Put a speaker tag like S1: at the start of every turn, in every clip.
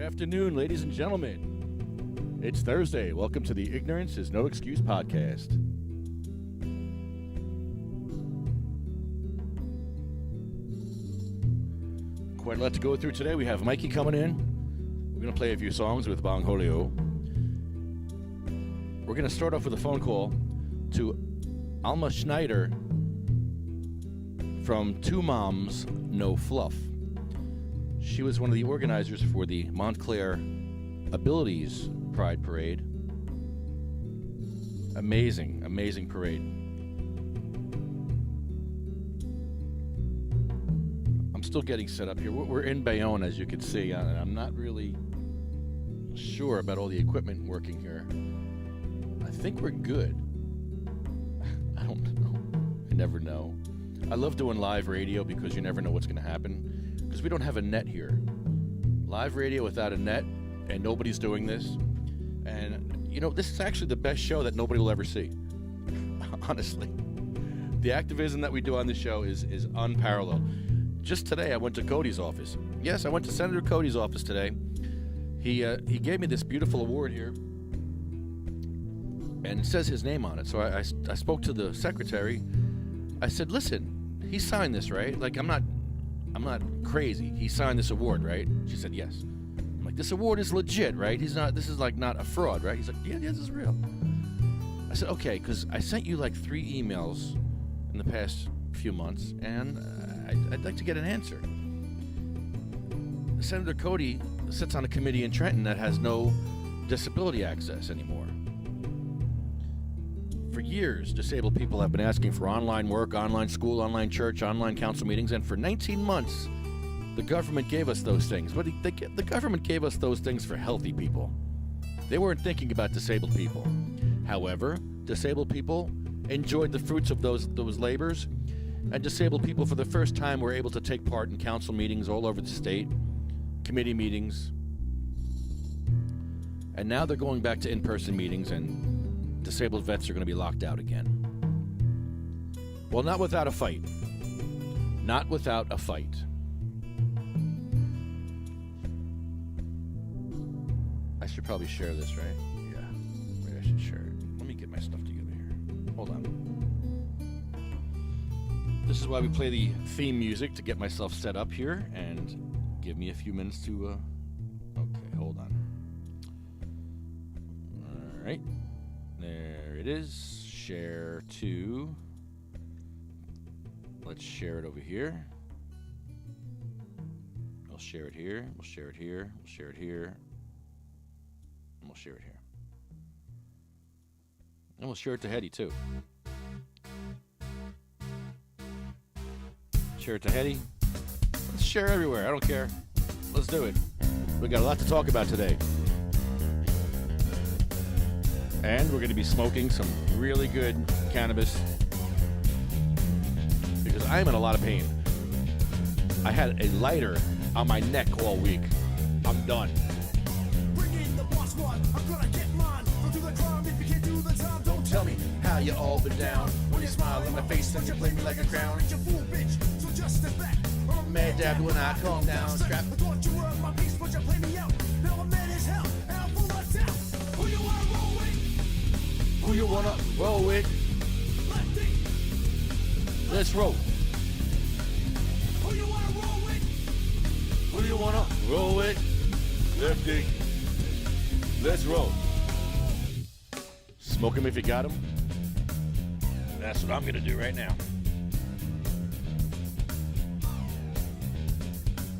S1: afternoon, ladies and gentlemen. It's Thursday. Welcome to the Ignorance is No Excuse podcast. Quite a lot to go through today. We have Mikey coming in. We're going to play a few songs with Bong Holio. We're going to start off with a phone call to Alma Schneider from Two Moms, No Fluff. She was one of the organizers for the Montclair Abilities Pride Parade. Amazing, amazing parade. I'm still getting set up here. We're in Bayonne, as you can see, and I'm not really sure about all the equipment working here. I think we're good. I don't know. I never know. I love doing live radio because you never know what's going to happen. Because we don't have a net here. Live radio without a net, and nobody's doing this. And, you know, this is actually the best show that nobody will ever see. Honestly. The activism that we do on this show is unparalleled. Just today, I went to Cody's office. Yes, I went to Senator Cody's office today. He gave me this beautiful award here. And it says his name on it. So I spoke to the secretary. I said, listen, he signed this, right? Like, I'm not crazy. He signed this award, right? She said, yes. I'm like, this award is legit, right? This is like not a fraud, right? He's like, yeah, this is real. I said, okay, because I sent you like 3 emails in the past few months, and I'd like to get an answer. Senator Cody sits on a committee in Trenton that has no disability access anymore. For years, disabled people have been asking for online work, online school, online church, online council meetings, and for 19 months, the government gave us those things. But the government gave us those things for healthy people. They weren't thinking about disabled people. However, disabled people enjoyed the fruits of those labors, and disabled people for the first time were able to take part in council meetings all over the state, committee meetings, and now they're going back to in-person meetings, and disabled vets are going to be locked out again. Well, not without a fight. Not without a fight. I should probably share this, right? Yeah. Maybe I should share it. Let me get my stuff together here. Hold on. This is why we play the theme music, to get myself set up here, and give me a few minutes to, okay, hold on. All right. There it is. Share to. Let's share it over here. I'll share it here. We'll share it here. We'll share it here. And we'll share it here. And we'll share it to Hetty too. Share it to Hetty. Let's share everywhere. I don't care. Let's do it. We got a lot to talk about today. And we're going to be smoking some really good cannabis because I'm in a lot of pain. I had a lighter on my neck all week. I'm done. Don't tell me how you all been down when you smile in my face and you play me like a clown. I'm mad dad when I calm down. Strap. I thought you were my piece, but you play me out. Now I'm mad as hell and I'm full of doubt. Who you want to roll with? Who you wanna roll with? Let's roll. Who you wanna roll with? Who you wanna roll with? Lefty. Let's roll. Smoke him if you got him. That's what I'm gonna do right now.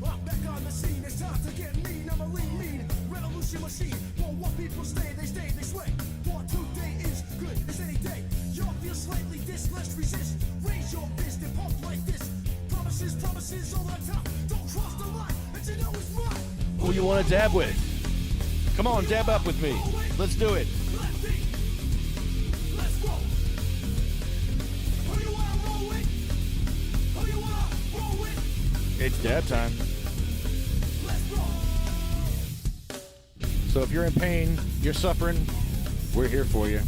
S1: I'm back on the scene. It's time to get mean. I'm a lean revolution machine. Won't want people stay, they sway. Today is good as any day. Y'all feel slightly dis, let's resist. Raise your fist and pump like this. Promises all the time. Don't cross the line, and you know it's mine. Who you want to dab with? Come on, dab up with me. Let's do it. Let's go. Who you want to roll with? Who you want to roll with? It's dab time. Let's go. So if you're in pain, you're suffering, we're here for you.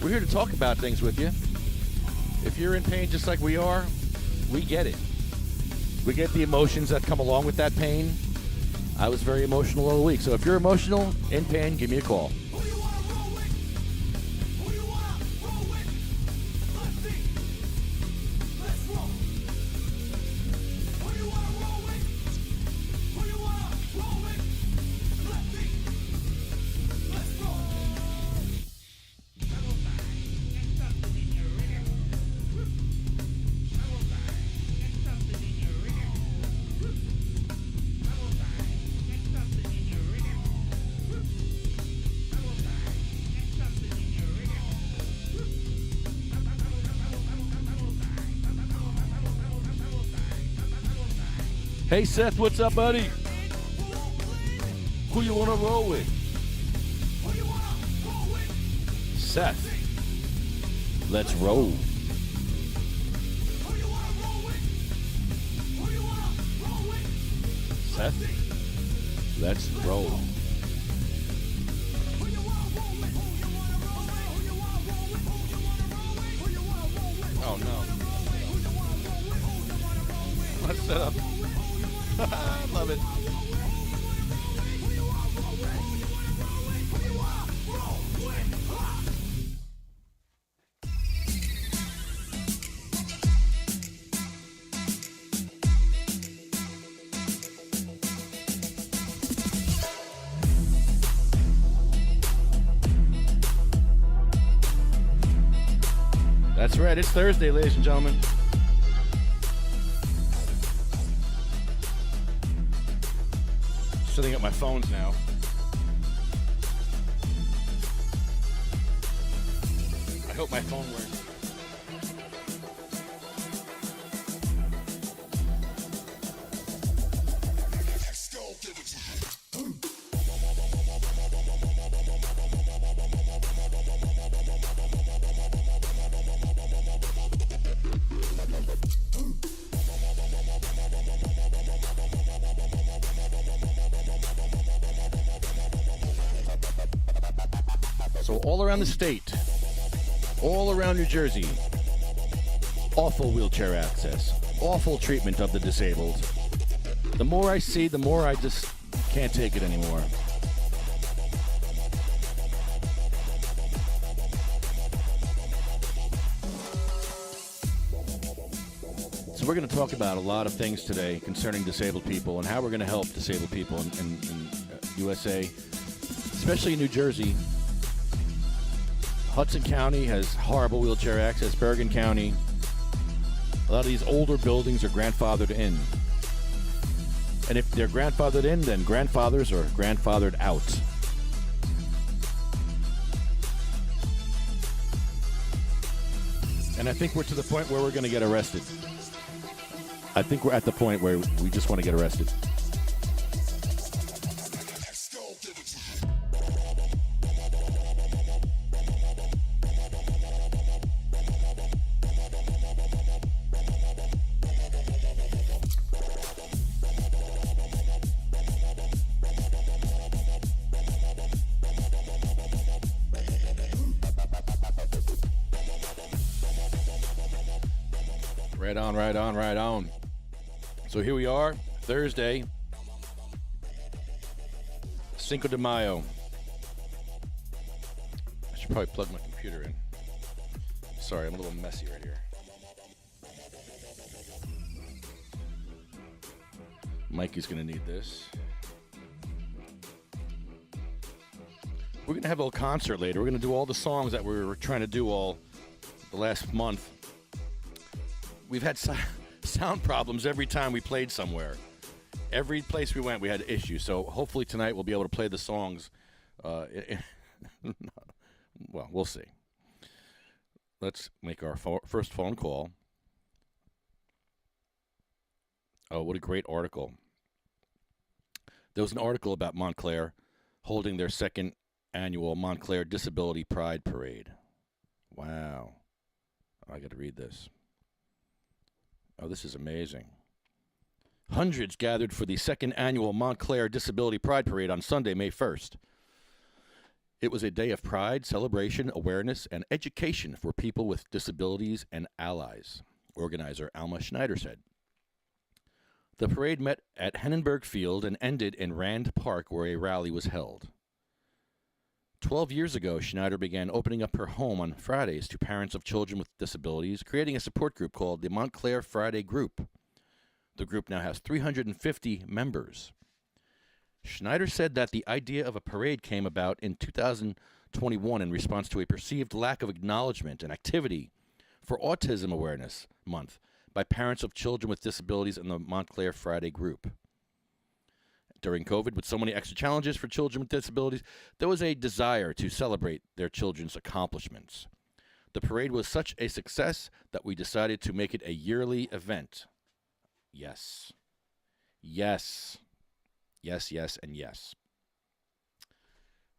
S1: We're here to talk about things with you. If you're in pain just like we are, we get it. We get the emotions that come along with that pain. I was very emotional all week. So if you're emotional, in pain, give me a call. Hey, Seth, what's up, buddy? Who you want to roll with? Seth. Let's roll. Seth. Let's roll. Oh, no. Let's set up. I love it. That's right. It's Thursday, ladies and gentlemen. Setting up my phones now. I hope my phone works. So all around the state, all around New Jersey, awful wheelchair access, awful treatment of the disabled. The more I see, the more I just can't take it anymore. So we're going to talk about a lot of things today concerning disabled people and how we're going to help disabled people in USA, especially in New Jersey. Hudson County has horrible wheelchair access. Bergen County, a lot of these older buildings are grandfathered in. And if they're grandfathered in, then grandfathers are grandfathered out. And I think we're to the point where we're going to get arrested. I think we're at the point where we just want to get arrested. Right on. So here we are, Thursday, Cinco de Mayo. I should probably plug my computer in. Sorry, I'm a little messy right here. Mikey's going to need this. We're going to have a little concert later. We're going to do all the songs that we were trying to do all the last month. We've had sound problems every time we played somewhere. Every place we went, we had issues. So hopefully tonight we'll be able to play the songs. Well, we'll see. Let's make our first phone call. Oh, what a great article. There was an article about Montclair holding their second annual Montclair Disability Pride Parade. Wow. I got to read this. Oh, this is amazing. Hundreds gathered for the second annual Montclair Disability Pride Parade on Sunday, May 1st. It was a day of pride, celebration, awareness, and education for people with disabilities and allies, organizer Alma Schneider said. The parade met at Hennenberg Field and ended in Rand Park, where a rally was held. 12 years ago, Schneider began opening up her home on Fridays to parents of children with disabilities, creating a support group called the Montclair Friday Group. The group now has 350 members. Schneider said that the idea of a parade came about in 2021 in response to a perceived lack of acknowledgement and activity for Autism Awareness Month by parents of children with disabilities in the Montclair Friday Group. During COVID, with so many extra challenges for children with disabilities, there was a desire to celebrate their children's accomplishments. The parade was such a success that we decided to make it a yearly event. Yes. Yes. Yes, yes, and yes.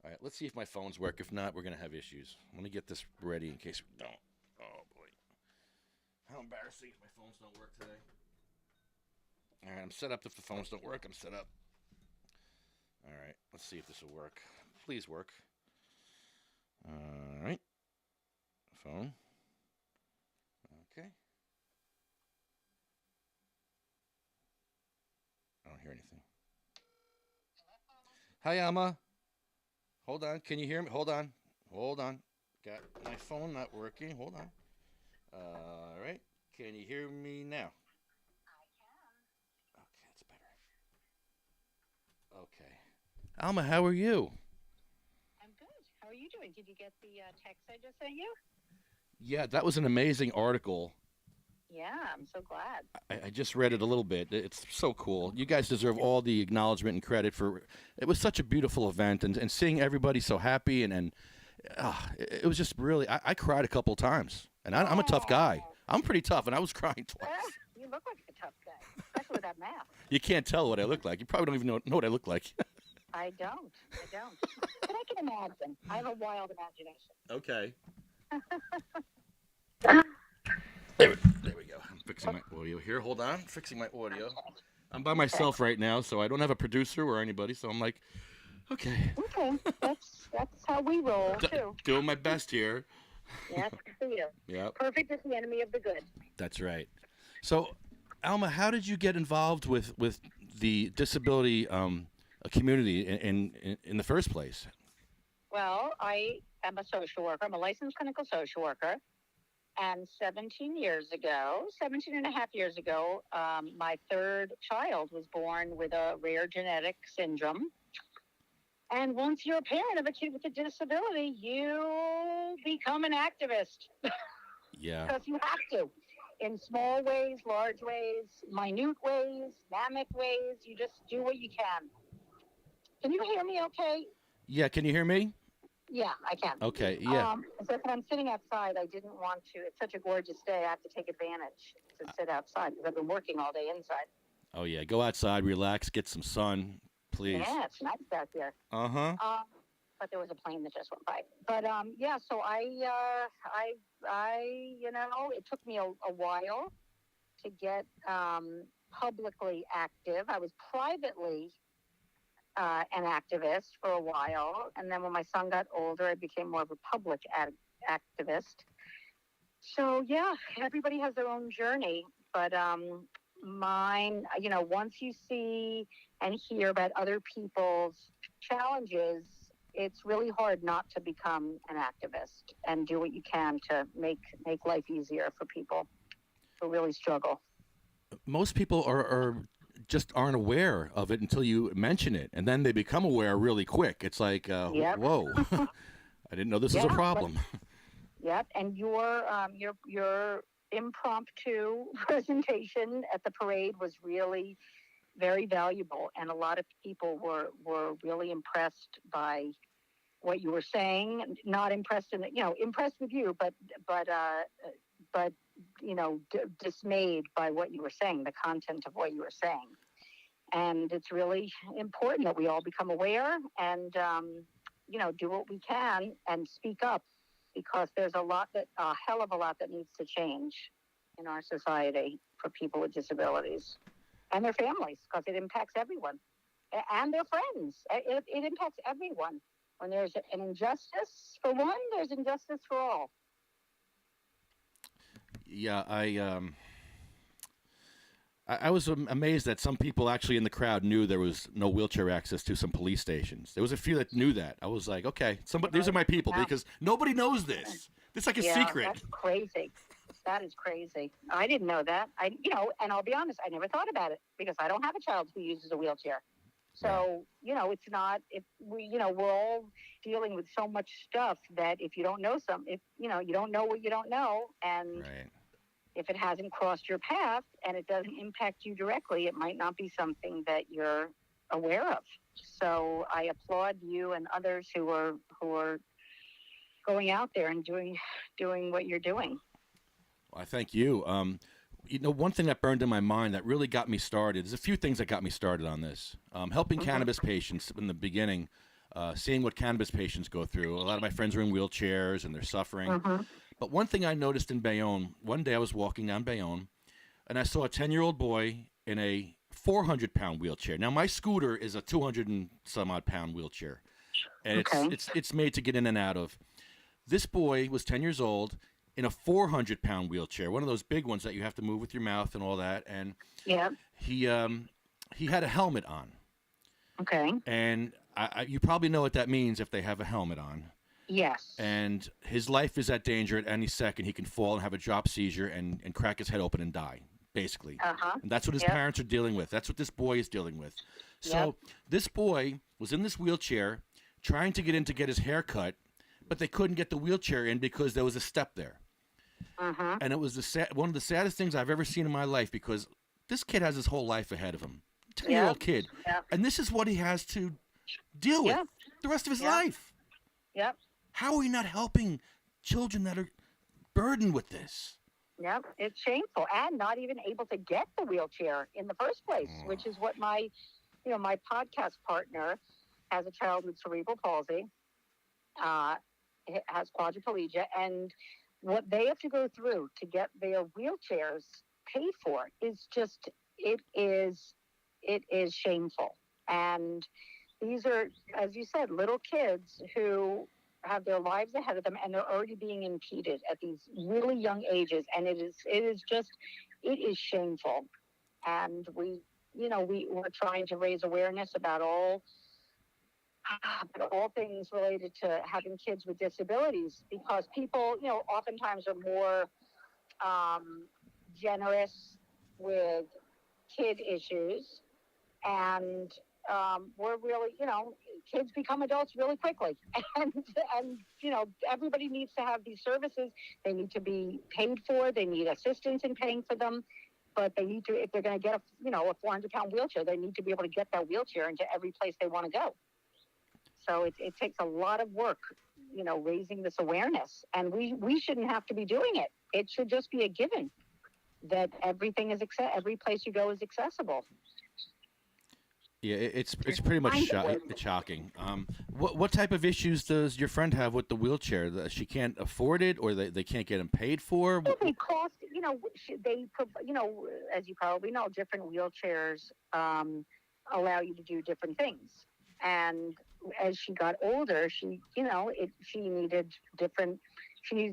S1: All right, let's see if my phones work. If not, we're going to have issues. Let me get this ready in case we don't. Oh, boy. How embarrassing if my phones don't work today. All right, I'm set up. If the phones don't work, I'm set up. All right, let's see if this will work. Please work. All right. Phone. Okay. I don't hear anything. Hi, Alma. Hold on. Can you hear me? Hold on. Hold on. Got my phone not working. Hold on. All right. Can you hear me now? Okay, that's better. Okay. Alma, how are you?
S2: I'm good. How are you doing? Did you get the text I just sent you?
S1: Yeah, that was an amazing article.
S2: Yeah, I'm so glad.
S1: I just read it a little bit. It's so cool. You guys deserve all the acknowledgement and credit for. It was such a beautiful event, and seeing everybody so happy, and it was just really. I cried a couple times, and I'm a tough guy.
S2: Oh,
S1: I'm pretty tough, and I was crying twice.
S2: you look like a tough guy, especially with that mask.
S1: You can't tell what I look like. You probably don't even know what I look like.
S2: I don't. But I can imagine. I have a wild imagination.
S1: Okay. There we go. I'm fixing my audio here. Hold on. Fixing my audio. I'm by myself right now, so I don't have a producer or anybody. So I'm like, okay.
S2: Okay, that's how we roll too.
S1: Doing my best here.
S2: Yeah, good for you.
S1: Yeah,
S2: Perfect is the enemy of the good.
S1: that's right. So, Alma, how did you get involved with the disability community in the first place?
S2: Well, I am a social worker. I'm a licensed clinical social worker. And 17 and a half years ago, my third child was born with a rare genetic syndrome. And once you're a parent of a kid with a disability, you become an activist.
S1: Yeah.
S2: Because you have to. In small ways, large ways, minute ways, dynamic ways. You just do what you can. Can you hear me okay?
S1: Yeah. Can you hear me?
S2: Yeah, I can.
S1: Okay. Yeah.
S2: So when I'm sitting outside, I didn't want to. It's such a gorgeous day. I have to take advantage to sit outside because I've been working all day inside.
S1: Oh yeah. Go outside, relax, get some sun, please.
S2: Yeah, it's nice out there.
S1: Uh-huh.
S2: But there was a plane that just went by. But yeah. So I, it took me a while to get publicly active. I was privately an activist for a while, and then when my son got older, I became more of a public activist. So yeah, everybody has their own journey, but mine, once you see and hear about other people's challenges, it's really hard not to become an activist and do what you can to make life easier for people who really struggle.
S1: Most people are just aren't aware of it until you mention it, and then they become aware really quick. It's like,
S2: Yep.
S1: whoa, I didn't know this was a problem.
S2: Yep, and your impromptu presentation at the parade was really very valuable, and a lot of people were really impressed by what you were saying. Not impressed impressed with you, but dismayed by what you were saying, the content of what you were saying. And it's really important that we all become aware and, do what we can and speak up, because there's a hell of a lot that needs to change in our society for people with disabilities and their families, because it impacts everyone and their friends. It impacts everyone. When there's an injustice for one, there's injustice for all.
S1: Yeah, I was amazed that some people actually in the crowd knew there was no wheelchair access to some police stations. There was a few that knew that. I was like, okay, these are my people because nobody knows this. It's like a secret.
S2: That's crazy. That is crazy. I didn't know that. And I'll be honest, I never thought about it because I don't have a child who uses a wheelchair. So, it's not, if we, we're all dealing with so much stuff that if you don't know you don't know what you don't know. And if it hasn't crossed your path and it doesn't impact you directly, it might not be something that you're aware of. So I applaud you and others who are going out there and doing what you're doing.
S1: Well, I thank you. One thing that burned in my mind that really got me started, there's a few things that got me started on this. Helping cannabis patients in the beginning, seeing what cannabis patients go through. A lot of my friends are in wheelchairs and they're suffering. But one thing I noticed in Bayonne, one day I was walking down Bayonne and I saw a 10-year-old boy in a 400-pound wheelchair. Now, my scooter is a 200 and some odd pound wheelchair. And it's made to get in and out of. This boy was 10 years old in a 400-pound wheelchair, one of those big ones that you have to move with your mouth and all that. And he had a helmet on.
S2: Okay.
S1: And you probably know what that means if they have a helmet on.
S2: Yes.
S1: And his life is at danger at any second. He can fall and have a drop seizure and crack his head open and die, basically. And that's what his parents are dealing with. That's what this boy is dealing with. So this boy was in this wheelchair trying to get in to get his hair cut, but they couldn't get the wheelchair in because there was a step there. And it was one of the saddest things I've ever seen in my life because this kid has his whole life ahead of him. 10-year-old kid. And this is what he has to deal with the rest of his life. How are we not helping children that are burdened with this?
S2: It's shameful, and not even able to get the wheelchair in the first place, which is what my podcast partner has a child with cerebral palsy, has quadriplegia, and what they have to go through to get their wheelchairs paid for is just, it is shameful. And these are, as you said, little kids who have their lives ahead of them, and they're already being impeded at these really young ages, and it is shameful. And we're trying to raise awareness about all things related to having kids with disabilities, because people, oftentimes are more generous with kid issues, and we're really, kids become adults really quickly, and everybody needs to have these services. They need to be paid for. They need assistance in paying for them, but they need to, if they're going to get a 400-pound wheelchair, they need to be able to get that wheelchair into every place they want to go. So it takes a lot of work, raising this awareness, and we shouldn't have to be doing it. It should just be a given that everything is every place you go is accessible.
S1: Yeah, it's pretty much shocking. What type of issues does your friend have with the wheelchair? She can't afford it, or they can't get them paid for?
S2: Well, they cost, as you probably know, different wheelchairs allow you to do different things. And as she got older, she needed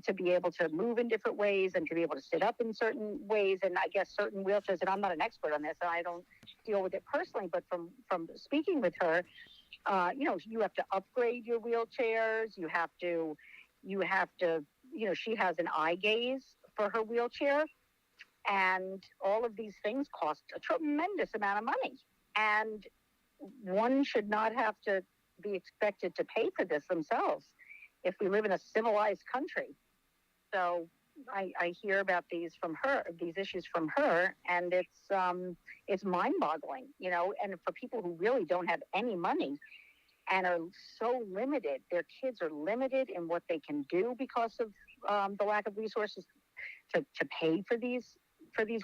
S2: to be able to move in different ways and to be able to sit up in certain ways. And I guess certain wheelchairs, and I'm not an expert on this, and I don't deal with it personally, but from speaking with her, you have to upgrade your wheelchairs. You have to, she has an eye gaze for her wheelchair. And all of these things cost a tremendous amount of money. And one should not have to be expected to pay for this themselves if we live in a civilized country. So I hear about these issues from her, and it's mind-boggling, and for people who really don't have any money and are so limited, their kids are limited in what they can do because of the lack of resources to pay for these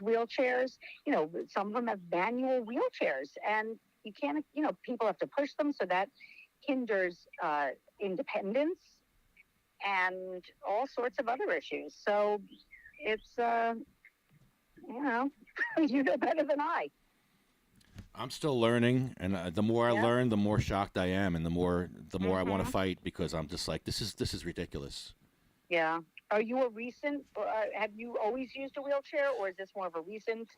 S2: wheelchairs. Some of them have manual wheelchairs, and you can't, people have to push them, so that hinders independence and all sorts of other issues. So it's, you know better than I.
S1: I'm still learning, and the more I learn, the more shocked I am, and the more I want to fight, because I'm just like, this is ridiculous.
S2: Yeah. Are you have you always used a wheelchair, or is this more of a recent?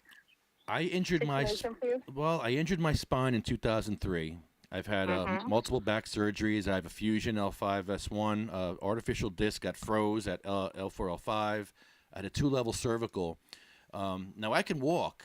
S1: I injured my
S2: situation for you?
S1: I injured my spine in 2003. I've had
S2: Mm-hmm.
S1: multiple back surgeries. I have a fusion L5S1, artificial disc got froze at L4 L5. I had a 2-level cervical. Now I can walk,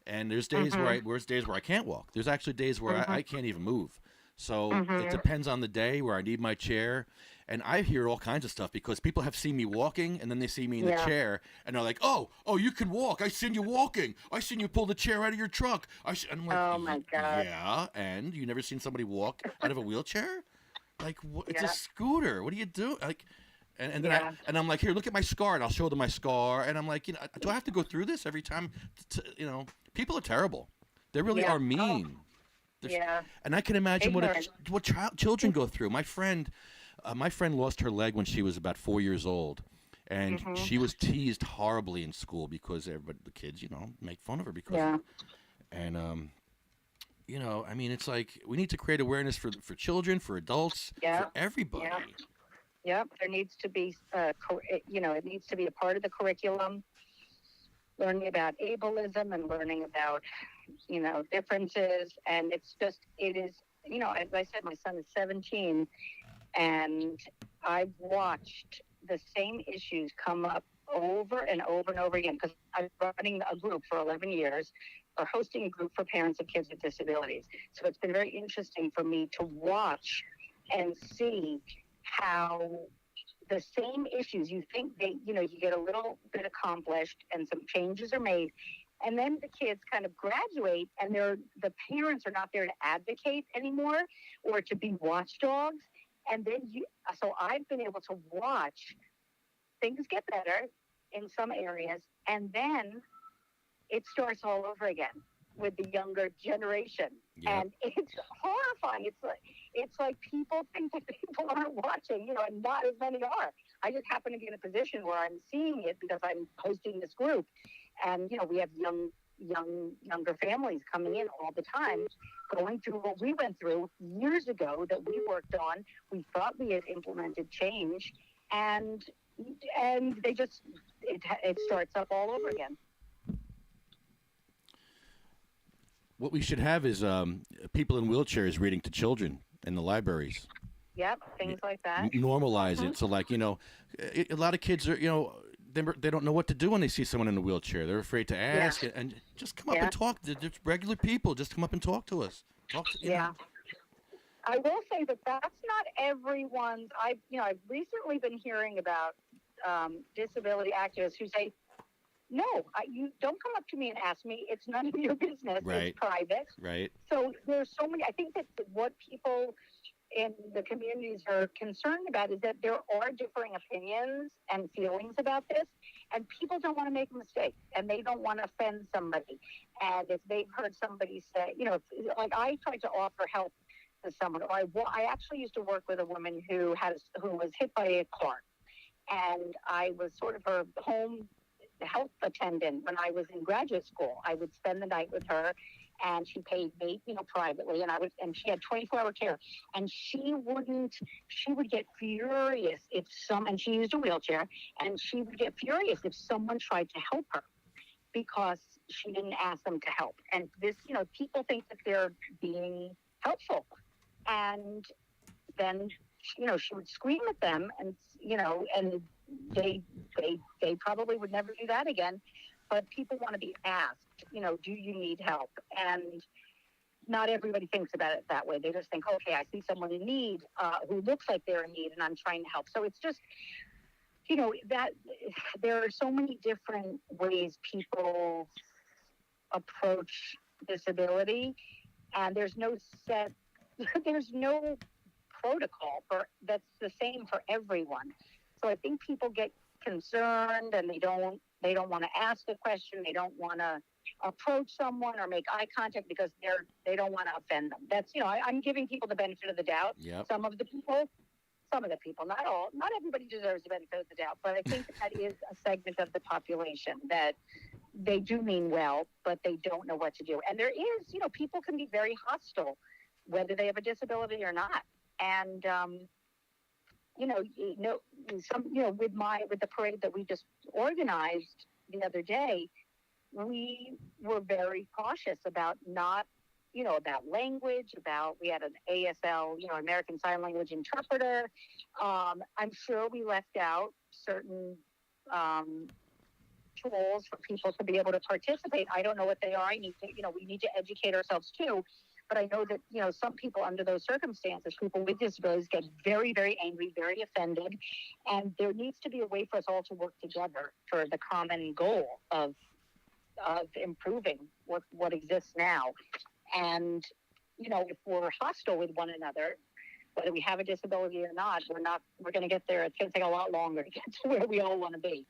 S1: and
S2: Mm-hmm.
S1: there's days where I can't walk. There's actually days where
S2: Mm-hmm.
S1: I can't even move. So it
S2: Mm-hmm.
S1: depends on the day where I need my chair. And I hear all kinds of stuff because people have seen me walking and then they see me in the
S2: Yeah.
S1: chair and they're like, oh, you can walk. I seen you walking. I seen you pull the chair out of your truck. And I'm like,
S2: Oh my God.
S1: yeah. And you never seen somebody walk out of a wheelchair? Like, it's a
S2: Yeah.
S1: scooter. What do you do? Like, and then
S2: Yeah.
S1: I'm like, here, look at my scar, and I'll show them my scar, and I'm like, do I have to go through this every time? People are terrible. They really
S2: Yeah.
S1: are
S2: Oh,
S1: mean.
S2: yeah.
S1: And I can imagine
S2: Ignorant.
S1: children go through. My friend lost her leg when she was about 4 years old, and
S2: Mm-hmm.
S1: she was teased horribly in school because the kids, make fun of her because of
S2: Yeah.
S1: it. And I mean, it's like we need to create awareness for children, for adults, for
S2: Yeah. Yeah.
S1: everybody.
S2: Yep. There needs to be, it needs to be a part of the curriculum, learning about ableism and learning about, differences. And it is, as I said, my son is 17, and I've watched the same issues come up over and over and over again because I'm running a group for 11 years or hosting a group for parents of kids with disabilities. So it's been very interesting for me to watch and see how the same issues you think you get a little bit accomplished and some changes are made, and then the kids kind of graduate and the parents are not there to advocate anymore or to be watchdogs. And then so I've been able to watch things get better in some areas, and then it starts all over again with the younger generation.
S1: Yep.
S2: And it's horrifying. It's like people think that people aren't watching, and not as many are. I just happen to be in a position where I'm seeing it because I'm hosting this group, and we have younger families coming in all the time, going through what we went through years ago that we worked on. We thought we had implemented change, and they just it starts up all over again.
S1: What we should have is people in wheelchairs reading to children in the libraries.
S2: Yep, things like that.
S1: Normalize
S2: Mm-hmm.
S1: it. So, like, a lot of kids are, they don't know what to do when they see someone in a wheelchair. They're afraid to
S2: Yeah.
S1: ask, and just come up
S2: Yeah.
S1: and talk. They're just regular people. Just come up and talk to us.
S2: Yeah. I will say that that's not everyone's. I've recently been hearing about disability activists who say, "No, you don't come up to me and ask me. It's none of your business.
S1: Right.
S2: It's private."
S1: Right.
S2: So there's so many. I think that what people in the communities are concerned about is that there are differing opinions and feelings about this, and people don't want to make a mistake, and they don't want to offend somebody. And if they've heard somebody say, like I tried to offer help to someone, or I actually used to work with a woman who was hit by a car, and I was sort of her home health attendant when I was in graduate school. I would spend the night with her, and she paid me, privately, and she had 24-hour care. And she would get furious and she used a wheelchair, and she would get furious if someone tried to help her because she didn't ask them to help. And this, people think that they're being helpful. And then, she would scream at them, and they probably would never do that again. But people want to be asked, do you need help? And not everybody thinks about it that way. They just think, okay, I see someone in need who looks like they're in need, and I'm trying to help. So it's just, that there are so many different ways people approach disability, and there's no protocol that's the same for everyone. So I think people get concerned, and they don't want to ask a question. They don't want to approach someone or make eye contact because they don't want to offend them. That's, I'm giving people the benefit of the doubt.
S1: Yep.
S2: Some of the people, not all, not everybody deserves the benefit of the doubt, but I think that is a segment of the population that they do mean well, but they don't know what to do. And there is, people can be very hostile, whether they have a disability or not. And, with the parade that we just organized the other day, we were very cautious about not, about language, we had an ASL, American Sign Language interpreter. I'm sure we left out certain um, tools for people to be able to participate. I don't know what they are. We need to educate ourselves too. But I know that, some people under those circumstances, people with disabilities get very, very angry, very offended. And there needs to be a way for us all to work together for the common goal of improving what exists now. And, if we're hostile with one another, whether we have a disability or not, we're going to get there. It's going to take a lot longer to get to where we all want to be.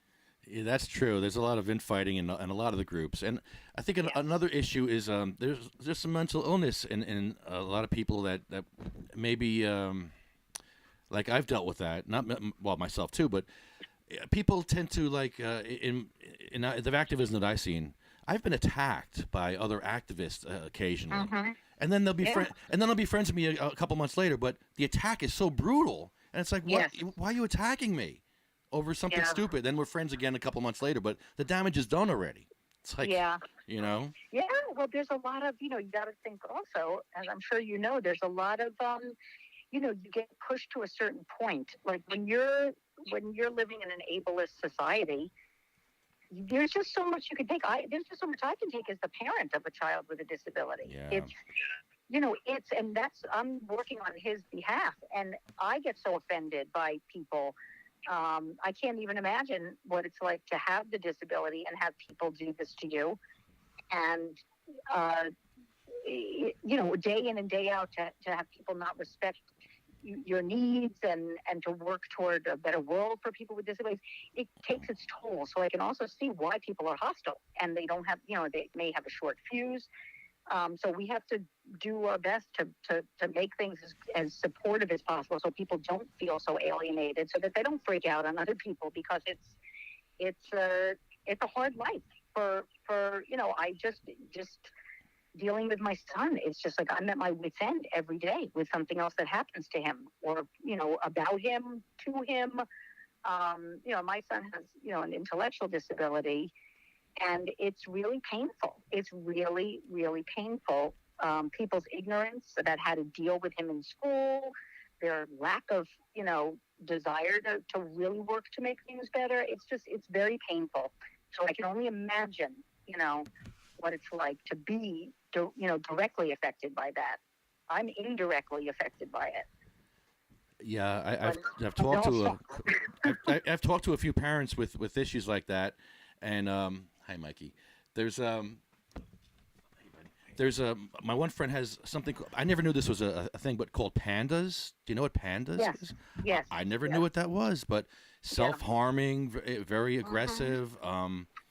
S1: Yeah, that's true. There's a lot of infighting in a lot of the groups, and I think another issue is there's some mental illness in a lot of people that maybe like I've dealt with that, not myself too, but people tend to like in the activism that I've seen, I've been attacked by other activists occasionally, and then they'll be friends with me a couple months later, but the attack is so brutal, and it's like, why are you attacking me over something stupid? Then we're friends again a couple months later, but the damage is done already. It's like,
S2: Yeah, well, there's a lot of, you got to think also, as I'm sure there's a lot of, you get pushed to a certain point. Like when you're living in an ableist society, there's just so much you can take. There's just so much I can take as the parent of a child with a disability.
S1: Yeah.
S2: I'm working on his behalf, and I get so offended by people. I can't even imagine what it's like to have the disability and have people do this to you. And, day in and day out to have people not respect your needs and to work toward a better world for people with disabilities, it takes its toll. So I can also see why people are hostile, and they don't have, they may have a short fuse. So we have to do our best to make things as supportive as possible, so people don't feel so alienated, so that they don't freak out on other people, because it's a hard life for I just dealing with my son. It's just like I'm at my wit's end every day with something else that happens to him, or about him, to him. My son has an intellectual disability. And it's really painful. It's really, really painful. People's ignorance about how to deal with him in school, their lack of, desire to really work to make things better. It's very painful. So I can only imagine, what it's like to be, directly affected by that. I'm indirectly affected by it.
S1: Yeah, I've talked to a few parents with issues like that, and hi, Mikey. There's my one friend has something. I never knew this was a thing, but called pandas. Do you know what pandas is?
S2: Yes.
S1: I never knew what that was, but self-harming, very aggressive.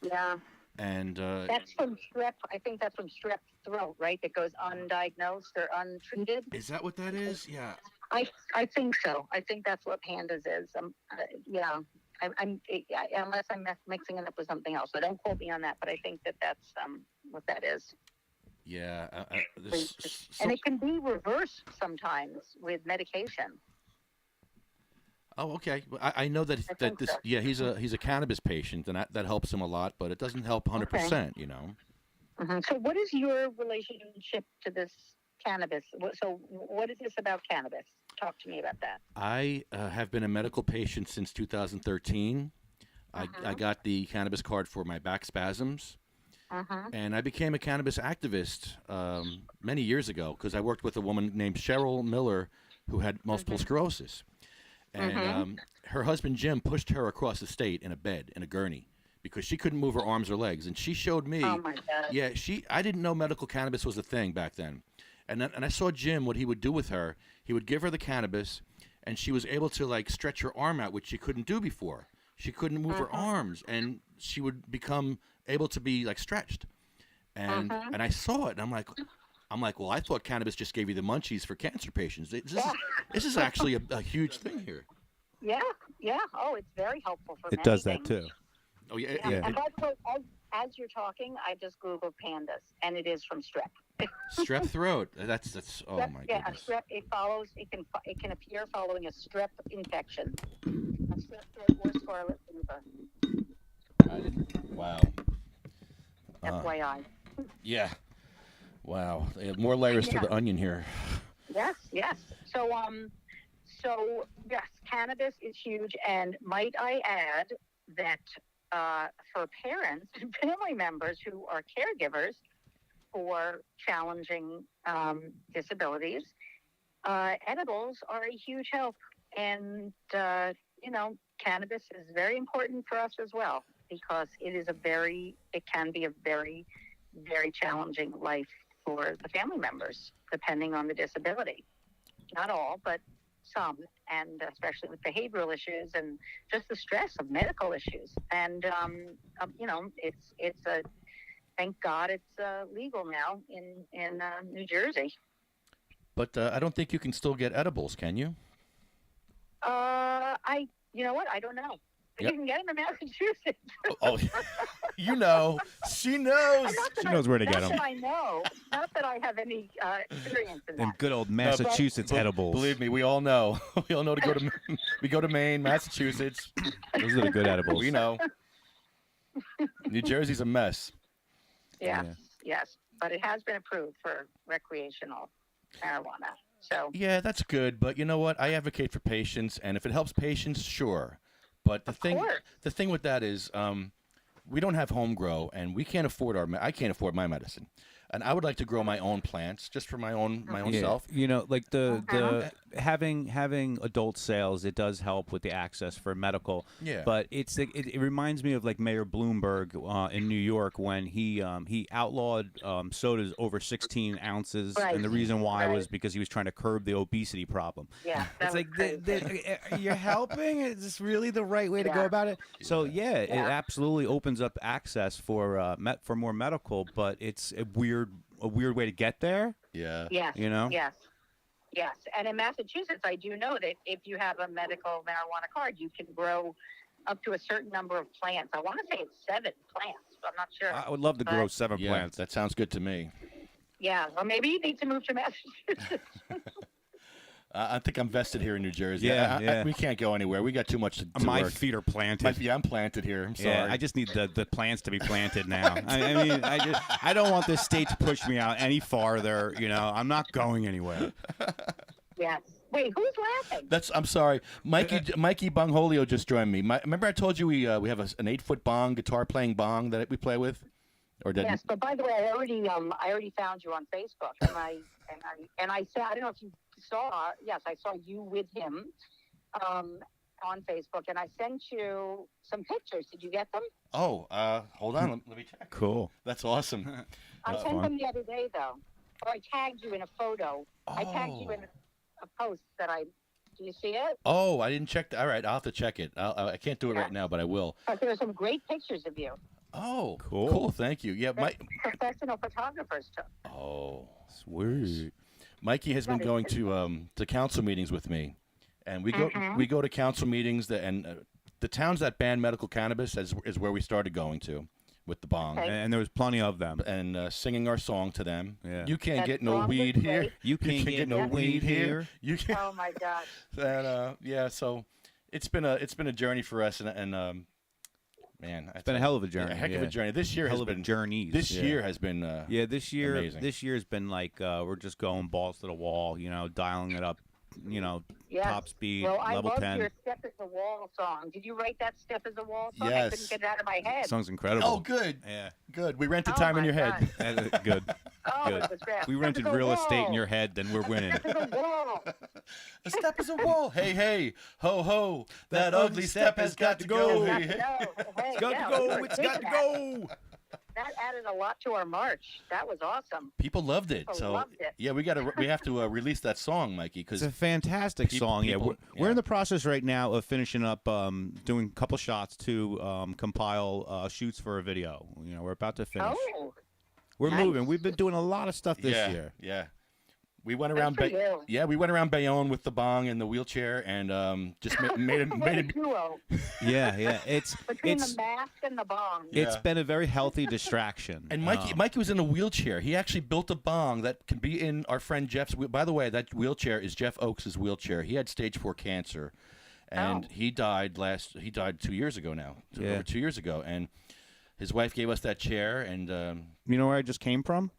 S2: Yeah.
S1: And
S2: that's from strep. I think that's from strep throat, right? That goes undiagnosed or untreated.
S1: Is that what that is? Yeah.
S2: I think so. I think that's what pandas is. Yeah. Unless I'm mixing it up with something else, so don't quote me on that. But I think that's what that is.
S1: Yeah.
S2: And it can be reversed sometimes with medication.
S1: Oh, okay. I know that this. So. Yeah, he's a cannabis patient, and that helps him a lot, but it doesn't help 100%.
S2: Mm-hmm. So, what is your relationship to this cannabis? So, what is this about cannabis? Talk to me about that.
S1: I have been a medical patient since 2013. I got the cannabis card for my back spasms, and I became a cannabis activist many years ago because I worked with a woman named Cheryl Miller who had multiple sclerosis. And her husband, Jim, pushed her across the state in a bed, in a gurney, because she couldn't move her arms or legs. And she showed me.
S2: Oh, my God.
S1: Yeah, I didn't know medical cannabis was a thing back then. And I saw Jim, what he would do with her. He would give her the cannabis, and she was able to, like, stretch her arm out, which she couldn't do before. She couldn't move her arms, and she would become able to be, like, stretched. And I saw it, and I'm like, well, I thought cannabis just gave you the munchies for cancer patients. This is actually a huge thing here.
S2: Yeah. Oh, it's very helpful for
S3: it does that
S2: things.
S3: too.
S1: Oh yeah.
S2: And by the way, as you're talking, I just Googled pandas, and it is from strep.
S1: Strep throat. That's. Oh
S2: strep,
S1: my
S2: yeah,
S1: goodness.
S2: Strep. It can appear following a strep infection, a strep throat or scarlet fever.
S1: Wow.
S2: FYI.
S1: Yeah. Wow. More layers to the onion here.
S2: Yes, yes. So yes, cannabis is huge, and might I add that for parents and family members who are caregivers for challenging disabilities, edibles are a huge help, and cannabis is very important for us as well because it can be a very, very challenging life for the family members, depending on the disability. Not all, but some, and especially with behavioral issues and just the stress of medical issues. And it's a thank God it's legal now in New Jersey.
S1: But I don't think you can still get edibles, can you?
S2: You know what? I don't know.
S1: Yep.
S2: You can get them in Massachusetts.
S1: Oh, you know. She knows.
S3: She knows where to get them.
S2: Not that I know. Not that I have any experience in
S3: Them
S2: that.
S3: good old Massachusetts edibles.
S1: Believe me, we all know. We all know we go to Maine, Massachusetts.
S3: Those are the good edibles.
S1: We know. New Jersey's a mess.
S2: Yes. But it has been approved for recreational marijuana. So
S1: yeah, that's good. But you know what? I advocate for patients, and if it helps patients, sure. But the thing with that is, we don't have home grow, and we can't afford I can't afford my medicine, and I would like to grow my own plants just for my own self.
S3: You know, like the having adult sales, it does help with the access for medical.
S1: Yeah.
S3: But it reminds me of like Mayor Bloomberg in New York when he outlawed sodas over 16 ounces, and the reason why was because he was trying to curb the obesity problem.
S2: Yeah.
S3: It's like you're helping. Is this really the right way to go about it? So it absolutely opens up access for more medical, but it's a weird way to get there.
S1: Yeah.
S2: Yes.
S3: You know.
S2: Yes, and in Massachusetts, I do know that if you have a medical marijuana card, you can grow up to a certain number of plants. I want to say it's 7 plants, but I'm not sure.
S3: I would love to grow 7 plants.
S1: That sounds good to me.
S2: Yeah, well, maybe you need to move to Massachusetts.
S1: I think I'm vested here in New Jersey.
S3: Yeah.
S1: We can't go anywhere. We got too much to
S3: My
S1: work.
S3: feet are planted.
S1: I'm planted here. I'm sorry.
S3: Yeah, I just need the plants to be planted now. I mean, I don't want this state to push me out any farther. You know, I'm not going anywhere.
S2: Yes. Wait, who's laughing?
S1: I'm sorry. Mikey Bongholio just joined me. Remember I told you we have an 8-foot bong, guitar playing bong that we play with?
S2: Yes, but by the way, I already found you on Facebook, and I said, I don't know if you saw. Yes, I saw you with him on Facebook, and I sent you some pictures. Did you get them?
S1: Oh, hold on. Let me check.
S3: Cool.
S1: That's awesome.
S2: I sent them the other day, though. Or I tagged you in a photo.
S1: Oh.
S2: I tagged you in a post that do you see it?
S1: Oh, I didn't check. All right, I'll have to check it. I can't do it right now, but I will.
S2: But there are some great pictures of you.
S1: Oh, cool. Thank you. Yeah,
S2: professional photographers took.
S1: Oh,
S3: sweet.
S1: Mikey has been going to council meetings with me, and we go to council meetings and the towns that ban medical cannabis is where we started going to with the bong.
S2: Okay.
S3: And there was plenty of them.
S1: And singing our song to them.
S3: Yeah.
S1: You can't get no weed here.
S3: You can't get no weed here.
S1: You can't.
S2: Oh my gosh.
S1: And so it's been a journey for us, and man,
S3: it's been a hell of a journey.
S1: A heck of a journey. This year has been
S3: journeys.
S1: This year has been
S3: this year
S1: amazing.
S3: This year has been like we're just going balls to the wall, you know, dialing it up, you know, top speed, level 10.
S2: Well, I love your Step is a Wall song. Did you write that Step is a Wall song?
S1: Yes.
S2: I couldn't get it out of my head.
S3: The song's incredible.
S1: Oh, good.
S3: Yeah.
S1: Good. We rented time in your head.
S3: Good.
S2: Oh,
S3: Good.
S2: it was great.
S3: We rented real estate in your head, then we're winning.
S2: Step is a wall.
S1: A step is a wall. Hey, hey, ho, ho. That ugly step has got to go.
S2: Hey,
S3: It's got to go. It's got to go.
S2: That added a lot to our march. That was awesome.
S1: People loved it.
S2: People
S1: so
S2: loved it.
S1: yeah, we have to release that song, Mikey, because
S3: it's a fantastic song. We're in the process right now of finishing up, doing a couple shots to compile shoots for a video. You know, we're about to finish.
S2: Oh.
S3: We're moving. We've been doing a lot of stuff this year.
S1: Yeah. We went around we went around Bayonne with the bong and the wheelchair and just made a
S2: duo.
S3: Yeah. It's
S2: between the mask and the bong.
S3: It's been a very healthy distraction.
S1: And Mikey was in a wheelchair. He actually built a bong that can be in our friend Jeff's. By the way, that wheelchair is Jeff Oaks' wheelchair. He had stage 4 cancer, and he died 2 years ago now. Over 2 years ago, and his wife gave us that chair, and
S3: You know where I just came from?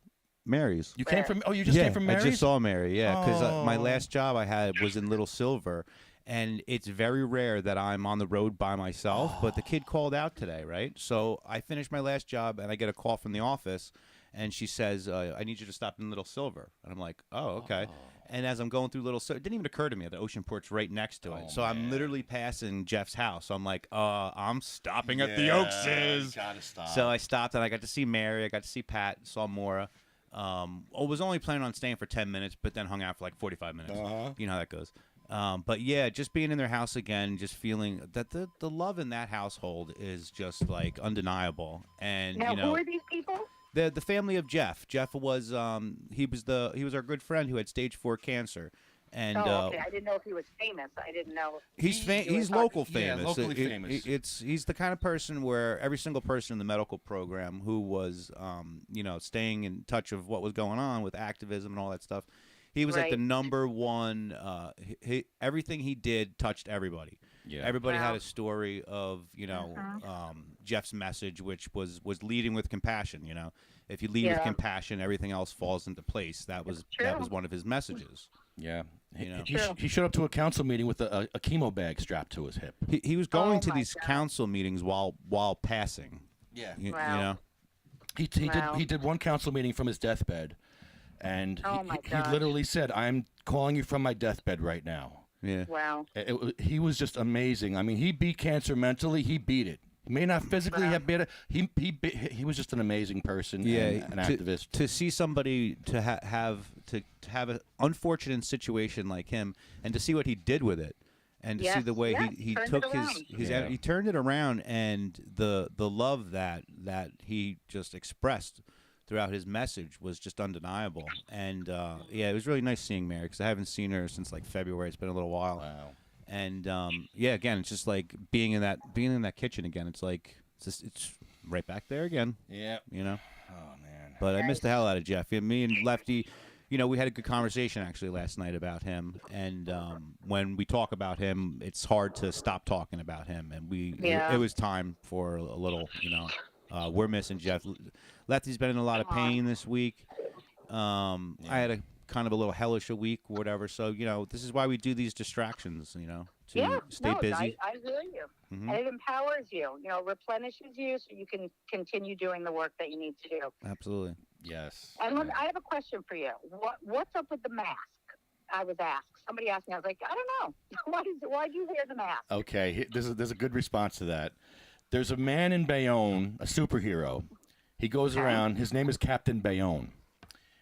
S3: Mary's.
S1: you came from. Oh, you just came from Mary's.
S3: I just saw Mary. Yeah, because my
S1: Oh.
S3: last job I had was in Little Silver, and it's very rare that I'm on the road by myself. But the kid called out today, right? So I finished my last job, and I get a call from the office, and she says, "I need you to stop in Little Silver." And I'm like, "Oh, okay." And as I'm going through Little Silver, it didn't even occur to me that Ocean Port's right next to it.
S1: Oh,
S3: So I'm
S1: man.
S3: literally passing Jeff's house. So I'm like, I'm stopping at the
S1: Yeah,
S3: Oakses.
S1: Gotta stop.
S3: So I stopped, and I got to see Mary. I got to see Pat. Saw Maura. I was only planning on staying for 10 minutes, but then hung out for like 45 minutes. You know how that goes. But yeah, just being in their house again, just feeling that the love in that household is just like undeniable. And
S2: Now,
S3: you know,
S2: who are these people?
S3: the family of Jeff. Jeff was he was our good friend who had stage 4 cancer. And
S2: Okay. I didn't know if he was famous. I didn't know.
S3: he's local
S1: Yeah,
S3: famous.
S1: locally famous.
S3: He's the kind of person where every single person in the medical program who was staying in touch of what was going on with activism and all that stuff. He was like the
S2: Right.
S3: number one. Everything he did touched everybody.
S1: Yeah.
S3: Everybody had
S2: Wow.
S3: a story of Jeff's message, which was leading with compassion. You know, if you lead with
S2: Yeah.
S3: compassion, everything else falls into place. That was
S2: true.
S3: one of his messages.
S1: Yeah.
S3: You know.
S1: He showed up to a council meeting with a chemo bag strapped to his hip.
S3: He was going to
S2: my
S3: these
S2: God.
S3: council meetings while passing.
S1: Yeah.
S3: You
S2: Wow.
S3: know.
S1: He did one council meeting from his deathbed, and
S2: Oh, my
S1: he
S2: gosh.
S1: literally said, "I'm calling you from my deathbed right now."
S3: Yeah.
S2: Wow.
S1: He was just amazing. I mean, he beat cancer mentally. He beat it. He may not physically have beat it. He was just an amazing person.
S3: Yeah,
S1: and an activist.
S3: To see somebody to have an unfortunate situation like him, and to see what he did with it, and to see
S2: Yes,
S3: the way
S2: yes,
S3: he
S2: turned
S3: took
S2: it around.
S1: Yeah.
S3: he turned it around, and the love that he just expressed throughout his message was just undeniable. And it was really nice seeing Mary, because I haven't seen her since like February. It's been a little while.
S1: Wow.
S3: And again, it's just like being in that kitchen again. It's like it's right back there again.
S1: Yeah.
S3: You know.
S1: Oh man.
S3: But I missed the hell out of Jeff. Me and Lefty, we had a good conversation actually last night about him. And when we talk about him, it's hard to stop talking about him. And it was time for a little, we're missing Jeff. Lefty's been in a lot of pain this week. I had a kind of a little hellish a week or whatever. So, this is why we do these distractions, to stay busy.
S2: I hear you.
S3: Mhm.
S2: And it empowers you, replenishes you so you can continue doing the work that you need to do.
S3: Absolutely.
S1: Yes.
S2: And I have a question for you. What's up with the mask? I was asked. Somebody asked me. I was like, I don't know. Why do you wear the mask?
S1: Okay. There's a good response to that. There's a man in Bayonne, a superhero. He goes around. His name is Captain Bayonne.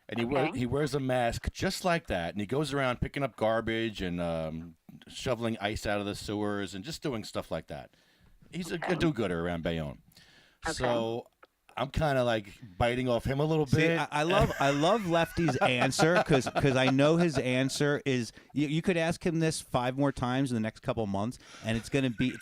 S1: And he wears a mask just like that, and he goes around picking up garbage and shoveling ice out of the sewers and just doing stuff like that. He's a do-gooder around Bayonne.
S2: Okay.
S1: So I'm kind of like biting off him a little
S3: See,
S1: bit.
S3: I love Lefty's answer because I know his answer is you could ask him this 5 more times in the next couple of months, and it's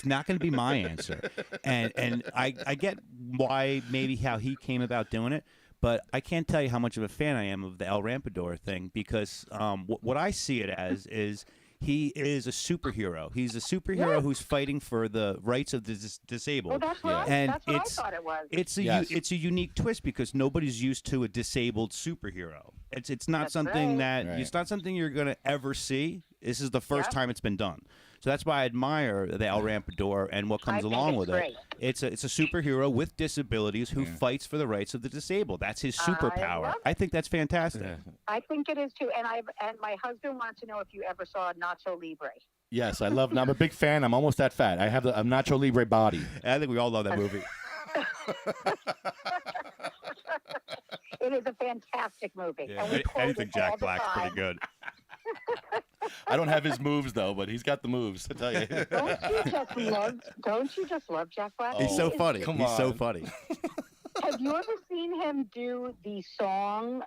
S3: not gonna be my answer. And I get why maybe how he came about doing it. But I can't tell you how much of a fan I am of the El Rampador thing, because what I see it as is he is a superhero. He's a superhero who's fighting for the rights of the disabled.
S2: Well, that's right.
S3: And
S2: That's what I thought it was.
S3: It's a unique twist because nobody's used to a disabled superhero. It's not
S2: That's
S3: something
S2: right.
S3: that it's not something you're going to ever see. This is the first time it's been done. So that's why I admire the El Rampador and what comes along with
S2: great.
S3: it. It's a superhero with disabilities who fights for the rights of the disabled. That's his superpower.
S2: love
S3: I think that's fantastic.
S2: I think it is too. And my husband wanted to know if you ever saw Nacho Libre.
S1: Yes, I'm a big fan. I'm almost that fat. I have a Nacho Libre body.
S3: I think we all love that movie.
S2: It is a fantastic movie.
S3: Yeah,
S2: And we quote
S3: anything
S2: it all
S3: Jack
S2: the
S3: Black's
S2: time.
S3: pretty good.
S1: I don't have his moves though, but he's got the moves. I tell you.
S2: Don't you just love Jack Black?
S3: He's so
S2: He is-
S3: funny.
S1: Come
S3: He's so
S1: on.
S3: funny.
S2: Have you ever seen him do the song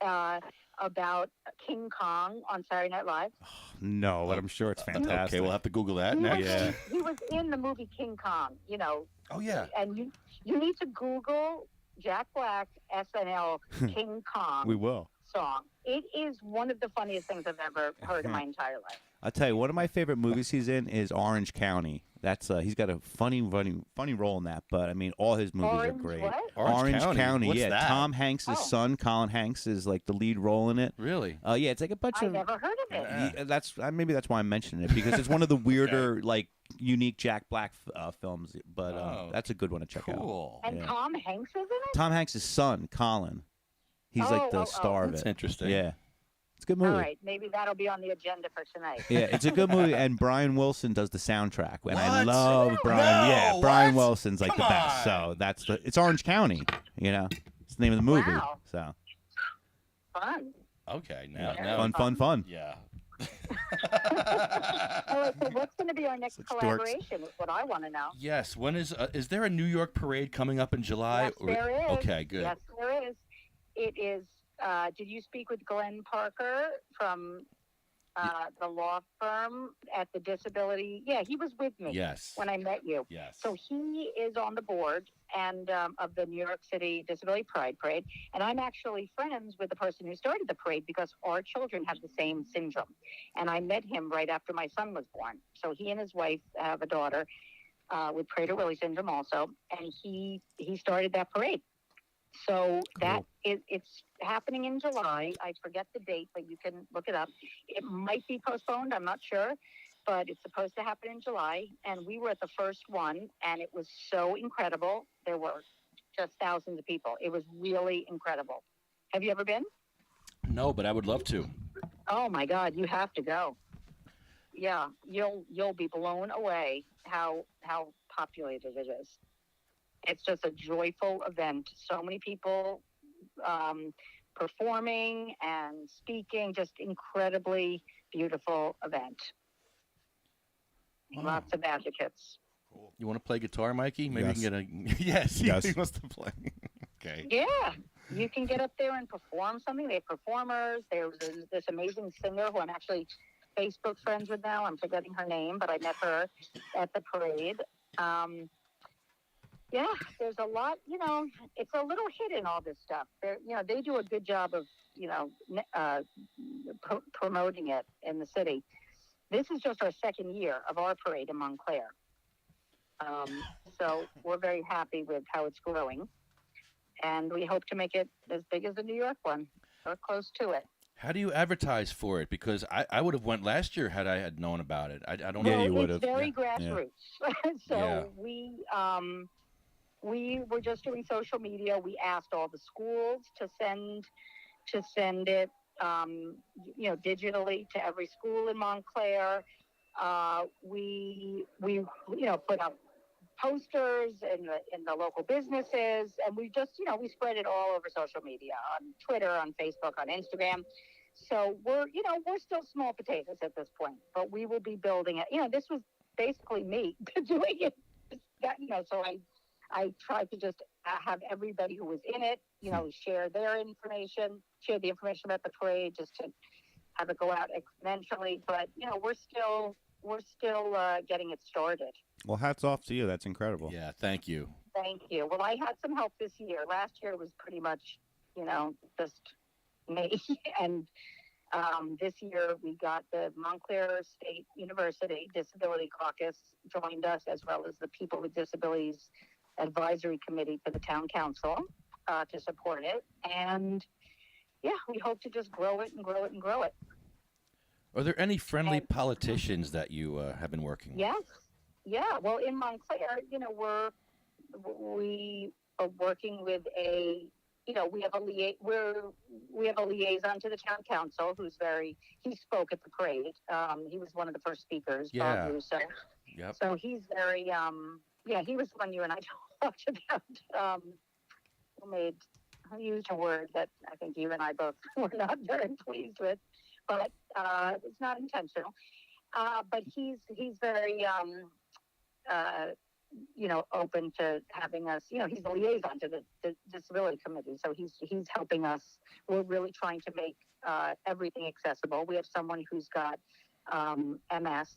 S2: about King Kong on Saturday Night Live?
S3: No, but I'm sure it's fantastic.
S1: Okay, we'll have to Google that
S2: He
S1: next.
S2: was, he was in the movie King Kong,
S1: Oh yeah.
S2: and you need to Google Jack Black SNL King Kong
S3: We will.
S2: song. It is one of the funniest things I've ever heard in my entire life.
S3: I'll tell you, one of my favorite movies he's in is Orange County That's he's got a funny role in that. But I mean, all his movies are
S2: Orange
S3: great.
S2: what?
S1: Orange County? What's
S3: yeah.
S1: that?
S3: Tom Hanks' son, Colin Hanks, is like the lead role in it.
S1: Really?
S3: Yeah, it's like a bunch
S2: I
S3: of.
S2: never heard of it.
S1: Yeah.
S3: That's maybe that's why I'm mentioning it because it's one of the weirder like unique Jack Black films. But that's a good one to check out.
S1: Cool.
S2: And
S3: Yeah.
S2: Tom Hanks is in it?
S3: Tom Hanks' son, Colin. He's like the star of
S1: That's
S3: it.
S1: interesting.
S3: Yeah, it's a good movie.
S2: All right, maybe that'll be on the agenda for tonight.
S3: Yeah, it's a good movie, and Brian Wilson does the soundtrack, and I
S1: What?
S3: love Brian.
S1: No,
S3: Yeah, Brian
S1: what?
S3: Wilson's like
S1: Come
S3: the best.
S1: on.
S3: So it's Orange County. You know, it's the name of the movie.
S2: Wow.
S3: So
S2: Fun.
S1: Okay.
S3: fun.
S1: Yeah.
S2: All right, so what's going to be our next
S3: Such dorks.
S2: collaboration is what I want to know.
S1: Yes. When is there a New York parade coming up in July?
S2: Yes, there is.
S1: Okay, good.
S2: Yes, there is. It is, did you speak with Glenn Parker from the law firm at the disability? Yeah, he was with me
S1: Yes.
S2: when I met you.
S1: Yes.
S2: So he is on the board and of the New York City Disability Pride Parade, and I'm actually friends with the person who started the parade because our children have the same syndrome, and I met him right after my son was born. So he and his wife have a daughter with Prader-Willi syndrome also, and he started that parade. So that is, it's happening in July. I forget the date, but you can look it up. It might be postponed. I'm not sure, but it's supposed to happen in July. And we were at the first one, and it was so incredible. There were just thousands of people. It was really incredible. Have you ever been?
S1: No, but I would love to.
S2: Oh my God, you have to go. Yeah, you'll be blown away how populated it is. It's just a joyful event. So many people performing and speaking. Just incredibly beautiful event.
S1: Wow.
S2: Lots of advocates.
S1: You want to play guitar, Mikey? Maybe
S3: Yes.
S1: you can get a yes.
S3: Yes.
S1: He wants to play. Okay.
S2: Yeah, you can get up there and perform something. They have performers. There's this amazing singer who I'm actually Facebook friends with now. I'm forgetting her name, but I met her at the parade. Yeah, there's a lot, it's a little hidden, all this stuff. They do a good job of, promoting it in the city. This is just our second year of our parade in Montclair. So we're very happy with how it's growing. And we hope to make it as big as the New York one, or close to it.
S1: How do you advertise for it? Because I would have went last year had I had known about it. I don't
S3: Yeah,
S1: know.
S3: you would have.
S2: It's very
S3: Yeah.
S2: grassroots. So
S1: Yeah.
S2: we were just doing social media. We asked all the schools to send it, digitally to every school in Montclair. We put up posters in the local businesses, and we just, we spread it all over social media, on Twitter, on Facebook, on Instagram. So we're still small potatoes at this point, but we will be building it. This was basically me doing it. So I tried to just have everybody who was in it, share the information about the parade, just to have it go out exponentially. But we're still getting it started.
S3: Well, hats off to you. That's incredible.
S1: Yeah, thank you.
S2: Thank you. Well, I had some help this year. Last year was pretty much, just me. And this year we got the Montclair State University Disability Caucus joined us, as well as the People with Disabilities Advisory Committee for the Town Council to support it. And yeah, we hope to just grow it and grow it and grow it.
S1: Are there any friendly politicians that you have been working with?
S2: Yes. Yeah. Well, in Montclair, we are working with we have a liaison to the town council he spoke at the parade. He was one of the first speakers.
S1: Yeah.
S2: Bob Russo.
S1: Yep.
S2: So he's very, he was the one you and I talked about. Who used a word that I think you and I both were not very pleased with, but it's not intentional. But he's very, open to having us. He's the liaison to the disability committee, so he's helping us. We're really trying to make everything accessible. We have someone who's got MS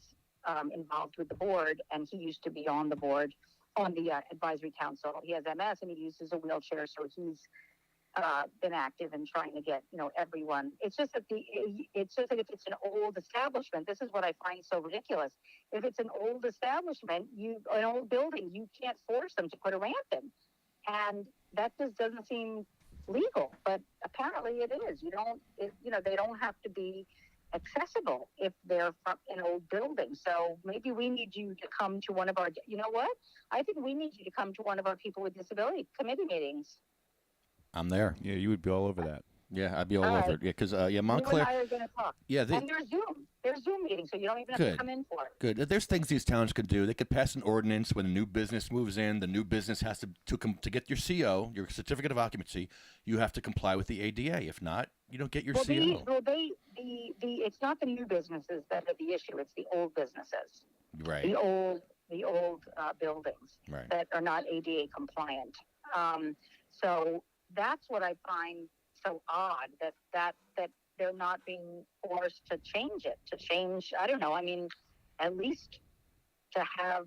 S2: involved with the board, and he used to be on the board, on the advisory council. He has MS, and he uses a wheelchair, so he's been active in trying to get everyone. It's just that if it's an old establishment, this is what I find so ridiculous. If it's an old establishment, an old building, you can't force them to put a ramp in, and that just doesn't seem legal. But apparently it is. They don't have to be accessible if they're from an old building. So maybe we need you to come to one of our. You know what? I think we need you to come to one of our people with disability committee meetings.
S1: I'm there.
S3: Yeah, you would be all over that.
S1: Yeah, I'd be all over it. Yeah, because Montclair.
S2: You and I are going to talk. And there's Zoom. There's Zoom meetings, so you don't even have to come in for it.
S1: Good. There's things these towns could do. They could pass an ordinance when a new business moves in. The new business has to get your CO, your certificate of occupancy. You have to comply with the ADA. If not, you don't get your CO.
S2: It's not the new businesses that are the issue. It's the old businesses.
S1: Right.
S2: The old buildings that are not ADA compliant. So that's what I find so odd that they're not being forced to change it. I don't know. I mean, at least to have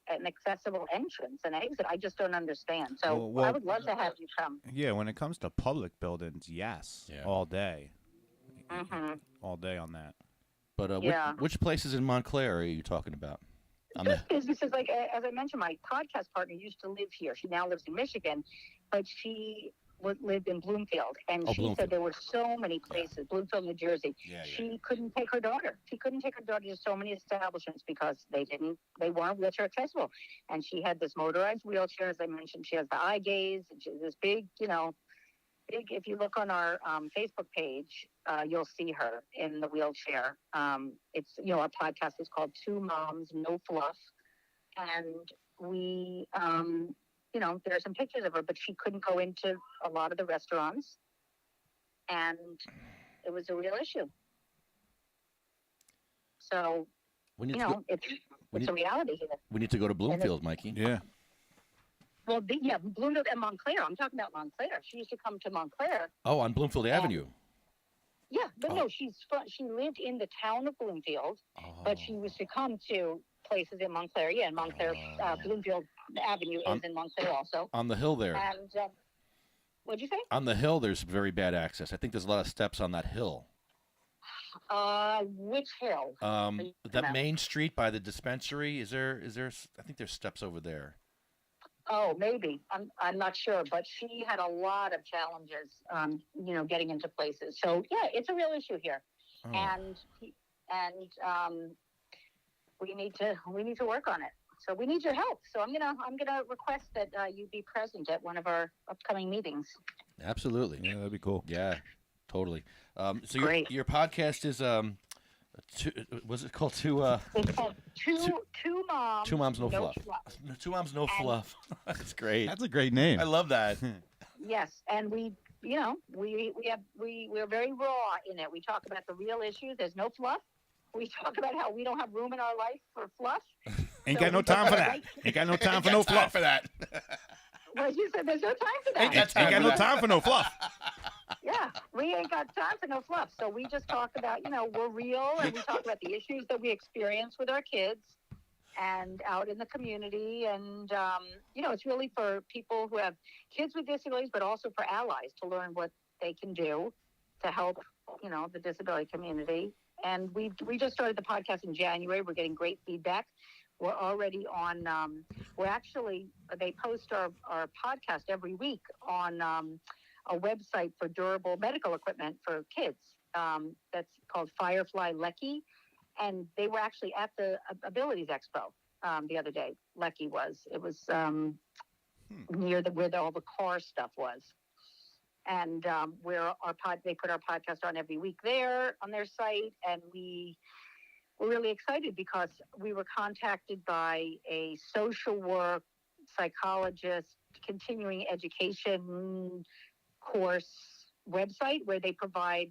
S2: an accessible entrance and exit. I just don't understand. So I would love to have you come.
S3: Yeah, when it comes to public buildings, yes, all day.
S2: Mm-hmm.
S3: All day on that.
S1: But which places in Montclair are you talking about?
S2: Businesses, like, as I mentioned, my podcast partner used to live here. She now lives in Michigan, but she lived in Bloomfield, and she said there were so many places, Bloomfield, New Jersey. She couldn't take her daughter. She couldn't take her daughter to so many establishments because they weren't wheelchair accessible. And she had this motorized wheelchair, as I mentioned. She has the eye gaze, and she's this big, if you look on our Facebook page, you'll see her in the wheelchair. It's, our podcast is called Two Moms, No Fluff. And we, there are some pictures of her, but she couldn't go into a lot of the restaurants. And it was a real issue. So, it's a reality here.
S1: We need to go to Bloomfield, Mikey.
S3: Yeah.
S2: Well, Bloomfield and Montclair. I'm talking about Montclair. She used to come to Montclair.
S1: Oh, on Bloomfield Avenue.
S2: Yeah, but no, she lived in the town of Bloomfield, but she used to come to places in Montclair. Yeah, in Montclair, Bloomfield Avenue is in Montclair also.
S1: On the hill there.
S2: And what'd you say?
S1: On the hill, there's very bad access. I think there's a lot of steps on that hill.
S2: Which hill?
S1: That main street by the dispensary. Is there? I think there's steps over there.
S2: Oh, maybe. I'm not sure, but she had a lot of challenges, getting into places. So yeah, it's a real issue here, and we need to work on it. So we need your help. So I'm gonna request that you be present at one of our upcoming meetings.
S1: Absolutely.
S3: Yeah, that'd be cool.
S1: Yeah, totally. So
S2: Great.
S1: Your podcast is what's it called?
S2: It's called Two Moms.
S1: Two Moms, No Fluff. Two Moms, No Fluff. That's great.
S3: That's a great name.
S1: I love that.
S2: Yes, and we're very raw in it. We talk about the real issues. There's no fluff. We talk about how we don't have room in our life for fluff.
S3: Ain't got no time for that. Ain't got no time for no fluff.
S1: For that.
S2: Well, you said there's no time for that.
S3: Ain't got no time for no fluff.
S2: Yeah, we ain't got time for no fluff. So we just talk about, we're real, and we talk about the issues that we experience with our kids and out in the community. And, it's really for people who have kids with disabilities, but also for allies to learn what they can do to help, the disability community. And we just started the podcast in January. We're getting great feedback. We're already on, they post our podcast every week on a website for durable medical equipment for kids. That's called Firefly Lecky. And they were actually at the Abilities Expo the other day. Lecky was. It was near where all the car stuff was. And they put our podcast on every week there on their site. And we're really excited because we were contacted by a social work psychologist, continuing education course website where they provide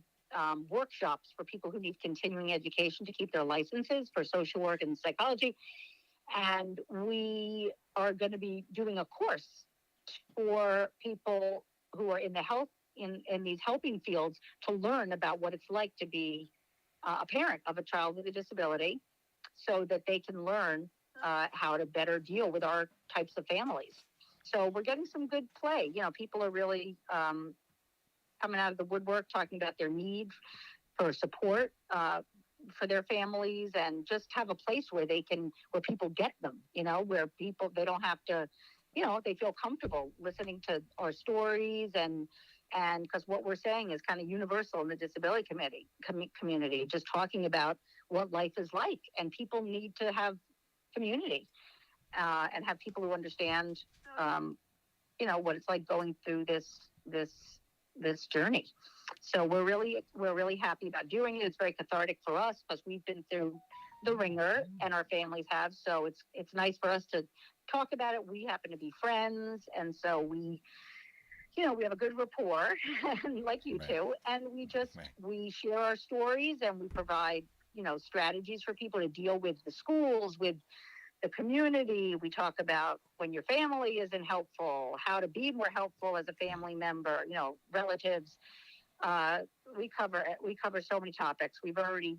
S2: workshops for people who need continuing education to keep their licenses for social work and psychology. And we are going to be doing a course for people who are in the in these helping fields to learn about what it's like to be a parent of a child with a disability, so that they can learn how to better deal with our types of families. So we're getting some good play. People are really coming out of the woodwork, talking about their need for support for their families, and just have a place where people get them, where people, they don't have to, they feel comfortable listening to our stories, and because what we're saying is kind of universal in the disability community, just talking about what life is like, and people need to have community, and have people who understand, what it's like going through this journey. So we're really happy about doing it. It's very cathartic for us because we've been through the ringer, and our families have. So it's nice for us to talk about it. We happen to be friends, and so we have a good rapport, like you two, and we share our stories, and we provide strategies for people to deal with the schools, with the community. We talk about when your family isn't helpful, how to be more helpful as a family member, relatives. We cover so many topics. We've already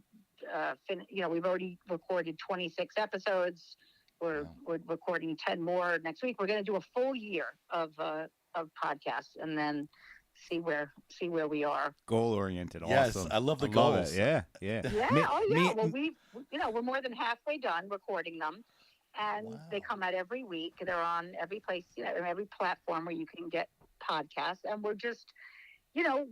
S2: we've already recorded 26 episodes. We're recording 10 more next week. We're going to do a full year of podcasts, and then see where we are.
S3: Goal oriented.
S1: Yes,
S3: awesome.
S1: I love the goals.
S3: Yeah.
S2: Well, we're more than halfway done recording them, and they come out every week. They're on every place, every platform where you can get podcasts, and we're just,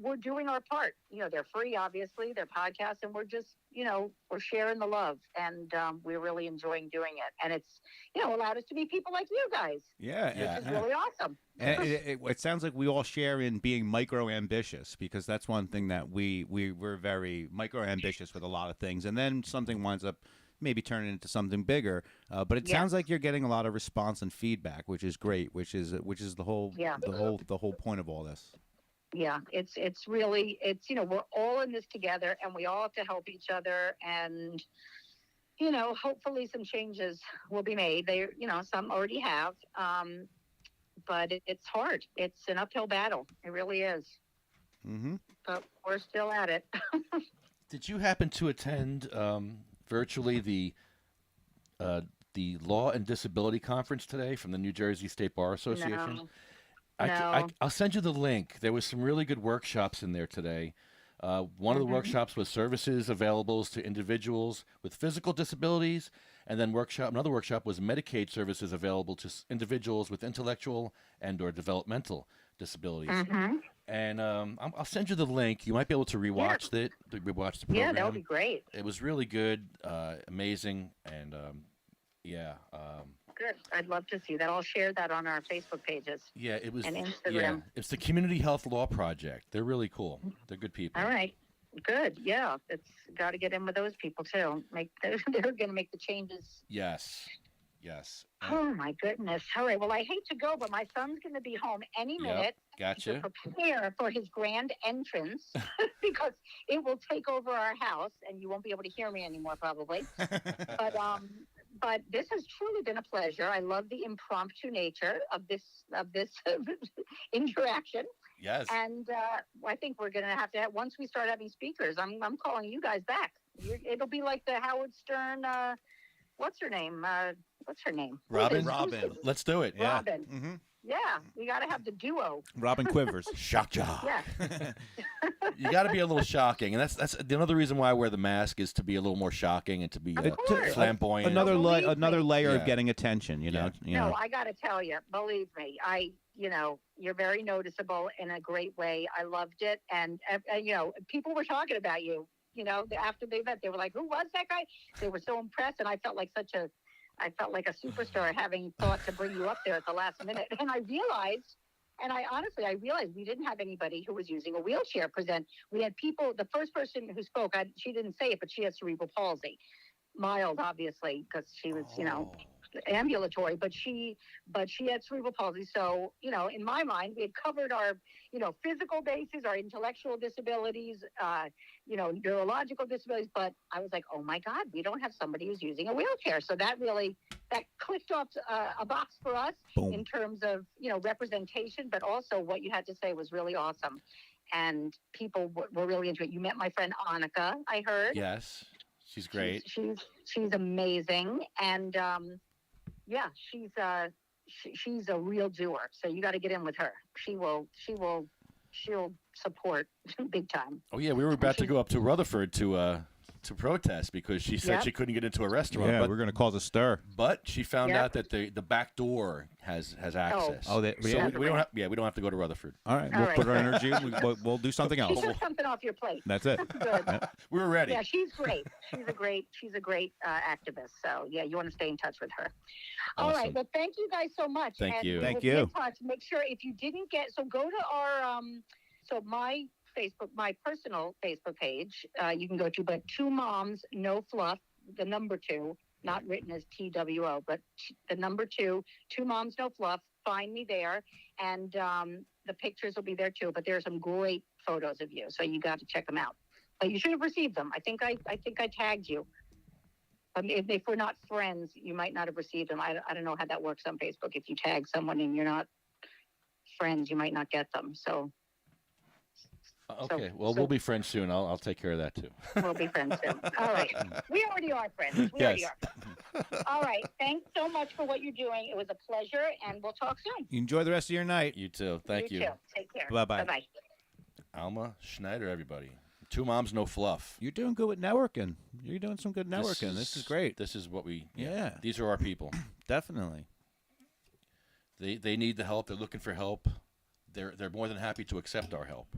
S2: we're doing our part. They're free, obviously, they're podcasts, and we're just, we're sharing the love, and we're really enjoying doing it. And it's, allowed us to meet people like you guys.
S3: Yeah.
S2: Which is really awesome.
S3: And it sounds like we all share in being micro-ambitious, because that's one thing that we're very micro-ambitious with a lot of things, and then something winds up maybe turning into something bigger. But it sounds like you're getting a lot of response and feedback, which is great, which is the whole point of all this.
S2: Yeah, it's really, we're all in this together, and we all have to help each other, and hopefully some changes will be made. They, some already have, but it's hard. It's an uphill battle. It really is.
S3: Mm-hmm.
S2: But we're still at it.
S1: Did you happen to attend virtually the Law and Disability Conference today from the New Jersey State Bar Association?
S2: No.
S1: I'll send you the link. There was some really good workshops in there today. One of the workshops was services available to individuals with physical disabilities, and then another workshop was Medicaid services available to individuals with intellectual and or developmental disabilities. And I'll send you the link. You might be able to rewatch it. Rewatch the program.
S2: Yeah, that would be great.
S1: It was really good, amazing, and
S2: Good. I'd love to see that. I'll share that on our Facebook pages.
S1: Yeah, it was.
S2: And Instagram.
S1: Yeah, it's the Community Health Law Project. They're really cool. They're good people.
S2: All right. Good. Yeah, it's got to get in with those people too. They're going to make the changes.
S1: Yes.
S2: Oh my goodness. All right. Well, I hate to go, but my son's going to be home any minute.
S1: Gotcha.
S2: To prepare for his grand entrance because it will take over our house, and you won't be able to hear me anymore probably. But this has truly been a pleasure. I love the impromptu nature of this interaction.
S1: Yes.
S2: And I think we're going to have once we start having speakers, I'm calling you guys back. It'll be like the Howard Stern. What's her name?
S1: Robin. Let's do it. Yeah.
S2: Robin.
S3: Mm-hmm.
S2: Yeah, we got to have the duo.
S3: Robin Quivers.
S1: Shock job.
S2: Yeah.
S1: You got to be a little shocking, and that's another reason why I wear the mask, is to be a little more shocking and to be flamboyant.
S3: Another layer of getting attention. You know.
S2: No, I got to tell you, believe me, you're very noticeable in a great way. I loved it, and people were talking about you. After the event, they were like, "Who was that guy?" They were so impressed, and I felt like a superstar having thought to bring you up there at the last minute. And I realized we didn't have anybody who was using a wheelchair present. We had people, the first person who spoke, she didn't say it, but she has cerebral palsy. Mild, obviously, because she was, ambulatory, but she had cerebral palsy. So, in my mind, we had covered our, physical bases, our intellectual disabilities, neurological disabilities. But I was like, oh my God, we don't have somebody who's using a wheelchair. So that clicked off a box for us.
S3: Boom.
S2: In terms of, representation, but also what you had to say was really awesome. And people were really into it. You met my friend Annika, I heard.
S1: Yes. She's great.
S2: She's amazing. And, she's a real doer. So you got to get in with her. She'll support big time.
S1: Oh yeah, we were about to go up to Rutherford to protest because she said she couldn't get into a restaurant.
S3: Yeah,
S1: but,
S3: we're going to cause a stir.
S1: But she found out that the back door has access.
S3: Oh,
S1: so we don't have we don't have to go to Rutherford.
S3: All right, we'll put our energy. We'll do something else.
S2: She took something off your plate.
S3: That's it.
S2: Good.
S1: We were ready.
S2: Yeah, she's great. She's a great activist. So yeah, you want to stay in touch with her. All right. Well, thank you guys so much.
S1: Thank you.
S3: Thank
S2: we'll
S3: you.
S2: Be in touch. Make sure if you didn't get, so go to our my Facebook, my personal Facebook page. You can go to, but 2 Moms No Fluff, the number 2, not written as TWO, but the number 2, 2 Moms No Fluff. Find me there, and the pictures will be there too. But there are some great photos of you, so you got to check them out. But you should have received them. I think I tagged you. If we're not friends, you might not have received them. I don't know how that works on Facebook. If you tag someone and you're not friends, you might not get them. So.
S1: Okay. We'll be friends soon. I'll take care of that too.
S2: We'll be friends soon. All right. We already are friends. We already are. All right. Thanks so much for what you're doing. It was a pleasure, and we'll talk soon.
S3: You enjoy the rest of your night.
S1: You too. Thank you.
S2: You too. Take care.
S3: Bye-bye.
S2: Bye-bye.
S1: Alma Schneider, everybody. 2 Moms No Fluff.
S3: You're doing good with networking. You're doing some good networking. This is great.
S1: This is what we.
S3: Yeah.
S1: These are our people.
S3: Definitely.
S1: They need the help. They're looking for help. They're more than happy to accept our help.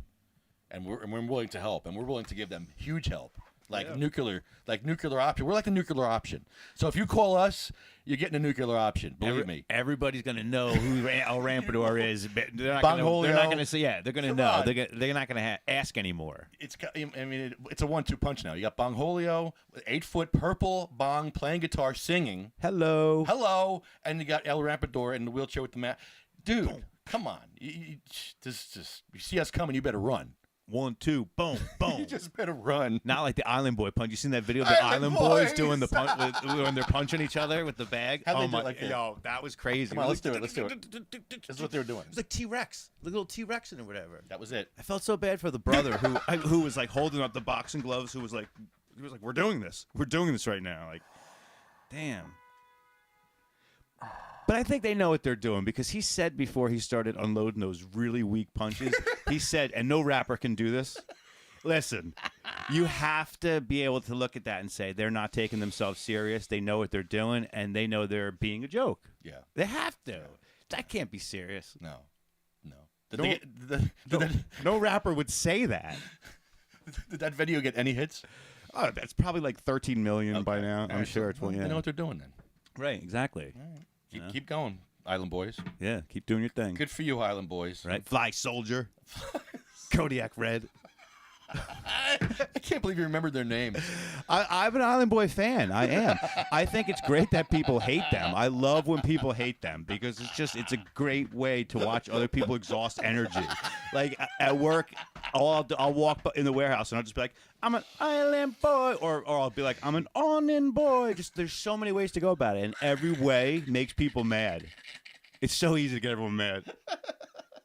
S1: And we're willing to help, and we're willing to give them huge help, like nuclear option. We're like the nuclear option. So if you call us, you're getting a nuclear option. Believe me.
S3: Everybody's gonna know who El Rampador is. But they're not
S1: Bongholio.
S3: gonna say. Yeah, they're gonna know. They're not gonna ask anymore.
S1: It's a 1-2 punch now. You got Bongholio, 8-foot purple bong playing guitar, singing.
S3: Hello,
S1: and you got El Rampador in the wheelchair with the mat. Dude, come on. You see us coming, you better run.
S3: 1, 2, boom, boom.
S1: You just better run.
S3: Not like the Island Boy punch. You seen that video of the Island Boys doing the punch when they're punching each other with the bag?
S1: How'd they do it like that?
S3: Yo, that was crazy.
S1: Come on, let's do it. This is what they were doing.
S3: It was like T-Rex, the little T-Rex or whatever.
S1: That was it.
S3: I felt so bad for the brother who was like holding up the boxing gloves. He was like, we're doing this. We're doing this right now. Like, damn. But I think they know what they're doing because he said before he started unloading those really weak punches, he said, and no rapper can do this. Listen, you have to be able to look at that and say they're not taking themselves serious. They know what they're doing, and they know they're being a joke.
S1: Yeah.
S3: They have to. That can't be serious.
S1: No.
S3: No rapper would say that.
S1: Did that video get any hits?
S3: Oh, that's probably like 13 million by now. I'm sure it's
S1: They know what they're doing then.
S3: Right, exactly.
S1: Keep going, Island Boys.
S3: Yeah, keep doing your thing.
S1: Good for you, Island Boys.
S3: Right? Fly Soldier. Kodiak Red.
S1: I can't believe you remembered their names.
S3: I'm an Island Boy fan. I am. I think it's great that people hate them. I love when people hate them because it's a great way to watch other people exhaust energy. Like at work, I'll walk in the warehouse and I'll just be like, I'm an Island Boy, or I'll be like, I'm an Awning Boy. Just there's so many ways to go about it, and every way makes people mad. It's so easy to get everyone mad.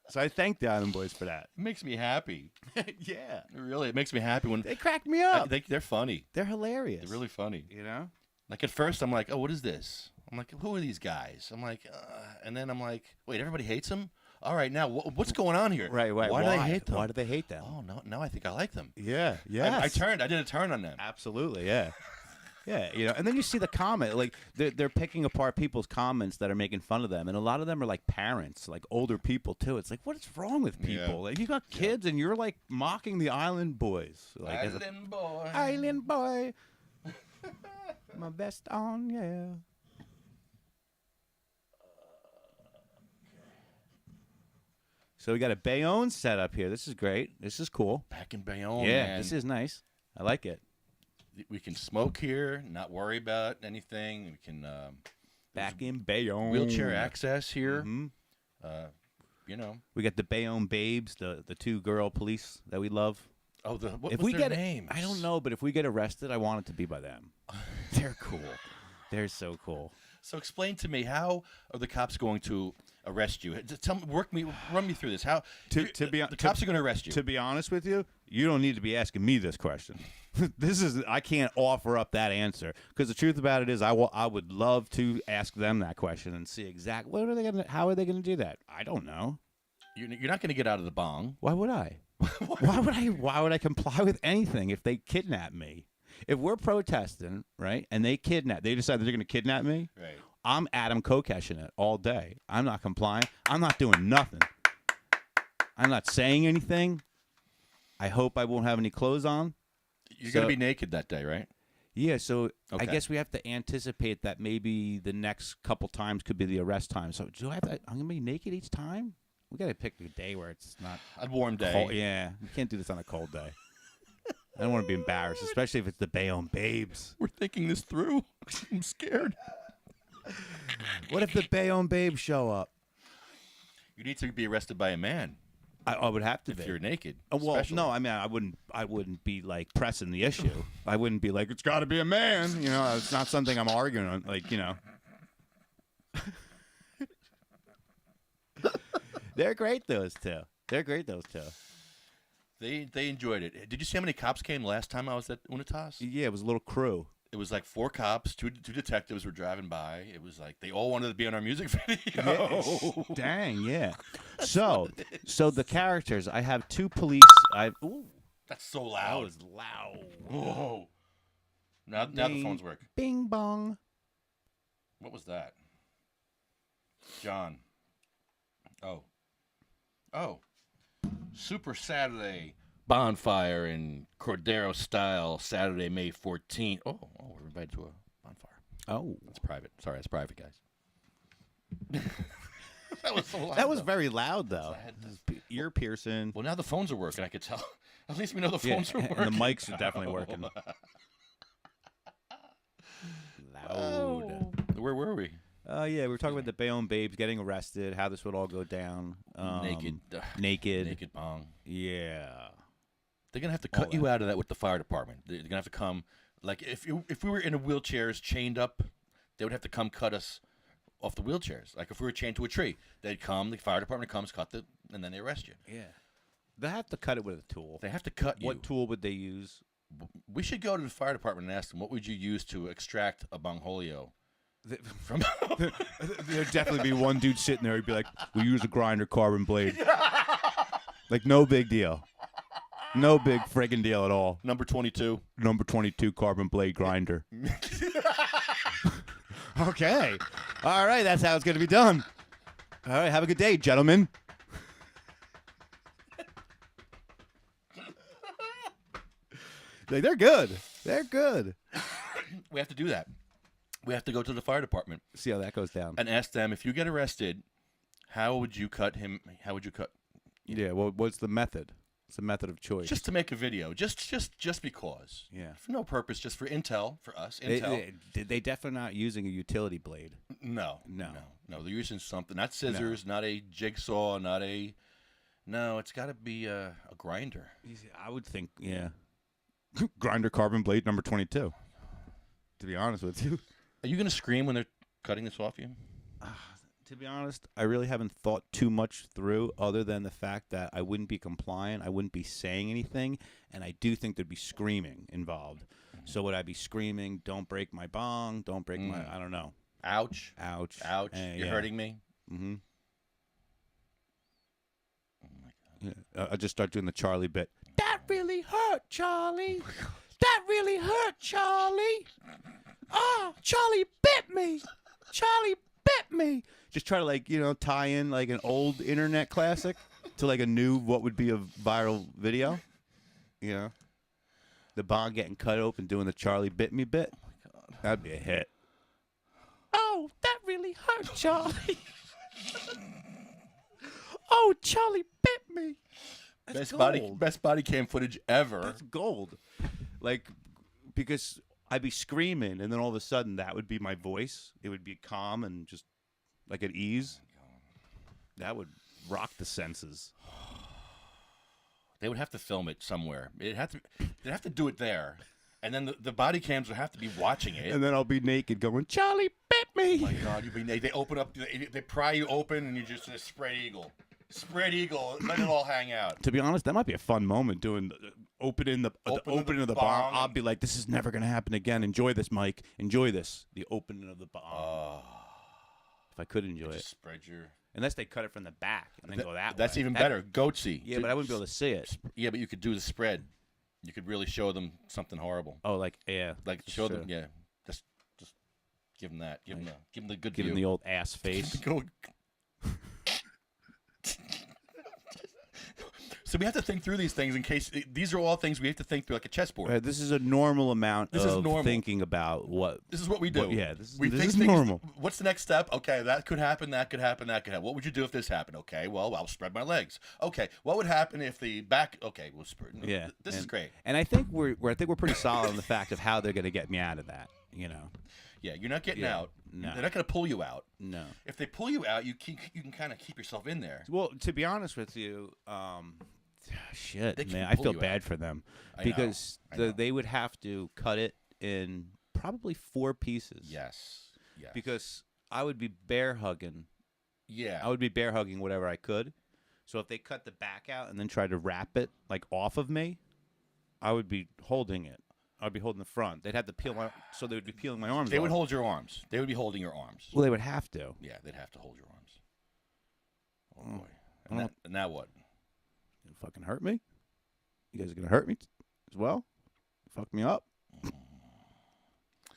S3: So I thank the Island Boys for that.
S1: It makes me happy.
S3: Yeah.
S1: Really, it makes me happy when
S3: they crack me up.
S1: They're funny.
S3: They're hilarious.
S1: They're really funny.
S3: You know?
S1: Like at first I'm like, oh, what is this? I'm like, who are these guys? I'm like, and then I'm like, wait, everybody hates them? All right, now what's going on here?
S3: Right.
S1: Why do they hate them?
S3: Why do they hate them?
S1: Oh, no, now I think I like them.
S3: Yeah.
S1: I did a turn on them.
S3: Absolutely, yeah. Yeah, you know, and then you see the comment, like they're picking apart people's comments that are making fun of them, and a lot of them are like parents, like older people too. It's like, what is wrong with people?
S1: Yeah.
S3: Like you got kids, and you're like mocking the Island Boys, like
S1: Island Boy.
S3: Island Boy, my best on, yeah. So we got a Bayonne set up here. This is great. This is cool.
S1: Back in Bayonne,
S3: Yeah,
S1: man.
S3: this is nice. I like it.
S1: We can smoke here, not worry about anything. We can
S3: Back in Bayonne.
S1: wheelchair access here.
S3: Mhm.
S1: You know.
S3: We got the Bayonne Babes, the 2 girl police that we love.
S1: Oh, what
S3: If
S1: was
S3: we
S1: their
S3: get
S1: names?
S3: I don't know, but if we get arrested, I want it to be by them. They're cool. They're so cool.
S1: So explain to me, how are the cops going to arrest you? Run me through this. How the cops are going to arrest you?
S3: To be honest with you, you don't need to be asking me this question. I can't offer up that answer because the truth about it is I would love to ask them that question and see exactly how are they going to do that. I don't know.
S1: You're not going to get out of the bong.
S3: Why would I? Why would I comply with anything if they kidnap me? If we're protesting, right, and they decide they're going to kidnap me,
S1: Right.
S3: I'm Adam Kokeshing it all day. I'm not complying. I'm not doing nothing. I'm not saying anything. I hope I won't have any clothes on.
S1: You're going to be naked that day, right?
S3: Yeah, so I
S1: Okay.
S3: guess we have to anticipate that maybe the next couple times could be the arrest time. So do I have to, I'm going to be naked each time? We got to pick a day where it's not
S1: A warm day.
S3: cold. Yeah, we can't do this on a cold day. I don't want to be embarrassed, especially if it's the Bayonne Babes.
S1: We're thinking this through. I'm scared.
S3: What if the Bayonne Babes show up?
S1: You need to be arrested by a man
S3: I would have to
S1: if
S3: be.
S1: you're naked.
S3: Well,
S1: especially.
S3: no, I mean, I wouldn't be like pressing the issue. I wouldn't be like, it's got to be a man. You know, it's not something I'm arguing on. Like, you know, they're great. Those two. They're great. Those two.
S1: They enjoyed it. Did you see how many cops came last time I was at Unitas?
S3: Yeah, it was a little crew.
S1: It was like 4 cops, two detectives were driving by. It was like they all wanted to be on our music video.
S3: Dang, yeah. So the characters. I have 2 police. Ooh,
S1: That's so
S3: that
S1: loud.
S3: was loud.
S1: Whoa. Now the phones work.
S3: Bing bong.
S1: What was that? John. Oh. Super Saturday bonfire in Cordero style, Saturday, May 14th. Oh, we're invited to a bonfire.
S3: Oh,
S1: That's private. Sorry, that's private, guys. That was so loud.
S3: that was
S1: though.
S3: very loud, though.
S1: I had to-
S3: Ear piercing.
S1: Well, now the phones are working. I could tell. At least we know the phones are working.
S3: And the mics are definitely working. Loud.
S1: Where were we?
S3: Yeah, we were talking about the Bayonne Babes getting arrested, how this would all go down.
S1: Naked.
S3: Naked.
S1: Naked bong.
S3: Yeah.
S1: They're gonna have to
S3: All
S1: cut you out of that with the fire department. They're gonna have to come. Like if we were in a wheelchairs chained up, they would have to come cut us off the wheelchairs. Like if we were chained to a tree, they'd come. The fire department comes, and then they arrest you.
S3: Yeah. They have to cut it with a tool.
S1: They have to cut you.
S3: What tool would they use?
S1: We should go to the fire department and ask them, what would you use to extract a bongholio from?
S3: There'd definitely be one dude sitting there. He'd be like, "We use a grinder carbon blade." Like, no big deal. No big friggin' deal at all.
S1: Number 22.
S3: Number 22 carbon blade grinder. Okay. All right, that's how it's going to be done. All right, have a good day, gentlemen. Like, they're good. They're good.
S1: We have to do that. We have to go to the fire department
S3: See how that goes down.
S1: and ask them, if you get arrested, how would you cut him? How would you cut?
S3: Yeah, well, what's the method? It's the method of choice.
S1: Just to make a video, just because.
S3: Yeah.
S1: For no purpose, just for intel, for us. Intel.
S3: They definitely not using a utility blade.
S1: No.
S3: No.
S1: They're using something, not scissors, not a jigsaw, not a. No, it's got to be a grinder.
S3: I would think, yeah. Grinder carbon blade number 22. To be honest with you.
S1: Are you gonna scream when they're cutting this off you?
S3: To be honest, I really haven't thought too much through other than the fact that I wouldn't be compliant, I wouldn't be saying anything, and I do think there'd be screaming involved. So would I be screaming, "Don't break my bong, don't break my," I don't know.
S1: Ouch.
S3: Ouch.
S1: Ouch. You're hurting me.
S3: Mm-hmm.
S1: Oh my God.
S3: Yeah. I just start doing the Charlie bit. That really hurt, Charlie. That really hurt, Charlie. Oh, Charlie bit me. Charlie bit me. Just try to tie in like an old internet classic to like a new what would be a viral video. You know, the bong getting cut open doing the Charlie bit me bit. Oh my God, that'd be a hit. Oh, that really hurt, Charlie. Oh, Charlie bit me. That's
S1: Best body cam footage ever.
S3: That's gold. Like, because I'd be screaming, and then all of a sudden that would be my voice. It would be calm and just like at ease. That would rock the senses.
S1: They would have to film it somewhere. They'd have to do it there, and then the body cams would have to be watching it.
S3: And then I'll be naked going, Charlie bit me.
S1: Oh my God, they open up, they pry you open, and you're just in a spread eagle. Spread eagle, let it all hang out.
S3: To be honest, that might be a fun moment doing opening the opening of the bar. I'll be like, this is never going to happen again. Enjoy this, Mike. Enjoy this. The opening of the bar. If I could enjoy it.
S1: Just spread your...
S3: Unless they cut it from the back and then go that
S1: That's
S3: way.
S1: even better. Goatsy.
S3: Yeah, but I wouldn't be able to see it.
S1: Yeah, but you could do the spread. You could really show them something horrible.
S3: Oh, like yeah.
S1: Like show them, yeah. Just give them that. Give them the good
S3: Give
S1: view.
S3: them the old ass face.
S1: So we have to think through these things in case these are all things we have to think through like a chessboard.
S3: This is a normal amount of thinking about what.
S1: This is what we do.
S3: This
S1: think
S3: is
S1: things,
S3: normal.
S1: What's the next step? Okay, that could happen. That could happen. That could happen. What would you do if this happened? Okay, well, I'll spread my legs. Okay, what would happen if the back? Okay, we'll spread.
S3: Yeah,
S1: this is great.
S3: And I think we're pretty solid on the fact of how they're going to get me out of that. You know.
S1: Yeah, you're not getting out.
S3: No.
S1: They're not going to pull you out.
S3: No.
S1: If they pull you out, you can kind of keep yourself in there.
S3: Well, to be honest with you, shit,
S1: They can
S3: man, I
S1: pull
S3: feel
S1: you
S3: bad
S1: out.
S3: for them
S1: I
S3: because
S1: know.
S3: they would have to cut it in probably 4 pieces.
S1: Yes.
S3: Because I would be bear hugging.
S1: Yeah.
S3: I would be bear hugging whatever I could. So if they cut the back out and then try to wrap it like off of me, I would be holding it. I'd be holding the front. They'd have to peel my, so they would be peeling my arms.
S1: They would
S3: off.
S1: hold your arms. They would be holding your arms.
S3: Well, they would have to.
S1: Yeah, they'd have to hold your arms. Oh
S3: Oh.
S1: boy. And now what?
S3: You fucking hurt me? You guys are gonna hurt me as well? Fuck me up?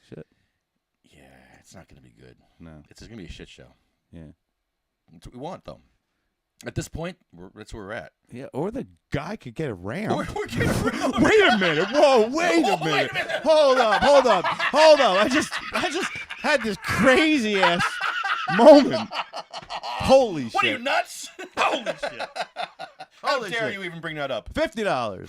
S3: Shit.
S1: Yeah, it's not going to be good.
S3: No.
S1: It's going to be a shit show.
S3: Yeah.
S1: That's what we want, though. At this point, that's where we're at.
S3: Yeah, or the guy could get a ram.
S1: We're getting around.
S3: Wait a minute. Whoa, wait a minute. Hold up. I just had this crazy ass moment. Holy shit.
S1: What are you, nuts?
S3: Holy shit.
S1: How
S3: Holy
S1: dare
S3: shit.
S1: you even bring that up?
S3: $50.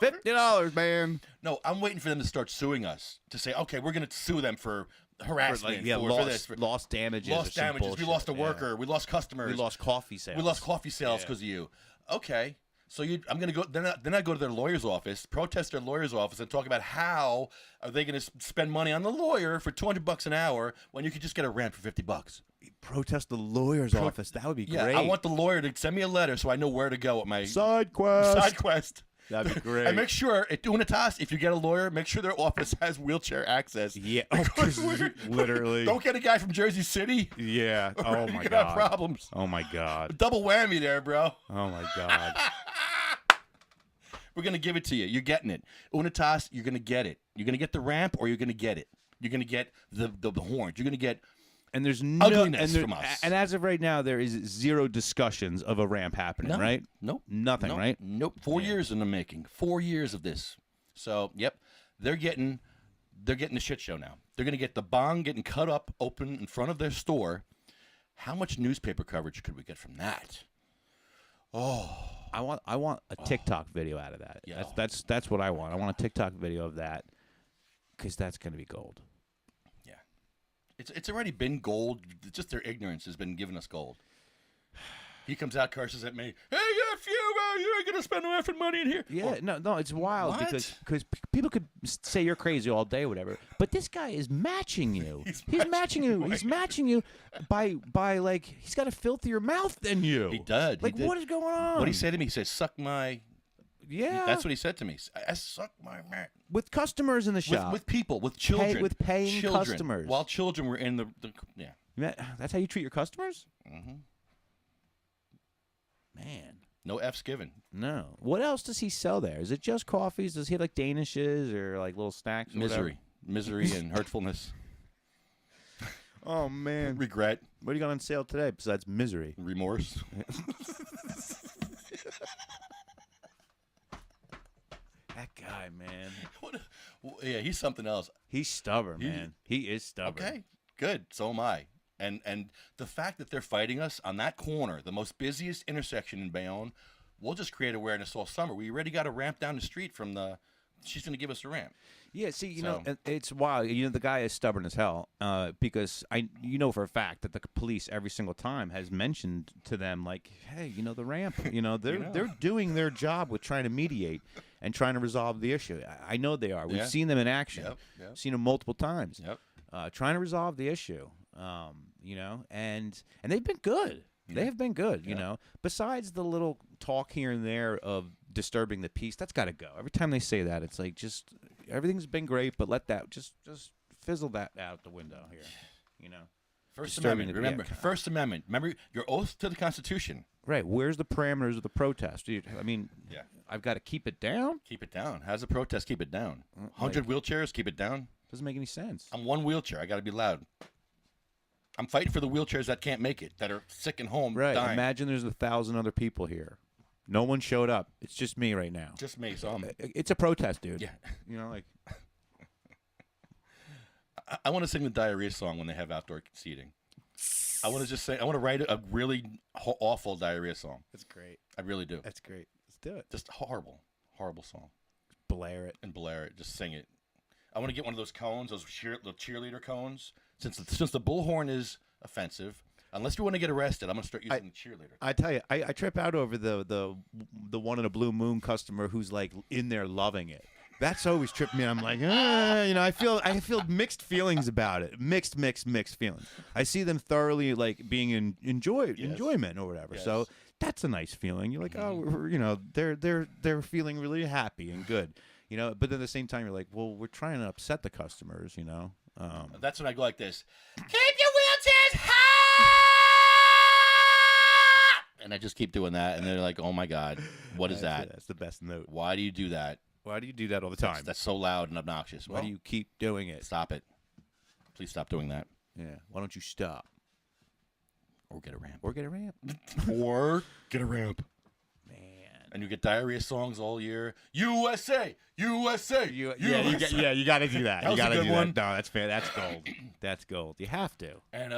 S3: $50, man.
S1: No, I'm waiting for them to start suing us. To say, okay, we're going to sue them for harassment. For this. For
S3: lost damages.
S1: lost damages. We lost a worker. We lost customers.
S3: We lost coffee sales.
S1: We lost coffee sales because of you. Okay. So I'm going to go. Then I go to their lawyer's office, protest their lawyer's office, and talk about how are they going to spend money on the lawyer for $200 an hour when you could just get a rent for $50.
S3: Protest the lawyer's office. That would be
S1: Yeah,
S3: great.
S1: I want the lawyer to send me a letter so I know where to go with my
S3: side quest.
S1: side quest.
S3: That'd be great.
S1: And make sure at Unitas, if you get a lawyer, make sure their office has wheelchair access.
S3: Yeah,
S1: Because
S3: literally.
S1: Don't get a guy from Jersey City.
S3: Yeah. Oh
S1: You're
S3: my
S1: gonna
S3: god.
S1: have problems.
S3: Oh my god.
S1: Double whammy there, bro.
S3: Oh my god.
S1: We're gonna give it to you. You're getting it. Unitas, you're gonna get it. You're gonna get the ramp, or you're gonna get it. You're gonna get the horns. You're gonna get.
S3: And there's
S1: Ugliness from us.
S3: And as of right now, there is 0 discussions of a ramp happening, right?
S1: Nope.
S3: Nothing,
S1: Nope.
S3: right?
S1: Nope. 4 years in the making. 4 years of this. So, yep, they're getting the shit show now. They're gonna get the bong getting cut up open in front of their store. How much newspaper coverage could we get from that? Oh,
S3: I want a TikTok video out of that.
S1: Yeah.
S3: That's what I want. I want a TikTok video of that because that's gonna be gold.
S1: yeah. It's already been gold. It's just their ignorance has been giving us gold. He comes out, curses at me. Hey, F you, you ain't gonna spend no effing money in here.
S3: Yeah, no, it's wild
S1: What?
S3: because people could say you're crazy all day, or whatever. But this guy is matching you. He's matching you. He's matching you by like he's got a filthier mouth than you.
S1: He did.
S3: Like, what is going on?
S1: What he said to me, he said, "Suck my."
S3: Yeah,
S1: That's what he said to me. I suck my man.
S3: with customers in the shop.
S1: With people, with children,
S3: with paying
S1: children,
S3: customers.
S1: While children were in the yeah.
S3: That's how you treat your customers,
S1: Mm-hmm.
S3: man.
S1: No F's given.
S3: No. What else does he sell there? Is it just coffees? Does he have like danishes or like little snacks? Or
S1: Misery, and hurtfulness.
S3: Oh man.
S1: Regret,
S3: What do you got on sale today besides misery?
S1: remorse.
S3: That guy, man.
S1: Yeah, he's something else.
S3: He's stubborn, man. He is stubborn.
S1: Okay, good. So am I. And the fact that they're fighting us on that corner, the most busiest intersection in Bayonne, we'll just create awareness all summer. We already got a ramp down the street from the. She's going to give us a ramp.
S3: Yeah, see, you
S1: So-
S3: know, it's wild. You know, the guy is stubborn as hell because you know for a fact that the police every single time has mentioned to them like, hey, you know, the ramp, you know, they're doing their job with trying to mediate and trying to resolve the issue. I know they are. We've
S1: Yeah.
S3: seen them in action.
S1: Yep.
S3: Seen them multiple times.
S1: Yep.
S3: Trying to resolve the issue. You know, and they've been good. They have been good, you know. Besides the little talk here and there of disturbing the peace, that's got to go. Every time they say that, it's like just everything's been great, but let that just fizzle that out the window here, you know.
S1: First
S3: disturbing
S1: Amendment.
S3: the-
S1: Remember,
S3: yeah.
S1: First Amendment. Remember your oath to the Constitution.
S3: Right. Where's the parameters of the protest? I mean,
S1: Yeah.
S3: I've got to keep it down?
S1: Keep it down. How's the protest? Keep it down. 100 wheelchairs. Keep it down.
S3: Doesn't make any sense.
S1: I'm one wheelchair. I got to be loud. I'm fighting for the wheelchairs that can't make it, that are sick and home,
S3: Right.
S1: dying.
S3: Imagine there's 1,000 other people here. No one showed up. It's just me right now.
S1: Just me. So
S3: It's a protest, dude.
S1: yeah.
S3: You know, like
S1: I want to sing the diarrhea song when they have outdoor seating. I want to just say, I want to write a really awful diarrhea song.
S3: that's great.
S1: I really do.
S3: That's great. Let's do it.
S1: Just horrible, horrible song.
S3: Blare it.
S1: And blare it. Just sing it. I want to get one of those cones, those the cheerleader cones. Since the bullhorn is offensive, unless you want to get arrested, I'm going to start using the cheerleader.
S3: I tell you, I trip out over the one in a blue moon customer who's like in there loving it. That's always tripped me. I'm like, I feel mixed feelings about it. Mixed feelings. I see them thoroughly like being enjoyment or whatever.
S1: Yes.
S3: So that's a nice feeling. You're like, they're feeling really happy and good. But then at the same time, you're like, well, we're trying to upset the customers.
S1: That's when I go like this. Keep your wheelchairs high! And I just keep doing that, and they're like, oh my God, what is that?
S3: That's the best note.
S1: Why do you do that?
S3: Why do you do that all the time?
S1: That's so loud and obnoxious.
S3: Why do you keep doing it?
S1: Stop it. Please stop doing that.
S3: Yeah. Why don't you stop?
S1: Or get a ramp.
S3: Or get a ramp.
S1: Or get a ramp.
S3: Man.
S1: And you get diarrhea songs all year. USA! USA!
S3: You got to do that.
S1: That
S3: You
S1: was
S3: got
S1: a
S3: to
S1: good
S3: do
S1: one.
S3: that. No, that's fair. That's gold. That's gold. You have to.
S1: And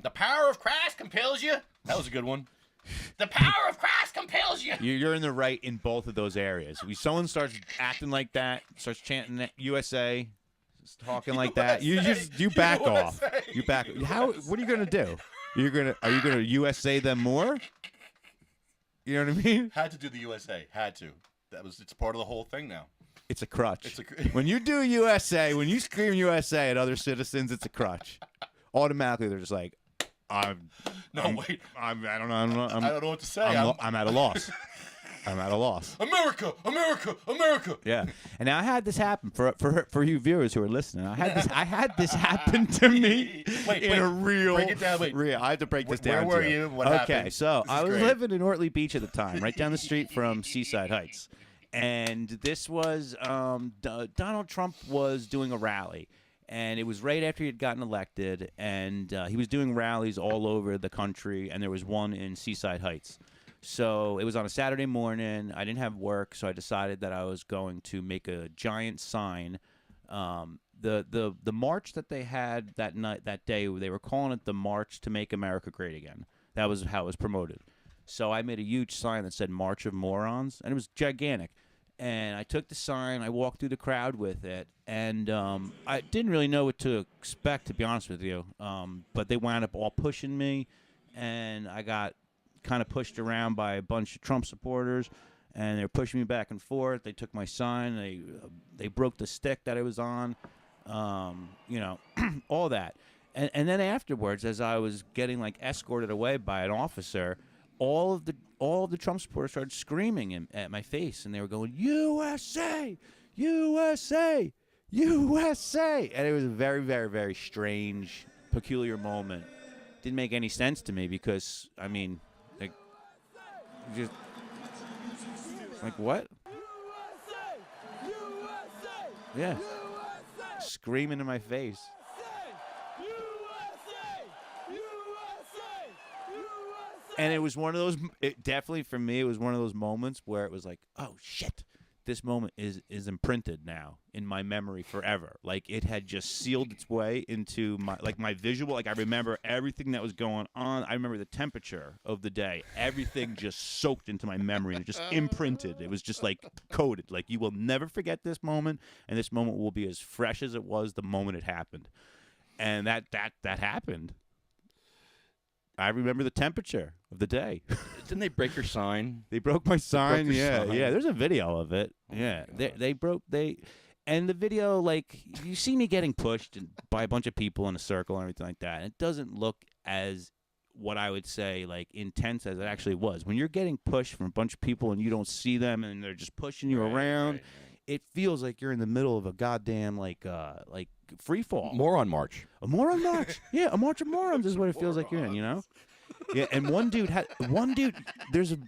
S1: the power of Christ compels you. That was a good one. The power of Christ compels you.
S3: You're in the right in both of those areas. If someone starts acting like that, starts chanting that USA, talking like that, you back off. You back. What are you gonna do? Are you gonna USA them more? You know what I mean?
S1: Had to do the USA. Had to. It's part of the whole thing now.
S3: It's a crutch. When you do USA, when you scream USA at other citizens, it's a crutch. Automatically, they're just like, I don't know.
S1: I don't know what to say.
S3: I'm at a loss. I'm at a loss.
S1: America, America, America.
S3: Yeah, and now I had this happen for you viewers who are listening. I had this happen to me in a real.
S1: Break it down. Wait.
S3: Real. I had to break this down.
S1: Where were you? What happened?
S3: Okay, so I was
S1: great.
S3: living in Ortley Beach at the time, right down the street from Seaside Heights, and this was Donald Trump was doing a rally. And it was right after he had gotten elected, and he was doing rallies all over the country, and there was one in Seaside Heights. So it was on a Saturday morning. I didn't have work, so I decided that I was going to make a giant sign. The march that they had that day, they were calling it the March to Make America Great Again. That was how it was promoted. So I made a huge sign that said March of Morons, and it was gigantic. And I took the sign, I walked through the crowd with it, and I didn't really know what to expect, to be honest with you. But they wound up all pushing me, and I got kind of pushed around by a bunch of Trump supporters, and they were pushing me back and forth. They took my sign, they broke the stick that I was on, all that. And then afterwards, as I was getting like escorted away by an officer, all of the Trump supporters started screaming at my face, and they were going, USA, USA, USA. And it was a very, very, very strange, peculiar moment. Didn't make any sense to me because, I mean, like what? Yeah. Screaming in my face. And it was one of those, definitely for me, it was one of those moments where it was like, oh, shit, this moment is imprinted now in my memory forever. Like, it had just sealed its way into my visual. Like, I remember everything that was going on. I remember the temperature of the day. Everything just soaked into my memory, and it just imprinted. It was just, like, coded. Like, you will never forget this moment, and this moment will be as fresh as it was the moment it happened. And that happened. I remember the temperature of the day.
S1: Didn't they break your sign?
S3: They broke my sign.
S1: your sign.
S3: Yeah. There's a video of it.
S1: Oh
S3: yeah, and the video, like, you see me getting pushed by a bunch of people in a circle and everything like that. And it doesn't look as what I would say like intense as it actually was. When you're getting pushed from a bunch of people and you don't see them and they're just pushing you around. Right. it feels like you're in the middle of a goddamn like free fall.
S1: Moron March.
S3: A moron march. Yeah, a march of morons is what it feels like you're in, you know? Yeah, and one dude there's a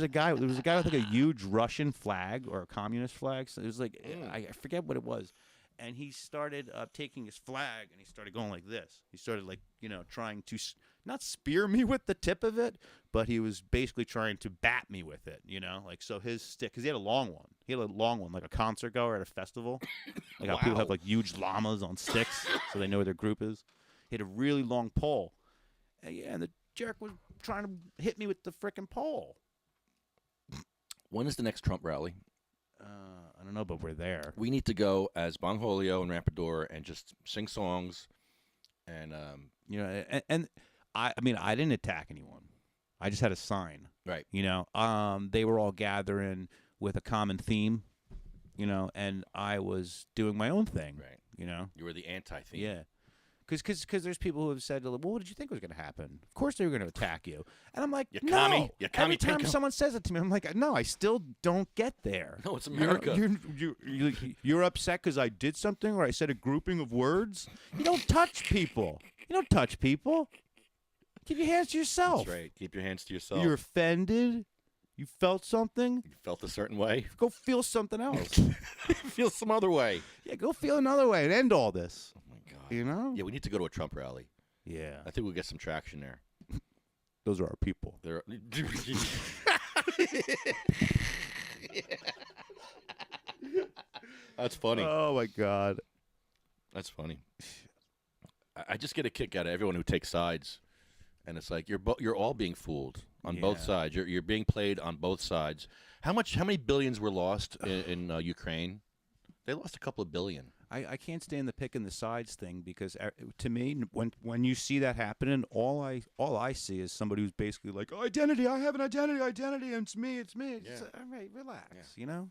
S3: guy with like a huge Russian flag or a communist flag. So it was like I forget what it was. And he started taking his flag and he started going like this. He started like, trying to not spear me with the tip of it, but he was basically trying to bat me with it, like so his stick, because he had a long one. He had a long one, like a concert goer at a festival. Like how people have like huge llamas on sticks so they know where their group is. He had a really long pole. And the jerk was trying to hit me with the frickin' pole.
S1: When is the next Trump rally?
S3: I don't know, but we're there.
S1: We need to go as Bongholio and Rampador and just sing songs, and
S3: and I mean, I didn't attack anyone. I just had a sign.
S1: Right.
S3: They were all gathering with a common theme, and I was doing my own thing.
S1: Right.
S3: You
S1: were the anti-theme.
S3: Yeah. Because there's people who have said, well, what did you think was going to happen? Of course they were going to attack you. And I'm like, no. Every time someone says it to me, I'm like, no, I still don't get there.
S1: No, it's America.
S3: You're upset because I did something or I said a grouping of words? You don't touch people. You don't touch people. Keep your hands to yourself.
S1: That's right. Keep your hands to yourself.
S3: You're offended. You felt something.
S1: You felt a certain way.
S3: Go feel something else.
S1: Feel some other way.
S3: Yeah, go feel another way and end all this.
S1: Oh, my God.
S3: Yeah,
S1: we need to go to a Trump rally.
S3: Yeah.
S1: I think we'll get some traction there.
S3: Those are our people.
S1: That's funny.
S3: Oh, my God.
S1: That's funny. I just get a kick out of everyone who takes sides. And it's like you're all being fooled on both sides. You're being played on both sides. How many billions were lost in Ukraine? They lost a couple of billion.
S3: I can't stand the picking the sides thing because to me, when you see that happening, all I see is somebody who's basically like, identity. I have an identity. And it's me. It's me. It's, all right, relax. Yeah.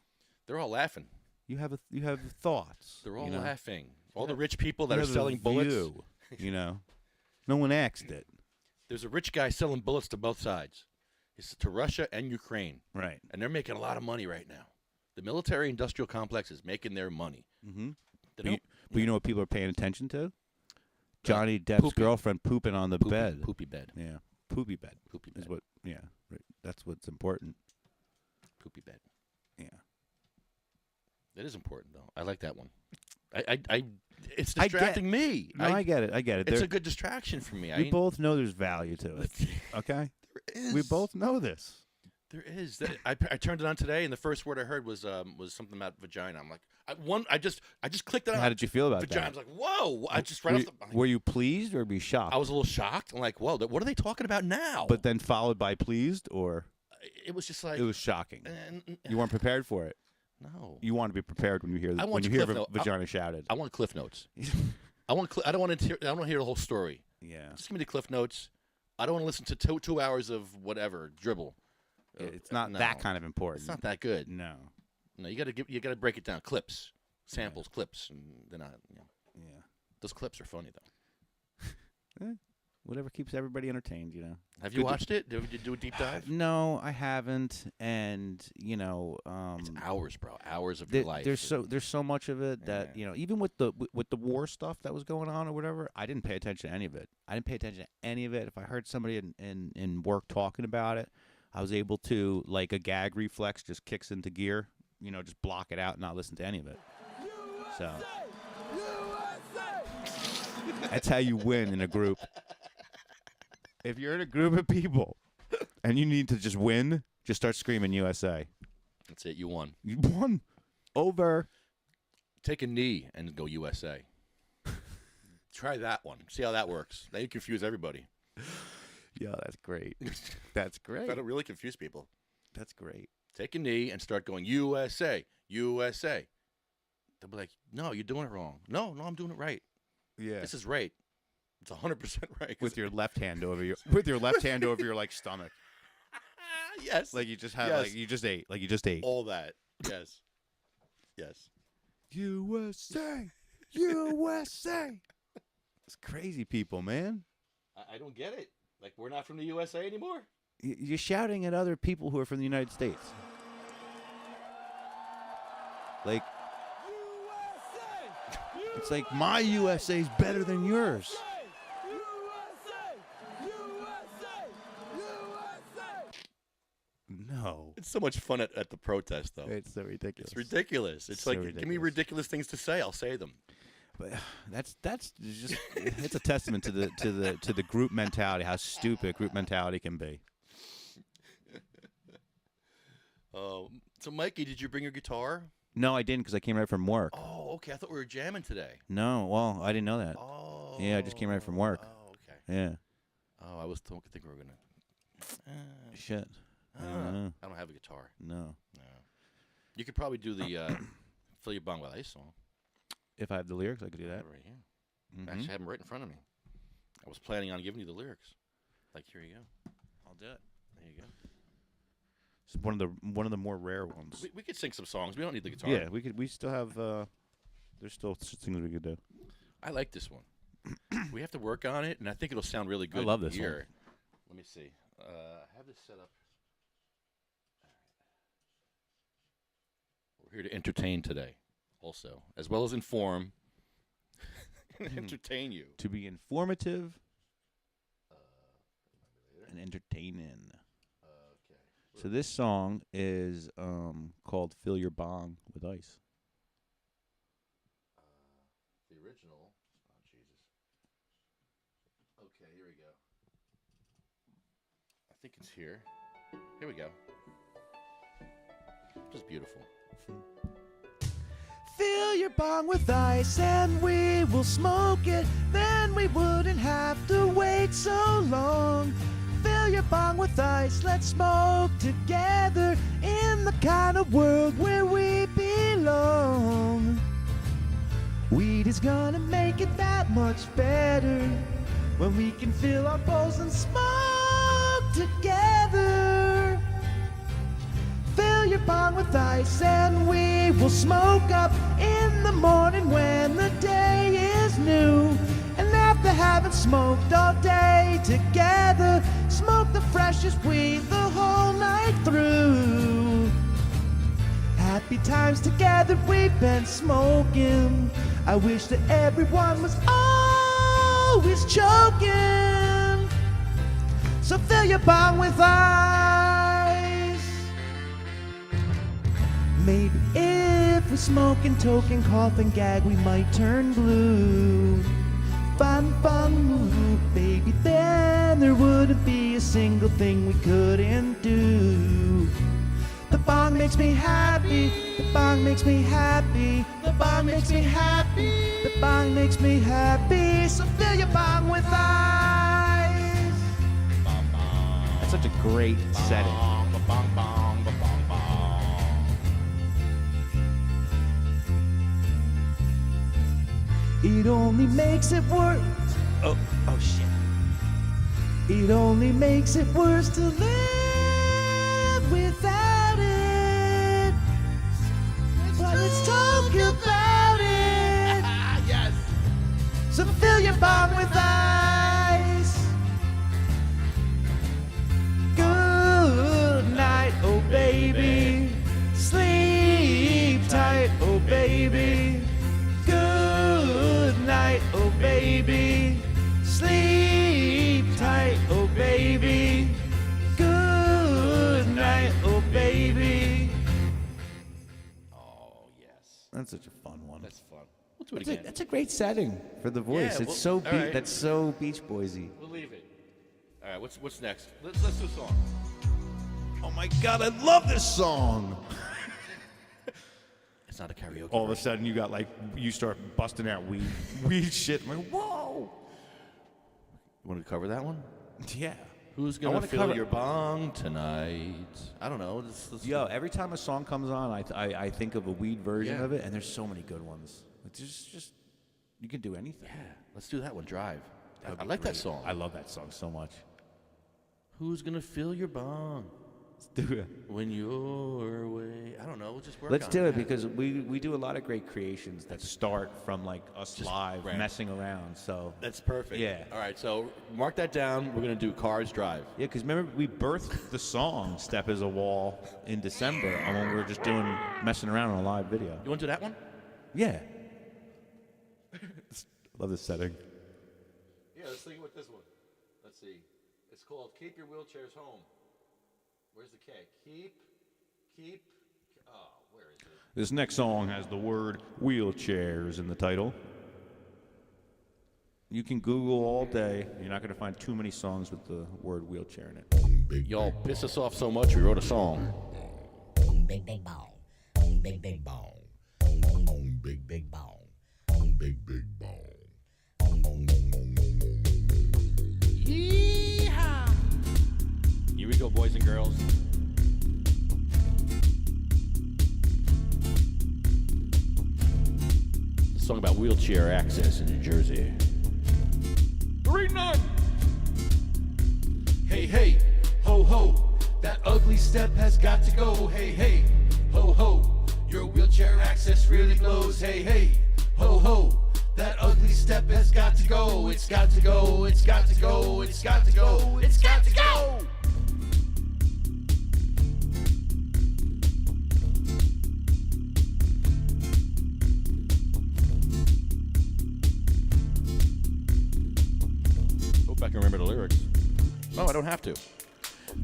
S1: They're all laughing.
S3: You have thoughts.
S1: They're all laughing. All the rich people that are selling bullets.
S3: No one asked it.
S1: There's a rich guy selling bullets to both sides. It's to Russia and Ukraine.
S3: Right.
S1: And they're making a lot of money right now. The military-industrial complex is making their money.
S3: Mm-hmm. But you know what people are paying attention to? Johnny Depp's girlfriend pooping on the bed.
S1: Poopy bed.
S3: Yeah. Poopy bed.
S1: Poopy bed.
S3: Is what, right. That's what's important.
S1: Poopy bed.
S3: Yeah.
S1: That is important, though. I like that one. It's distracting me.
S3: No, I get it.
S1: It's a good distraction for me.
S3: We both know there's value to it. Okay?
S1: There is.
S3: We both know this.
S1: There is. I turned it on today, and the first word I heard was something about vagina. I'm like, I just clicked it on.
S3: How did you feel about
S1: vagina?
S3: that?
S1: I was like, whoa! I just
S3: were you pleased or be shocked?
S1: I was a little shocked. I'm like, whoa! What are they talking about now?
S3: But then followed by pleased, or
S1: it was just like
S3: it was shocking. You weren't prepared for it.
S1: No.
S3: You want to be prepared when you hear vagina shouted.
S1: I want Cliff Notes. I don't want to hear the whole story.
S3: Yeah.
S1: Just give me the Cliff Notes. I don't want to listen to 2 hours of whatever dribble.
S3: It's not that kind of important.
S1: It's not that good.
S3: No.
S1: You got to break it down. Clips, samples, clips, and they're not.
S3: Yeah.
S1: Those clips are funny though.
S3: Whatever keeps everybody entertained,
S1: Have you watched it? Did you do a deep dive?
S3: No, I haven't, and
S1: it's hours, bro. Hours of your life.
S3: There's so much of it that even with the war stuff that was going on or whatever, I didn't pay attention to any of it. If I heard somebody in work talking about it, I was able to, like a gag reflex, just kicks into gear. Just block it out and not listen to any of it. So that's how you win in a group. If you're in a group of people and you need to just win, just start screaming USA.
S1: That's it. You won.
S3: You won. Over.
S1: Take a knee and go USA. Try that one. See how that works. Now you confuse everybody.
S3: Yeah, that's great. That's great.
S1: That'll really confuse people.
S3: That's great.
S1: Take a knee and start going USA, USA. They'll be like, no, you're doing it wrong. No, I'm doing it right.
S3: Yeah.
S1: This is right. It's 100% right.
S3: With your left hand over your like stomach.
S1: Yes.
S3: Like you just have you just ate.
S1: All that. Yes. Yes.
S3: USA. USA. It's crazy people, man.
S1: I don't get it. Like we're not from the USA anymore?
S3: You're shouting at other people who are from the United States. Like It's like my USA's better than yours. No.
S1: It's so much fun at the protest, though.
S3: It's so ridiculous.
S1: It's ridiculous. It's
S3: So
S1: like, give me
S3: ridiculous.
S1: ridiculous things to say. I'll say them.
S3: But that's just it's a testament to the group mentality, how stupid group mentality can be.
S1: So, Mikey, did you bring your guitar?
S3: No, I didn't because I came right from work.
S1: Oh, okay. I thought we were jamming today.
S3: No, well, I didn't know that.
S1: Oh.
S3: Yeah, I just came right from work.
S1: Oh, okay.
S3: Yeah.
S1: Oh, I was thinking we were gonna.
S3: Shit. I don't know.
S1: I don't have a guitar.
S3: No.
S1: No. You could probably do the "Fill Your Bong with Ice" song.
S3: If I have the lyrics, I could do that.
S1: Right here.
S3: Mhm.
S1: Actually, I have them right in front of me. I was planning on giving you the lyrics. Like, here you go.
S3: I'll do it.
S1: There you go.
S3: It's one of the more rare ones.
S1: We could sing some songs. We don't need the guitar.
S3: Yeah, we still have. There's still things we could do.
S1: I like this one. We have to work on it, and I think it'll sound really good.
S3: I love this
S1: here.
S3: one.
S1: Let me see. I have this set up. We're here to entertain today, also, as well as inform and entertain you.
S3: To be informative and entertaining.
S1: Okay.
S3: So this song is called "Fill Your Bong with Ice."
S1: The original. Oh, Jesus. Okay, here we go. I think it's here. Here we go. Just beautiful.
S3: Fill your bong with ice and we will smoke it. Then we wouldn't have to wait so long. Fill your bong with ice, let's smoke together in the kind of world where we belong. Weed is gonna make it that much better when we can fill our bowls and smoke together. Fill your bong with ice and we will smoke up in the morning when the day is new. And after having smoked all day together, smoke the freshest weed the whole night through. Happy times together we've been smoking. I wish that everyone was always choking. So fill your bong with ice. Maybe if we smoke and token, cough and gag, we might turn blue. Fun, baby, then there wouldn't be a single thing we couldn't do. The bong makes me happy, the bong makes me happy, the bong makes me happy, the bong makes me happy. So fill your bong with ice. That's such a great setting. It only makes it worse. Oh shit. It only makes it worse to live without it. But let's talk about it.
S1: Yes.
S3: So fill your bong with ice. Good night, oh baby. Sleep tight, oh baby. Good night, oh baby. Sleep tight, oh baby. Good night, oh baby.
S1: Oh, yes.
S3: That's such a fun one.
S1: That's fun. We'll do it again.
S3: That's a great setting for the voice.
S1: Yeah,
S3: It's so
S1: all right.
S3: That's so Beach Boysy.
S1: We'll leave it. All right, what's next? Let's do a song.
S3: Oh my God, I love this song.
S1: It's not a karaoke.
S3: All of a
S1: version.
S3: sudden, you start busting out weed shit. I'm like, whoa.
S1: You want to cover that one?
S3: Yeah.
S1: Who's
S3: I
S1: gonna
S3: wanna
S1: fill
S3: cover-
S1: your bong tonight? I don't know.
S3: Yo, every time a song comes on, I think of a weed version
S1: Yeah.
S3: of it, and there's so many good ones. It's just you can do anything.
S1: Yeah, let's do that one. Drive.
S3: That'd
S1: I
S3: be
S1: like that
S3: great.
S1: song.
S3: I love that song so much.
S1: Who's gonna fill your bong
S3: Let's do it.
S1: when you're away? I don't know. We'll just work.
S3: Let's
S1: on
S3: do it
S1: that.
S3: because we do a lot of great creations that start from like us
S1: Just
S3: live
S1: random.
S3: messing around. So
S1: That's perfect.
S3: Yeah.
S1: All right. So mark that down. We're gonna do Cars Drive.
S3: yeah, because remember we birthed the song "Step Is a Wall" in December, and when we were just messing around on a live video.
S1: You want to do that one?
S3: Yeah. Love this setting.
S1: Yeah, let's think with this one. Let's see. It's called Keep Your Wheelchairs Home. Where's the K? Keep. Oh, where is it?
S3: This next song has the word wheelchairs in the title. You can Google all day. You're not going to find too many songs with the word wheelchair in it.
S1: Y'all piss us off so much, we wrote a song.
S4: Big big bong, big big bong, big big bong, big big bong.
S1: Yeehaw! Here we go, boys and girls. A song about wheelchair access in New Jersey. 3-9. Hey, hey, ho, ho. That ugly step has got to go. Hey, hey, ho, ho. Your wheelchair access really blows. Hey, hey, ho, ho. That ugly step has got to go. It's got to go. It's got to go. It's got to go. It's got to go. Hope I can remember the lyrics. No, I don't have to.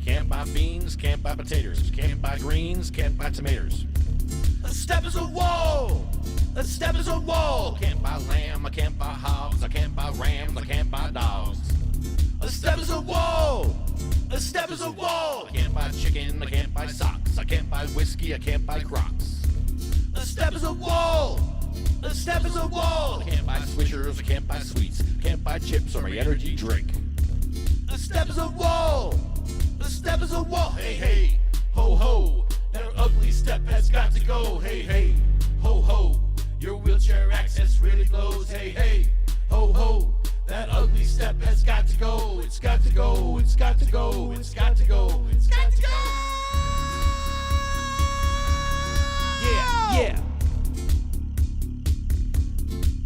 S1: Can't buy beans, can't buy potatoes, can't buy greens, can't buy tomatoes. A step is a wall. A step is a wall. Can't buy lamb, I can't buy hogs, I can't buy rams, I can't buy dogs. A step is a wall. A step is a wall. I can't buy chicken, I can't buy socks, I can't buy whiskey, I can't buy Crocs. A step is a wall. A step is a wall. I can't buy Swishers, I can't buy sweets, I can't buy chips or my energy drink. A step is a wall. A step is a wall. Hey, hey, ho, ho. That ugly step has got to go. Hey, hey, ho, ho. Your wheelchair access really blows. Hey, hey, ho, ho. That ugly step has got to go. It's got to go. It's got to go. It's got to go. It's got to go. Yeah, yeah.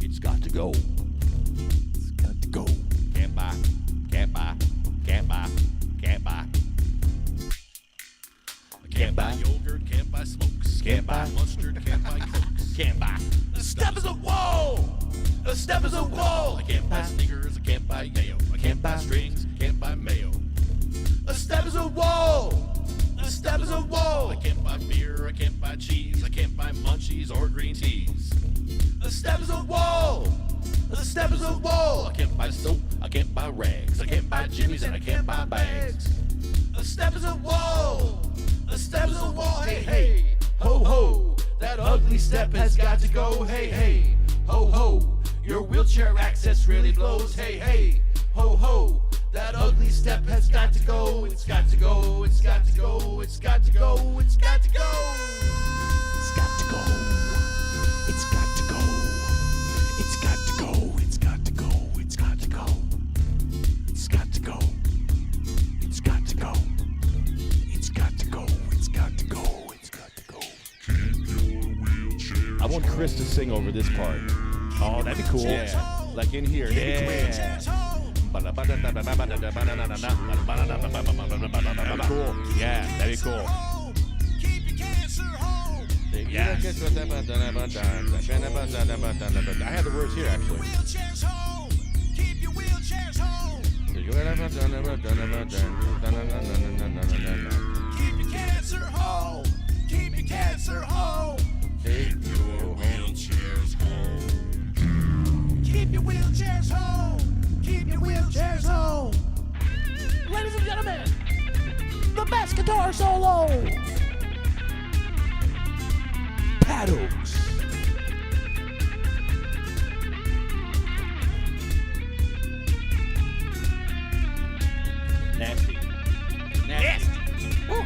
S1: It's got to go. It's got to go. Can't buy. Can't buy. Can't buy. Can't buy. Can't buy yogurt, can't buy smokes, can't buy mustard, can't buy cokes, can't buy. A step is a wall. A step is a wall. I can't buy Snickers, I can't buy mayo, I can't buy strings, can't buy mayo. A step is a wall. A step is a wall. I can't buy beer, I can't buy cheese, I can't buy munchies or green teas. A step is a wall. A step is a wall. I can't buy soap, I can't buy rags, I can't buy jimmies and I can't buy bags. A step is a wall. A step is a wall. Hey, hey, ho, ho. That ugly step has got to go. Hey, hey, ho, ho. Your wheelchair access really blows. Hey, hey, ho, ho. That ugly step has got to go. It's got to go. It's got to go. It's got to go. It's got to go.
S4: It's got to go. It's got to go. It's got to go. It's got to go. It's got to go. It's got to go. It's got to go. It's got to go. It's got to go. It's got to go.
S1: I want Chris to sing over this part.
S3: Oh, that'd be cool.
S1: Yeah, like in here.
S3: Yeah.
S1: That'd be cool.
S3: Yeah, that'd be cool.
S1: Yes. I have the words here actually.
S4: Wheelchairs home. Keep your wheelchairs home. Keep your cancer home. Keep your cancer home. Keep your wheelchairs home. Keep your wheelchairs home. Keep your wheelchairs home. Ladies and gentlemen, the best guitar solo. Paddles.
S1: Nasty. Nasty. Woo.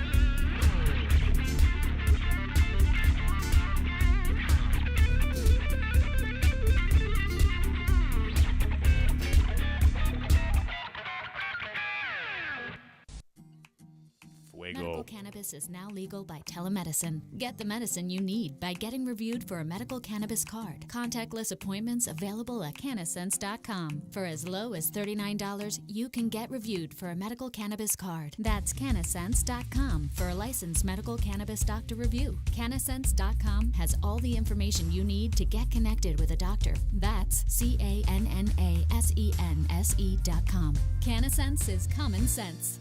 S3: Fuego.
S5: Medical cannabis cannabis is now legal by telemedicine. Get the medicine you need by getting reviewed for a medical cannabis card. Contactless appointments available at Cannasense.com. For as low as $39, you can get reviewed for a medical cannabis card. That's Cannasense.com for a licensed medical cannabis doctor review. Cannasense.com has all the information you need to get connected with a doctor. That's CANNASENSE.com. Cannasense is common sense.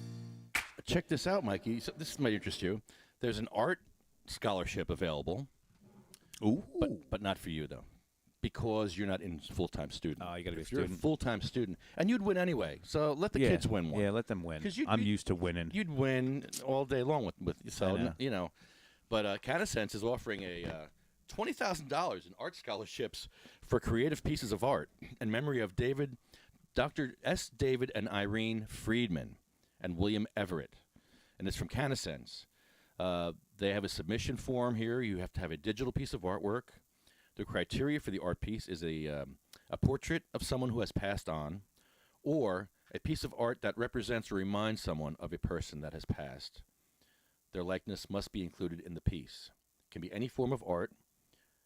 S1: Check this out, Mikey. So this might interest you. There's an art scholarship available.
S3: Ooh.
S1: But not for you, though, because you're not in full-time student.
S3: Oh, you got to be a
S1: If you're
S3: student.
S1: a full-time student, and you'd win anyway, so let the kids win one.
S3: Yeah, let them win.
S1: 'Cause
S3: I'm used to winning.
S1: You'd win all day long with so
S3: I know.
S1: you know. But Cannasense is offering a $20,000 in art scholarships for creative pieces of art in memory of Dr. S. David and Irene Friedman and William Everett, and it's from Cannasense. They have a submission form here. You have to have a digital piece of artwork. The criteria for the art piece is a portrait of someone who has passed on, or a piece of art that represents or reminds someone of a person that has passed. Their likeness must be included in the piece. It can be any form of art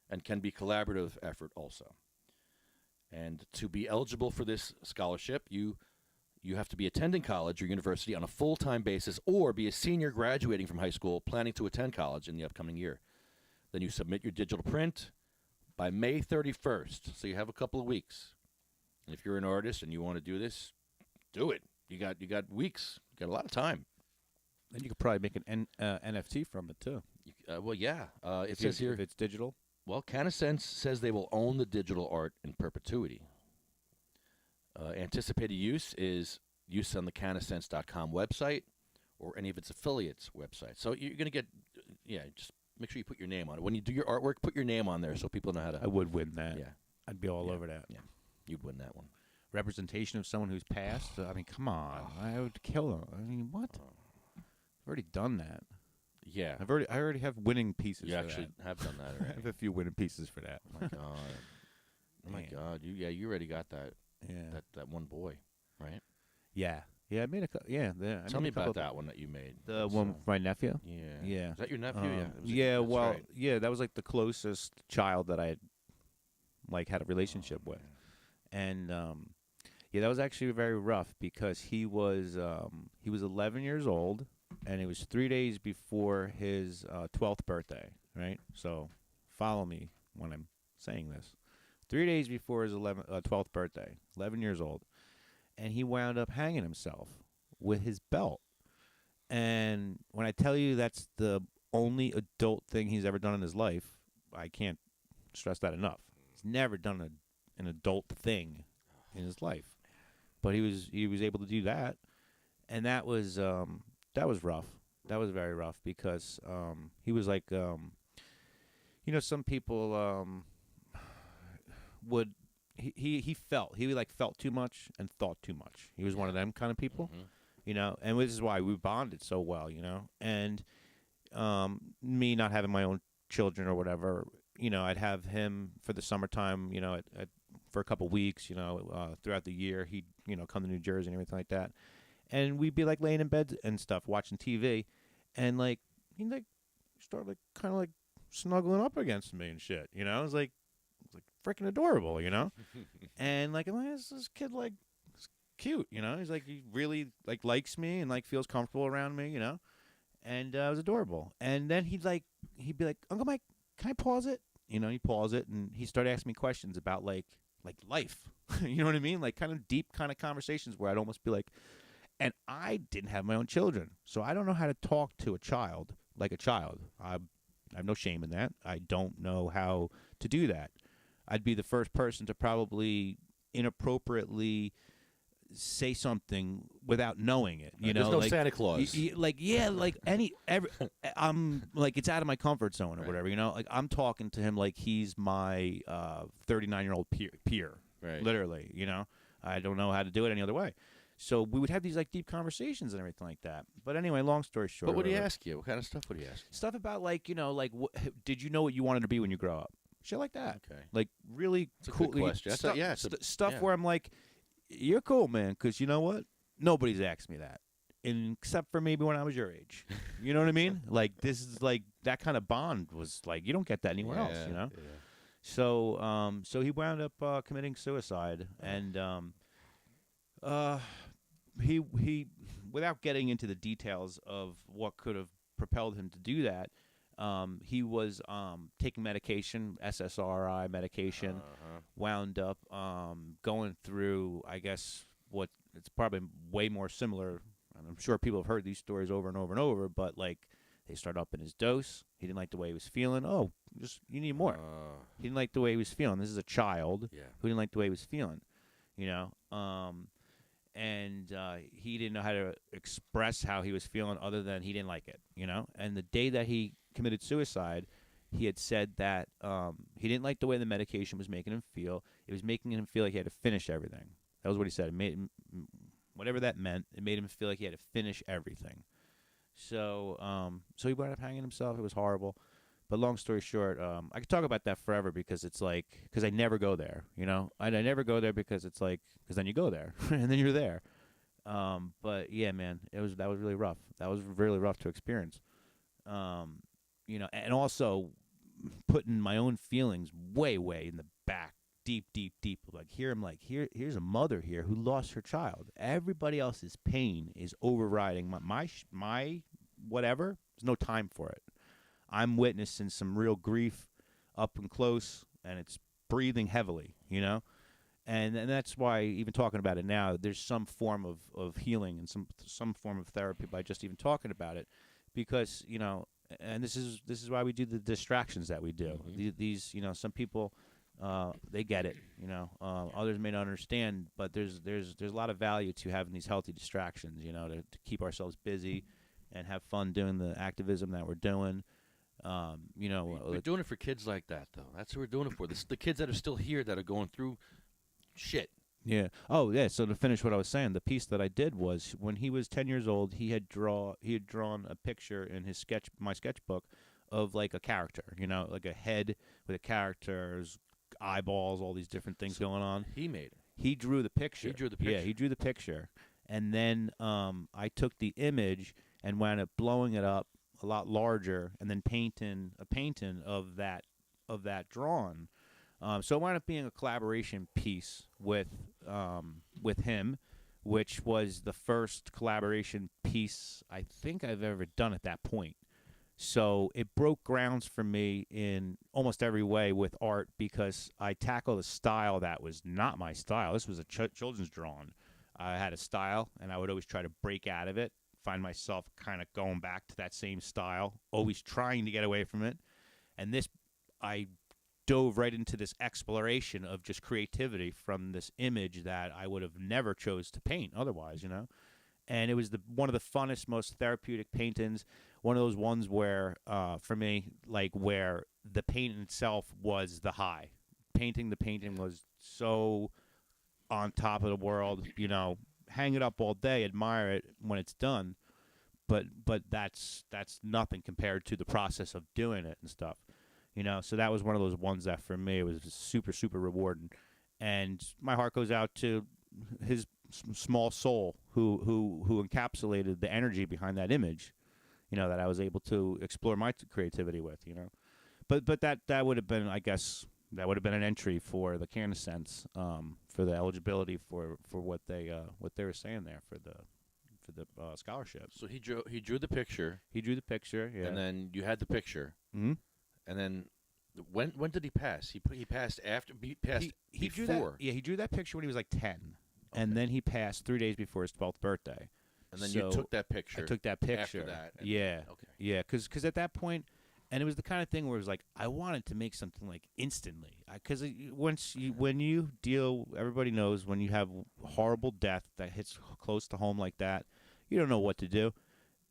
S1: and can be collaborative effort also. And to be eligible for this scholarship, you have to be attending college or university on a full-time basis or be a senior graduating from high school planning to attend college in the upcoming year. Then you submit your digital print by May 31st, so you have a couple of weeks. And if you're an artist and you want to do this, do it. You got weeks. You got a lot of time.
S3: And you could probably make an NFT from it, too.
S1: Well, yeah. It says here,
S3: if it's digital.
S1: well, Cannasense says they will own the digital art in perpetuity. Anticipated use is use on the Cannasense.com website or any of its affiliates' websites. So you're going to get, just make sure you put your name on it. When you do your artwork, put your name on there so people know how to.
S3: I would win that.
S1: Yeah.
S3: I'd be all over that.
S1: Yeah, you'd win that one.
S3: Representation of someone who's passed. I mean, come on. I would kill them. I mean, what? I've already done that.
S1: Yeah.
S3: I already have winning pieces.
S1: You
S3: for
S1: actually
S3: that.
S1: have done that
S3: I
S1: already.
S3: have a few winning pieces for that.
S1: Oh my God. Oh my
S3: Man.
S1: God. You already got that.
S3: Yeah.
S1: That one boy, right?
S3: Yeah. I made a.
S1: Tell me about that one that you made.
S3: The one with my nephew.
S1: Yeah.
S3: Yeah.
S1: Is that your nephew?
S3: Yeah.
S1: It was that's
S3: Well,
S1: right.
S3: yeah. That was like the closest child that I had, had a relationship with, and that was actually very rough because he was 11 years old, and it was 3 days before his 12th birthday. Right. So, follow me when I'm saying this. 3 days before his 12th birthday, 11 years old, and he wound up hanging himself with his belt. And when I tell you that's the only adult thing he's ever done in his life, I can't stress that enough. He's never done an adult thing in his life, but he was able to do that, and that was rough. That was very rough because he was like, some people would. He felt too much and thought too much. He was one of them kind of people, and this is why we bonded so well, and me not having my own children or whatever, I'd have him for the summertime, for a couple weeks, throughout the year, he'd, come to New Jersey and everything like that. And we'd be like laying in bed and stuff, watching TV, and he'd start kind of snuggling up against me and shit, It was like freaking adorable, and this kid is cute, he's he really likes me and feels comfortable around me, and it was adorable. And then he'd be like, Uncle Mike, can I pause it? He'd pause it and he started asking me questions about life. You know what I mean? Kind of deep kind of conversations where I'd almost be like, and I didn't have my own children, so I don't know how to talk to a child like a child. I have no shame in that. I don't know how to do that. I'd be the first person to probably inappropriately say something without knowing it.
S1: There's no Santa Claus.
S3: I'm it's out of my comfort zone or whatever. I'm talking to him like he's my 39-year-old peer.
S1: Right.
S3: Literally. I don't know how to do it any other way. So we would have these deep conversations and everything like that. But anyway, long story short.
S1: But what would he ask you? What kind of stuff would he ask you?
S3: Stuff about did you know what you wanted to be when you grow up? Shit like that.
S1: Okay.
S3: Really
S1: That's a
S3: cool.
S1: good question.
S3: Stuff where I'm like, you're cool, man, because you know what? Nobody's asked me that. except for maybe when I was your age. You know what I mean? Like, this is like that kind of bond was like you don't get that anywhere else. You know.
S1: Yeah.
S3: So he wound up committing suicide, and he without getting into the details of what could have propelled him to do that, he was taking medication, SSRI medication, wound up going through, I guess, what it's probably way more similar. I'm sure people have heard these stories over and over and over, but like they start up in his dose. He didn't like the way he was feeling. Oh, just you need more. He didn't like the way he was feeling. This is a child who didn't like the way he was feeling, you know. And he didn't know how to express how he was feeling other than he didn't like it, you know. And the day that he committed suicide, he had said that he didn't like the way the medication was making him feel. It was making him feel like he had to finish everything. That was what he said. It made him, whatever that meant, it made him feel like he had to finish everything. So he wound up hanging himself. It was horrible. But long story short, I could talk about that forever because it's like, because I never go there, you know? I never go there because it's like, because then you go there, and then you're there. But yeah, man, that was really rough. That was really rough to experience. You know, and also putting my own feelings way in the back, deep. Like, here's a mother here who lost her child. Everybody else's pain is overriding my whatever. There's no time for it. I'm witnessing some real grief up and close, and it's breathing heavily, you know? And that's why, even talking about it now, there's some form of healing and some form of therapy by just even talking about it. Because, you know, and this is why we do the distractions that we do. Mm-hmm. These, you know, some people, they get it, you know. Others may not understand, but there's a lot of value to having these healthy distractions, you know, to keep ourselves busy and have fun doing the activism that we're doing. You know,
S1: we're doing it for kids like that, though. That's what we're doing it for. The kids that are still here that are going through shit.
S3: Yeah. Oh, yeah. So to finish what I was saying, the piece that I did was when he was 10 years old, he had drawn a picture in his my sketchbook of like a character, you know, like a head with a character's eyeballs, all these different things going on.
S1: He made it.
S3: He drew the picture.
S1: Yeah,
S3: he drew the picture. And then I took the image and wound up blowing it up a lot larger, and then painting a painting of that drawing. So it wound up being a collaboration piece with him, which was the first collaboration piece I think I've ever done at that point. So it broke grounds for me in almost every way with art because I tackled a style that was not my style. This was a children's drawing. I had a style, and I would always try to break out of it. Find myself kind of going back to that same style, always trying to get away from it. And this, I dove right into this exploration of just creativity from this image that I would have never chose to paint otherwise, you know? And it was one of the funnest, most therapeutic paintings, one of those ones where, for me, like where the painting itself was the high. Painting the painting was so on top of the world, you know, hang it up all day, admire it when it's done, but that's nothing compared to the process of doing it and stuff, you know. So that was one of those ones that for me it was super rewarding, and my heart goes out to his small soul who encapsulated the energy behind that image, you know, that I was able to explore my creativity with, you know. But that would have been, I guess, that would have been an entry for the Cannasense, for the eligibility for what they were saying there for the scholarship.
S1: So he drew the picture.
S3: He drew the picture, yeah.
S1: And then you had the picture.
S3: Mm-hmm.
S1: And then when did he pass? He passed after. He passed
S3: he
S1: before.
S3: Drew that, yeah, he drew that picture when he was like 10, and then he passed 3 days before his 12th birthday.
S1: And then you took that picture.
S3: I took that picture
S1: after that.
S3: Yeah.
S1: Okay.
S3: Yeah, because at that point. And it was the kind of thing where it was like I wanted to make something like instantly, because when you deal, everybody knows when you have horrible death that hits close to home like that, you don't know what to do,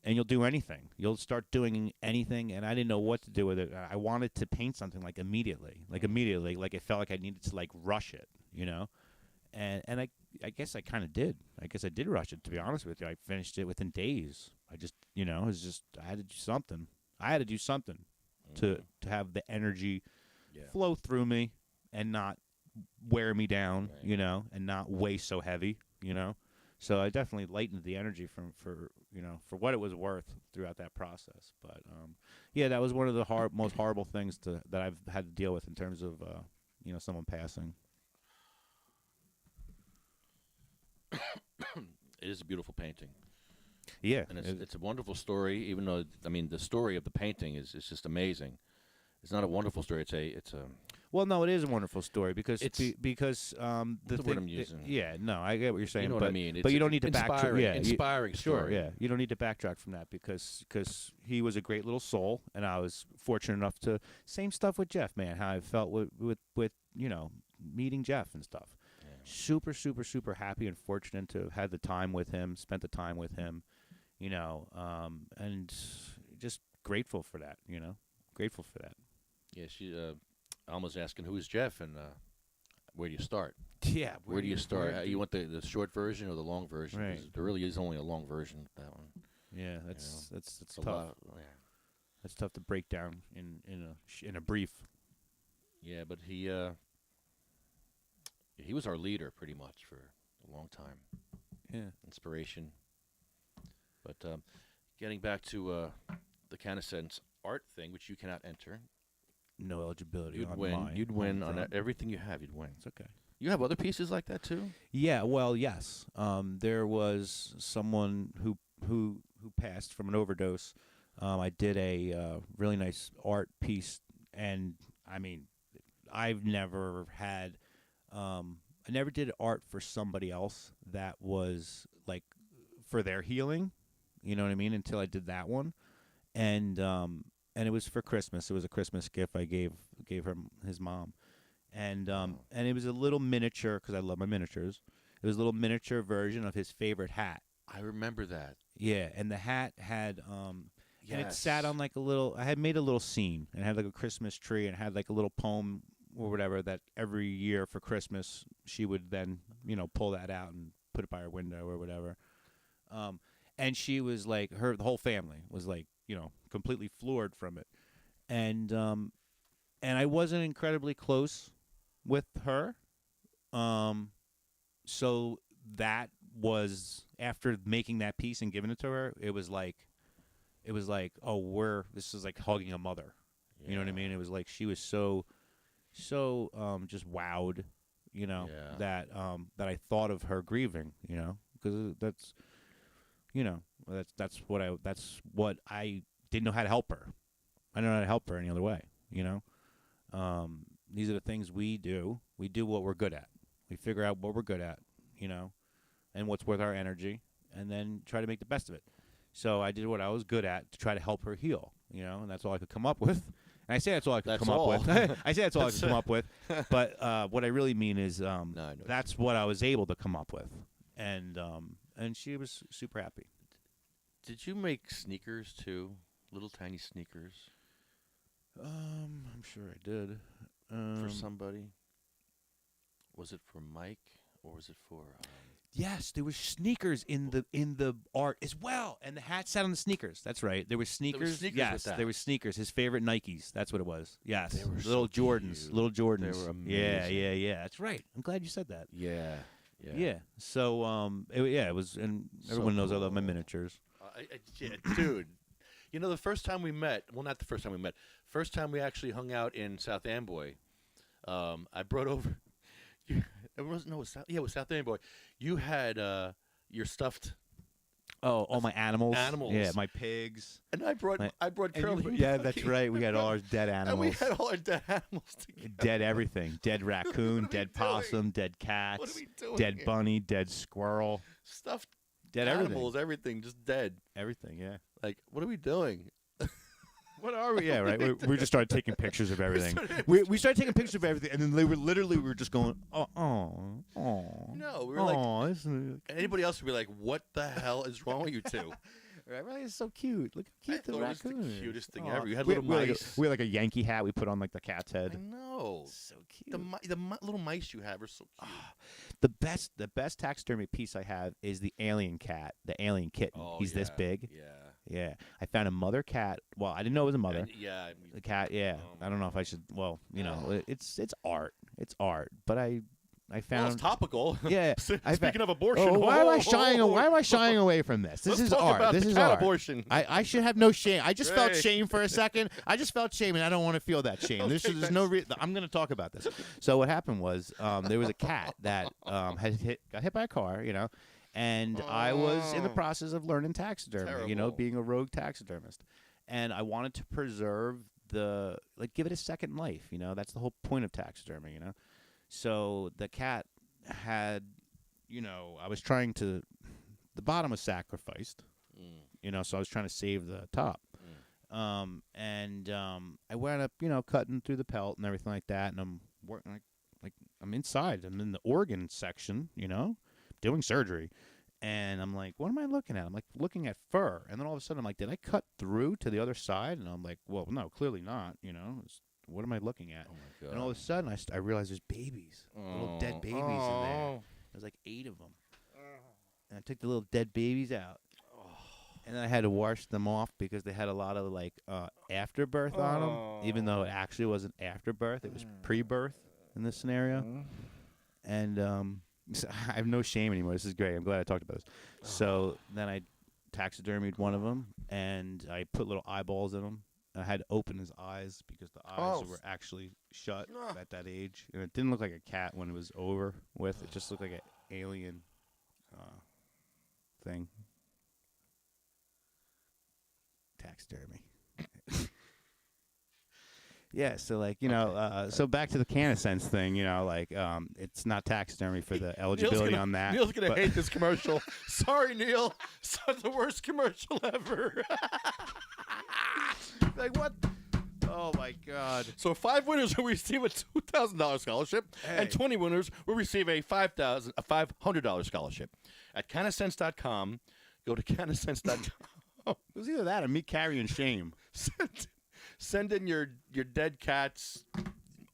S3: and you'll do anything. You'll start doing anything, and I didn't know what to do with it. I wanted to paint something like immediately, like it felt like I needed to like rush it, you know, and I guess I kind of did. I guess I did rush it, to be honest with you. I finished it within days. I just, you know, it was just I had to do something. I had to do something to have the energy flow through me and not wear me down, you know, and not weigh so heavy, you know. So I definitely lightened the energy for what it was worth throughout that process. But yeah, that was one of the most horrible things that I've had to deal with in terms of someone passing.
S1: It is a beautiful painting.
S3: Yeah,
S1: And it's a wonderful story, even though, I mean, the story of the painting is just amazing. It's not a wonderful story. It's a
S3: well, no, it is a wonderful story because
S1: It's-
S3: the
S1: the
S3: thing,
S1: word I'm using.
S3: yeah, no, I get what you're saying.
S1: You know
S3: but,
S1: what I mean?
S3: But
S1: It's
S3: you don't need to backtrack.
S1: inspiring,
S3: Yeah,
S1: inspiring
S3: sure,
S1: story.
S3: yeah, you don't need to backtrack from that because he was a great little soul, and I was fortunate enough to same stuff with Jeff, man. How I felt with meeting Jeff and stuff.
S1: Yeah.
S3: Super, super, super happy and fortunate to have had the time with him, spent the time with him, and just grateful for that. Grateful for that.
S1: Yeah, Alma's asking who's Jeff and where do you start?
S3: Yeah.
S1: Where do you start? You want the short version or the long version? 'Cause
S3: Right.
S1: There really is only a long version of that one.
S3: Yeah, that's
S1: It's a
S3: tough.
S1: lot. Yeah.
S3: That's tough to break down in a brief.
S1: Yeah, but he was our leader pretty much for a long time.
S3: Yeah.
S1: Inspiration. But getting back to the Canasense art thing, which you cannot enter,
S3: No eligibility.
S1: you'd
S3: on
S1: win.
S3: my
S1: You'd win on
S3: front.
S1: everything you have. You'd win.
S3: It's okay.
S1: You have other pieces like that too.
S3: Yeah. Well, yes. There was someone who passed from an overdose. I did a really nice art piece, and I mean, I've never had. I never did art for somebody else that was like for their healing. You know what I mean? Until I did that one, and it was for Christmas. It was a Christmas gift I gave his mom, and it was a little miniature because I love my miniatures. It was a little miniature version of his favorite hat.
S1: I remember that.
S3: Yeah, and the hat had and it
S1: Yes.
S3: sat on like a little. I had made a little scene and had like a Christmas tree and had like a little poem or whatever that every year for Christmas she would then pull that out and put it by her window or whatever. And she was like the whole family was like completely floored from it, and I wasn't incredibly close with her, so that was after making that piece and giving it to her. It was like, this is like hugging a mother. You know what I mean? It was like she was so just wowed, that I thought of her grieving, because that's what I didn't know how to help her. I don't know how to help her any other way, These are the things we do. We do what we're good at. We figure out what we're good at, and what's worth our energy, and then try to make the best of it. So I did what I was good at to try to help her heal, and that's all I could come up with. And I say that's all I could come up with. I say that's all I could come up with. But what I really mean is that's what I was able to come up with. And she was super happy.
S1: Did you make sneakers too? Little tiny sneakers
S3: I'm sure I did.
S1: for somebody? Was it for Mike or was it for?
S3: Yes, there were sneakers in the art as well, and the hat sat on the sneakers. That's right. There were sneakers.
S1: sneakers
S3: yes,
S1: with that.
S3: there were sneakers. His favorite Nikes. That's what it was. Yes,
S1: They were
S3: little
S1: so
S3: Jordans.
S1: cute.
S3: Little Jordans.
S1: They were
S3: Yeah,
S1: amazing.
S3: yeah. That's right. I'm glad you said that.
S1: Yeah.
S3: Yeah. So it was, and everyone knows I love my
S1: cool.
S3: miniatures.
S1: Yeah, dude. The first time we met. Well, not the first time we met. First time we actually hung out in South Amboy. I brought over. It was South Amboy. You had your stuffed.
S3: Oh, all my animals.
S1: Animals.
S3: Yeah, my pigs.
S1: And I brought
S3: And
S1: Curly.
S3: yeah, that's right. We had all our dead
S1: And we
S3: animals.
S1: had all our dead animals together.
S3: Dead everything. Dead raccoon,
S1: What are we
S3: dead
S1: doing?
S3: possum, dead cats,
S1: What are we doing
S3: dead
S1: here?
S3: bunny, dead squirrel,
S1: Stuffed
S3: dead
S1: animals, everything just dead.
S3: everything. Yeah.
S1: Like, what are we doing?
S3: What are we? Yeah, right. We just started taking pictures of everything. We started taking pictures of everything, and then we were just going, oh.
S1: No, we were like, anybody else would be like, what the hell is wrong with you two?
S3: Right, really, it's so cute. Look how
S1: I
S3: cute the
S1: thought it was
S3: raccoon
S1: the
S3: is.
S1: cutest thing
S3: Aw.
S1: ever. You had
S3: we,
S1: little
S3: we had
S1: mice.
S3: we had like a Yankee hat we put on like the cat's
S1: I
S3: head.
S1: know.
S3: So cute.
S1: The little mice you have are so cute.
S3: The best taxidermy piece I have is the alien cat, the alien kitten.
S1: Oh,
S3: He's this
S1: yeah,
S3: big.
S1: Yeah.
S3: Yeah, I found a mother cat. Well, I didn't know it was a mother.
S1: Yeah.
S3: The cat. Yeah,
S1: Oh,
S3: I don't know if I should. Well, it's art. It's art. But I
S6: I
S1: Well,
S6: found.
S1: it's topical.
S6: Yeah,
S1: Speaking of abortion,
S6: Oh, why am I shying away from this? This
S1: Let's
S6: is
S1: talk
S6: art.
S1: about
S6: This
S1: the
S6: is
S1: cat
S6: art.
S1: abortion.
S6: I should have no shame. I just felt
S1: Great.
S6: shame for a second. I just felt shame, and I don't want to feel that shame. There's no reason. I'm going to talk about this. So what happened was there was a cat that got hit by a car, and I was in the process of learning taxidermy,
S1: Terrible.
S6: being a rogue taxidermist, and I wanted to preserve give it a second life. That's the whole point of taxidermy. So the cat had, I was trying to. The bottom was sacrificed. So I was trying to save the top. I wound up, cutting through the pelt and everything like that, and I'm working like I'm inside. I'm in the organ section, doing surgery, and I'm like, what am I looking at? I'm like looking at fur, and then all of a sudden I'm like, did I cut through to the other side? And I'm like, well, no, clearly not. What am I looking at?
S1: Oh my God.
S6: And all of a sudden I realized there's babies, little dead babies in there. There's like 8 of them. And I took the little dead babies out. And then I had to wash them off because they had a lot of afterbirth on them, even though it actually wasn't afterbirth. It was pre-birth in this scenario. And so I have no shame anymore. This is great. I'm glad I talked about this. So then I taxidermied one of them, and I put little eyeballs in him. I had to open his eyes because the eyes were actually shut at that age. And it didn't look like a cat when it was over with. It just looked like an alien thing. Taxidermy. Yeah, so so back to the CanaSense thing, it's not taxidermy for the eligibility on that.
S1: Neil's gonna hate this commercial. Sorry, Neil. It's the worst commercial ever.
S6: What? Oh my God!
S1: So 5 winners will receive a $2,000 scholarship, and 20 winners will receive a $500 scholarship. At CanaSense.com, go to CanaSense.com.
S6: It was either that or me carrying shame.
S1: Send in your dead cat's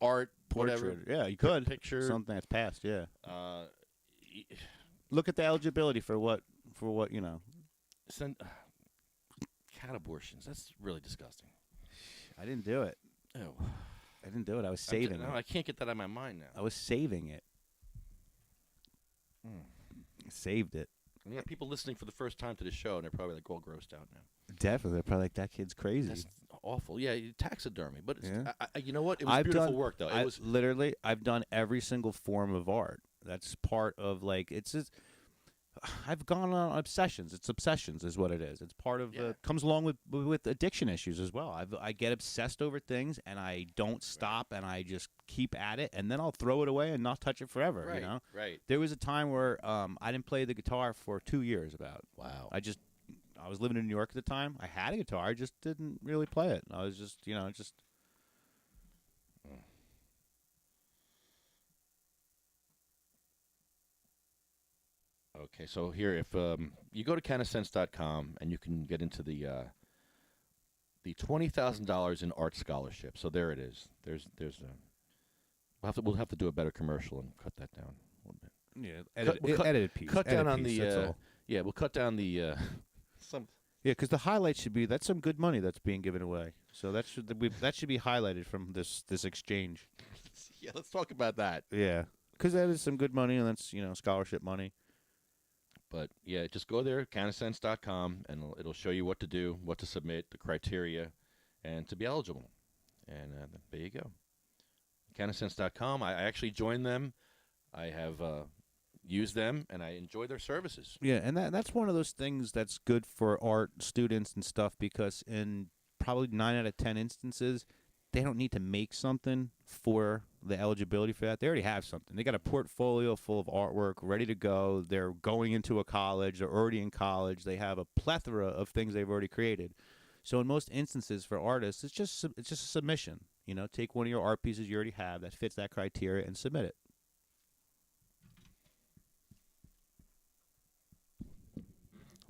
S1: art, whatever.
S6: Portrait. Yeah, you could.
S1: Picture.
S6: Something that's passed, yeah. Look at the eligibility for what.
S1: Send cat abortions. That's really disgusting.
S6: I didn't do it.
S1: Oh.
S6: I didn't do it. I was saving it.
S1: I can't get that out of my mind now.
S6: I was saving it. I saved it.
S1: We have people listening for the first time to the show, and they're probably all grossed out now.
S6: Definitely. They're probably that kid's crazy.
S1: That's awful. Yeah, taxidermy. But it's,
S6: Yeah.
S1: you know what? It was beautiful work, though.
S6: I've done every single form of art. That's part of it's just. I've gone on obsessions. It's obsessions is what it is. It's part of comes along with addiction issues as well. I get obsessed over things and I don't stop and I just keep at it and then I'll throw it away and not touch it forever.
S1: Right,
S6: You know.
S1: right.
S6: There was a time where I didn't play the guitar for 2 years.
S1: Wow.
S6: I was living in New York at the time. I had a guitar. I just didn't really play it. I was just
S1: Okay, so here, if you go to CanaSense.com and you can get into the $20,000 in art scholarship. So there it is. There's we'll have to do a better commercial and cut that down a little bit.
S6: Yeah, edited piece.
S1: Cut down
S6: edit
S1: on
S6: piece,
S1: the
S6: that's all.
S1: yeah. We'll cut down the some.
S6: Yeah, because the highlight should be that's some good money that's being given away. So that should be highlighted from this exchange.
S1: Yeah, let's talk about that.
S6: Yeah, because that is some good money and that's scholarship money.
S1: But yeah, just go there, CanaSense.com, and it'll show you what to do, what to submit, the criteria, and to be eligible. And there you go. CanaSense.com. I actually joined them. I have used them, and I enjoy their services.
S6: Yeah, and that's one of those things that's good for art students and stuff because in probably 9 out of 10 instances, they don't need to make something for the eligibility for that. They already have something. They got a portfolio full of artwork ready to go. They're going into a college. They're already in college. They have a plethora of things they've already created. So in most instances for artists, it's just a submission. Take one of your art pieces you already have that fits that criteria and submit it.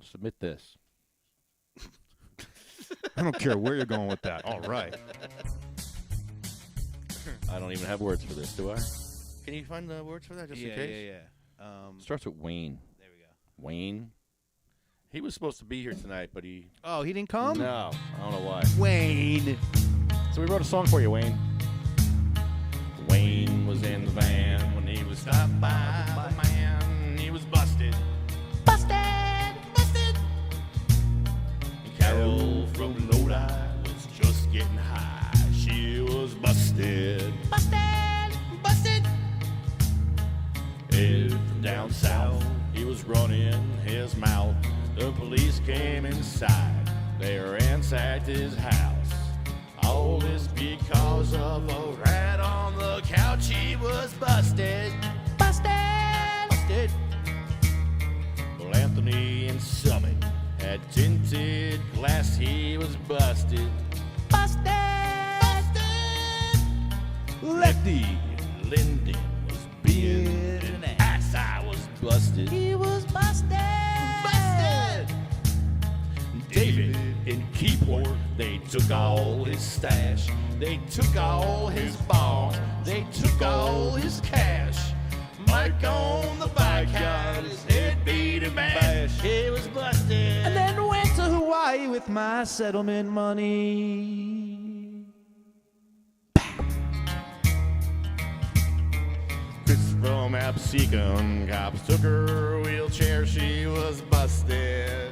S1: Submit this.
S6: I don't care where you're going with that. All right.
S1: I don't even have words for this, do I? Can you find the words for that just in case?
S6: Yeah.
S1: Starts with Wayne.
S6: There we go.
S1: Wayne. He was supposed to be here tonight, but he...
S6: Oh, he didn't come?
S1: No, I don't know why.
S6: Wayne.
S1: So we wrote a song for you, Wayne. Wayne was in the van when he was stopped head from down south. He was running his mouth. The police came inside. They ransacked his house. All this because of a rat on the couch. He was busted. Busted. Well, Anthony and Summit had tinted glass. He was busted. Busted. Lefty Linden was being an ass. I was busted. He was busted. David in Keyport, they took all his stash. They took all his bonds. They took all his cash. Mike on the bike got his head beat and bashed. He was busted.
S6: And then went to Hawaii with my settlement money.
S1: Chris from Absecon, cops took her wheelchair. She was busted.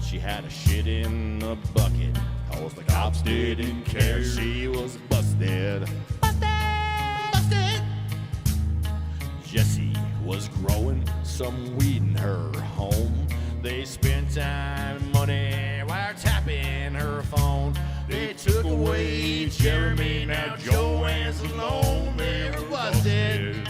S1: She had a shit in a bucket, cause the cops didn't care. She was busted. Jessie was growing some weed in her home. They spent time and money wiretapping her phone. They took away Jeremy, now Joanne's alone. They were busted.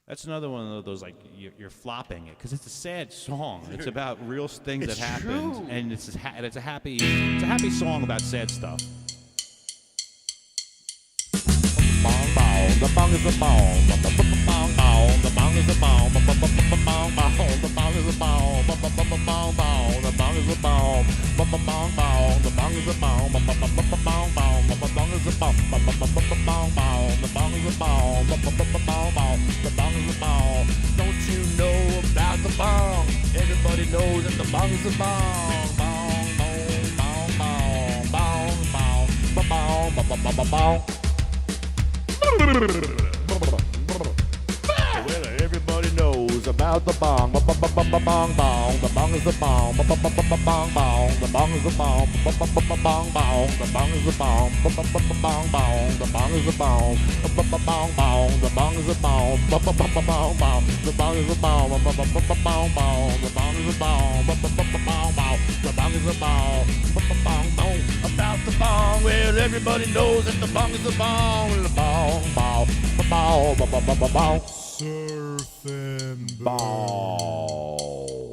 S3: That's another one of those, like, you're flopping it because it's a sad song. It's about real things that happened,
S1: true.
S3: and it's a happy song about sad stuff.
S1: Bong bong, the bong is a bong. Bong bong, the bong is a bong. Bong bong, the bong is a bong. Bong bong, the bong is a bong. Bong bong, the bong is a bong. Bong bong, the bong is a bong. The bong is a bong. The bong is a bong. Don't you know about the bong? Everybody knows that the bong is a bong. Bong, bong, bong, bong, bong, bong, bong, bong, bong. Well, everybody knows about the bong. Bong, bong, bong. The bong is the bong. Bong, bong, bong. The bong is the bong. Bong, bong, bong. The bong is the bong. Bong, bong, bong. The bong is the bong. Bong, bong, bong. The bong is the bong. Bong, bong, bong. The bong is the bong. Bong, bong, bong. The bong is the bong. Bong, bong, bong. The bong is the bong. Bong, bong, bong. About the bong. Well, everybody knows that the bong is the bong. The bong, bong, bong, bong, bong, bong, bong. Surfing bong.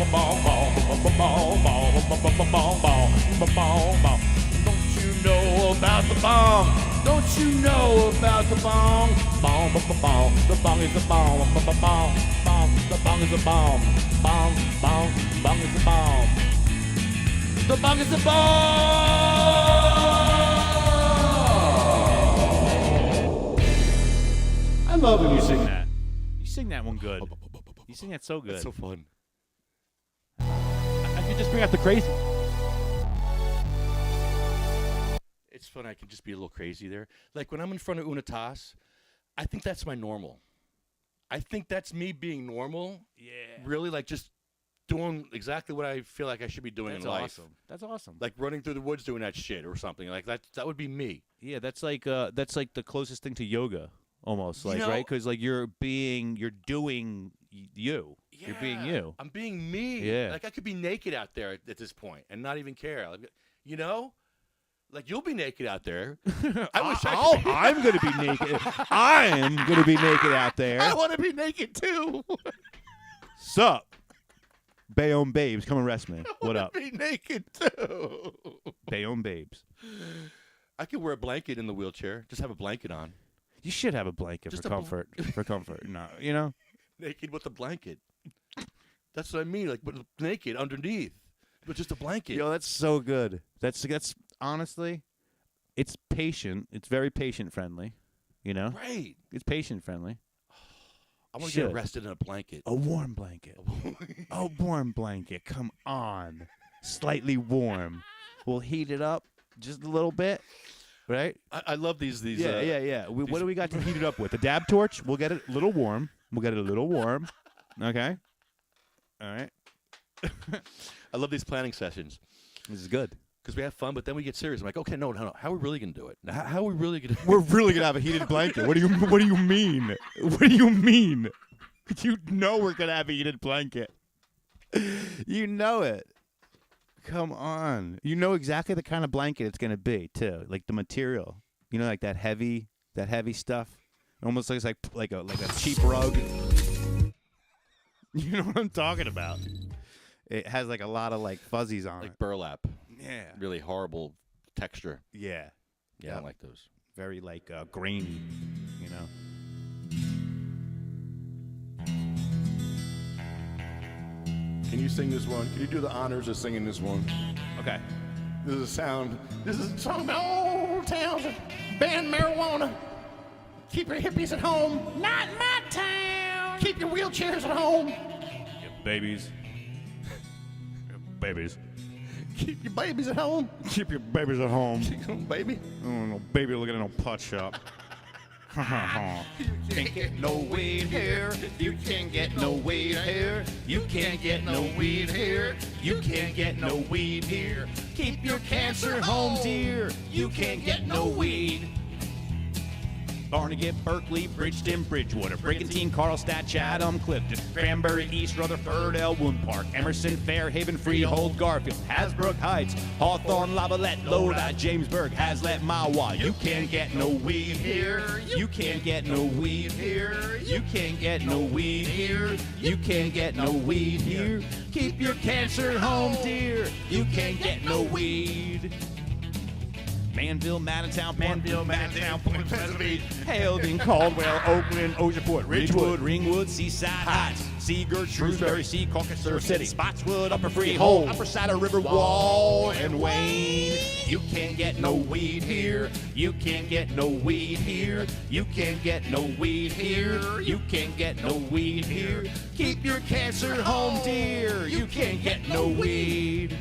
S1: Bong bong bong bong bong bong bong bong Don't you know about the bong? Don't you know about the bong? Bong, bong, bong, the bong is the bong, bong, bong, bong, bong, the bong is the bong, bong, bong, bong is the bong, the bong is the bong.
S3: I love when you sing that. You sing that one good. You sing that so good.
S1: It's so fun.
S3: I could just bring out the crazy.
S1: It's fun. I can just be a little crazy there. Like when I'm in front of Unitas, I think that's my normal. I think that's me being normal.
S3: Yeah.
S1: Really, like just doing exactly what I feel like I should be doing
S3: That's
S1: in life.
S3: awesome. That's awesome.
S1: Like running through the woods doing that shit or something. Like that would be me.
S3: Yeah, that's like the closest thing to yoga, almost.
S1: You
S3: Like,
S1: know-
S3: right? Because like you're doing you. You're being you.
S1: I'm being me.
S3: Yeah.
S1: Like I could be naked out there at this point and not even care. Like, you know? Like you'll be naked out there. I wish
S3: I'm gonna be naked. I'm gonna be naked out there.
S1: I want to be naked too.
S3: Sup? Bayonne Babes, come arrest me. What up?
S1: Be naked too.
S3: Bayonne Babes.
S1: I could wear a blanket in the wheelchair. Just have a blanket on.
S3: You should have a blanket
S1: Just
S3: for
S1: a bl-
S3: comfort. For comfort, no, you know.
S1: Naked with a blanket. That's what I mean. Like, but naked underneath, but just a blanket.
S3: Yo, that's so good. That's honestly, it's patient. It's very patient friendly. You know,
S1: Right.
S3: it's patient friendly.
S1: I want to get
S3: Should.
S1: arrested in a blanket.
S3: A warm blanket. A warm blanket. Come on, slightly warm. We'll heat it up just a little bit, right?
S1: I love these.
S3: Yeah. What do we got to heat it up with? A dab torch. We'll get it a little warm. Okay. All right.
S1: I love these planning sessions
S3: This is good.
S1: because we have fun, but then we get serious. I'm like, okay, no. How are we really gonna do it? How are we really gonna?
S3: We're really gonna have a heated blanket. What do you mean? What do you mean? You know we're gonna have a heated blanket. You know it. Come on. You know exactly the kind of blanket it's gonna be too. Like the material. You know, like that heavy stuff. It almost looks like a cheap rug. You know what I'm talking about. It has like a lot of like fuzzies on
S1: Like
S3: it.
S1: burlap.
S3: Yeah.
S1: Really horrible texture.
S3: Yeah.
S1: Yeah, I don't like those.
S3: Very like grainy, you know.
S7: Can you sing this one? Can you do the honors of singing this one?
S3: Okay.
S7: This is a song about old towns that ban marijuana. Keep your hippies at home. Not in my town. Keep your wheelchairs at home.
S3: Babies. Babies.
S7: Keep your babies at home.
S3: Keep your babies at home.
S7: Baby.
S3: Oh, no baby looking at no pot shop.
S6: Can't get no weed here. You can't get no weed here. You can't get no weed here. You can't get no weed here. Keep your cancer home, dear. You can't get no weed. Barnegat, Berkeley, Bridgeton, Bridgewater, Brigantine, Carlstadt, Chatham, Clifton, Cranberry, East Rutherford, Elwood Park, Emerson, Fairhaven, Freehold, Garfield, Hasbrook Heights, Hawthorne, Lavalette, Lodi, Jamesburg, Hazlet, Mawa. You can't get no weed here. You can't get no weed here. You can't get no weed here. You can't get no weed here. Keep your cancer home, dear. You can't get no weed. Manville, Manitown, Point Pleasant, Haledon, Caldwell, Oakland, Oceanport, Ridgewood, Ringwood, Seaside Heights, Seagirt, Shrewsbury, Secaucus, Surf City, Spotswood, Upper Freehold, Upper Side of River Wall, and Wayne. You can't get no weed here. You can't get no weed here. You can't get no weed here. You can't get no weed here. Keep your cancer home, dear. You can't get no weed.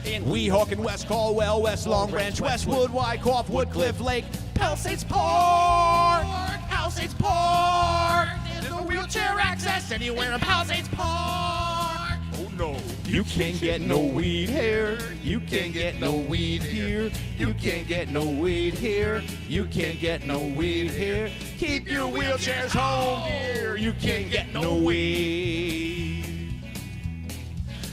S6: In Weehawken, West Caldwell, West Long Branch, Westwood, Wyckoff, Woodcliff Lake, Palisades Park, Palisades Park. There's no wheelchair access anywhere in Palisades Park. Oh no. You can't get no weed here. You can't get no weed here. You can't get no weed here. You can't get no weed here. Keep your wheelchairs home, dear. You can't get no weed.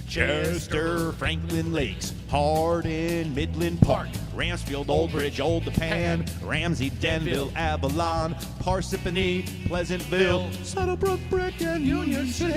S6: Chester, Franklin Lakes, Hardin, Midland Park, Ramsfield, Old Bridge, Old Dapan, Ramsey, Denville, Avalon, Parsippany, Pleasantville, Saddlebrook, Brick, and Union City.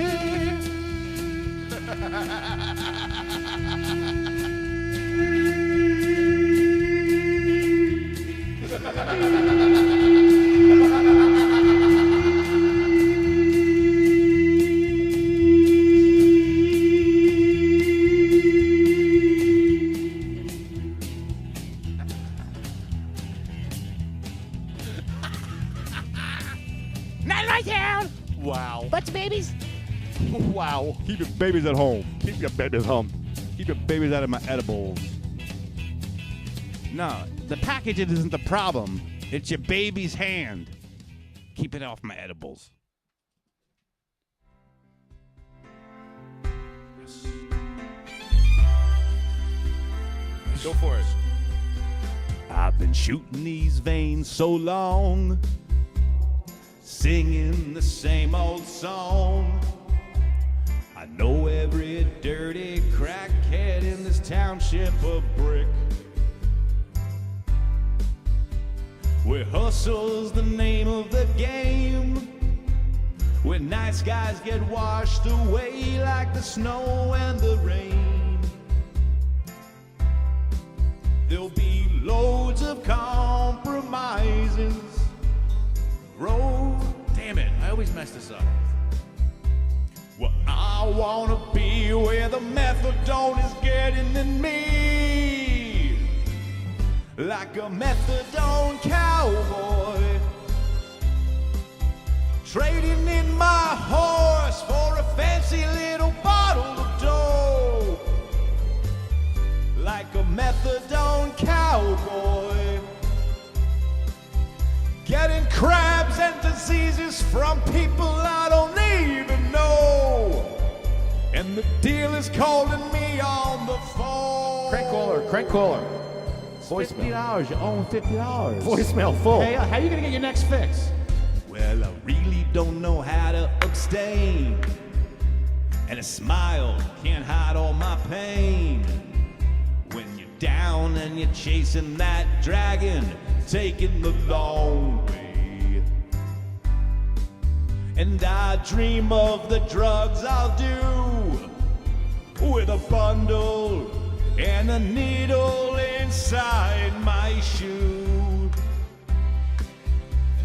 S4: Not right down.
S3: Wow.
S4: Bunch of babies.
S3: Wow. Keep your babies at home. Keep your babies home. Keep your babies out of my edibles. No, the package isn't the problem. It's your baby's hand. Keep it off my edibles.
S1: Go for it.
S3: I've been shooting these veins so long, singing the same old song. I know every dirty crackhead in this township of Brick, where hustle's the name of the game, where nice guys get washed away like the snow and the rain. There'll be loads of compromise mess this up.
S4: Well, I wanna be where the methadone is getting in me, like a methadone cowboy, trading in my horse for a fancy little bottle of dough, like a methadone cowboy, getting crabs and diseases from people I don't even know. And the dealer's calling me on the phone.
S7: Crank caller.
S6: $50. You owe him $50.
S7: Voicemail full.
S6: Hey, how you gonna get your next fix?
S4: Well, I really don't know how to abstain, and a smile can't hide all my pain. When you're down and you're chasing that dragon, taking the long way. And I dream of the drugs I'll do, with a bundle and a needle inside my shoe.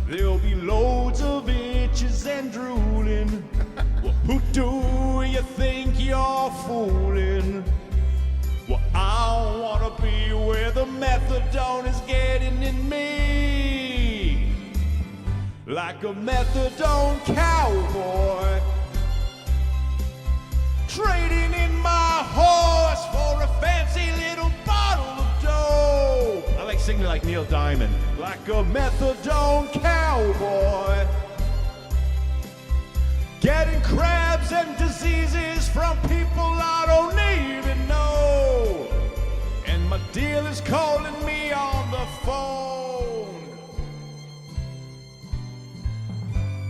S4: There'll be loads of itches and drooling. Well, who do you think you're fooling? Well, I wanna be where the methadone is getting in me, like a methadone cowboy, trading in my horse for a fancy little bottle of dough. I like singing like Neil Diamond, like a methadone cowboy, getting crabs and diseases from people I don't even know. And my dealer's calling me on the phone.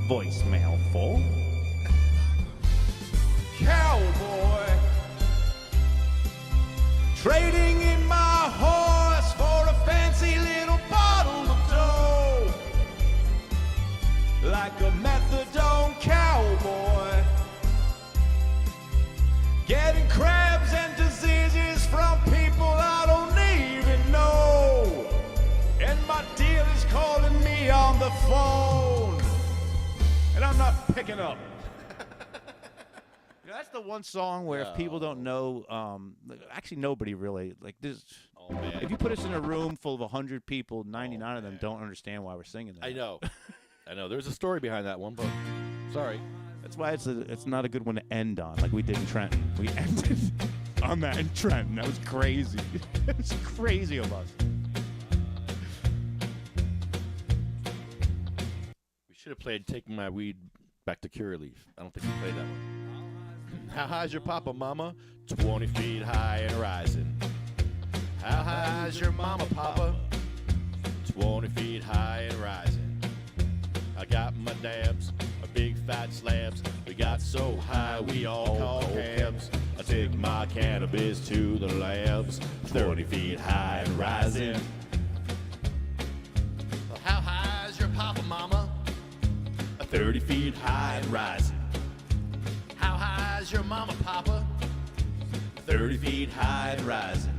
S4: Voicemail full. Cowboy, trading in my horse for a fancy little bottle of dough, like a methadone cowboy, getting crabs and diseases from people I don't even know. And my dealer's calling me on the phone, and I'm not picking up.
S6: That's the one song where if people don't know, actually nobody really, like this.
S1: Oh, man.
S6: If you put us in a room full of 100 people, 99 of them don't understand why we're singing that.
S1: I know. I know. There's a story behind that one, but sorry.
S6: That's why it's not a good one to end on, like we did in Trenton. We ended on that in Trenton. That was crazy. It was crazy of us.
S1: We should have played Taking My Weed Back to Curaleaf. I don't think we played that one. How high's your papa, mama? 20 feet high and rising. How high's your mama, papa? 20 feet high and rising. I got my dabs, a big fat slabs. We got so high we all called cabs. I take my cannabis to the labs. 30 feet high and rising. How high's your papa, mama? 30 feet high and rising. How high's your mama, papa? 30 feet high and rising.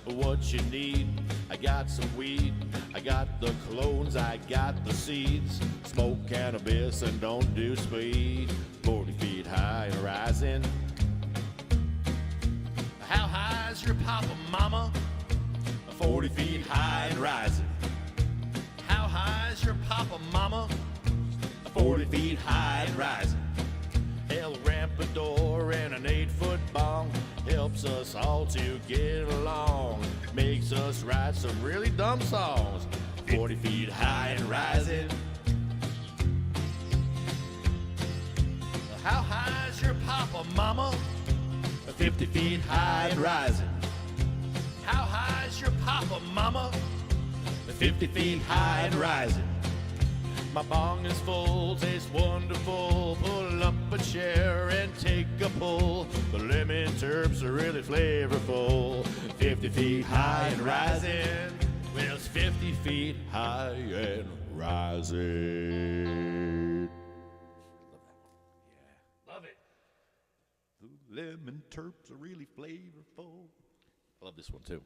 S1: What you need? I got some weed. I got the clones, I got the seeds. Smoke cannabis and don't do speed. 40 feet high and rising. How high's your papa, mama? 40 feet high and rising. How high's your papa, mama? 40 feet high and rising. El Rampador and an 8-foot bong helps us all to get along. Makes us write some really dumb songs. 40 feet high and rising. How high's your papa, mama? 50 feet high and rising. How high's your papa, mama? 50 feet high and rising. My bong is full, tastes wonderful. Pull up a chair and take a pull. The lemon terps are really flavorful. 50 feet high and rising. Well, it's 50 feet high and rising. Love it.
S4: The lemon terps are really flavorful.
S1: I love this one too.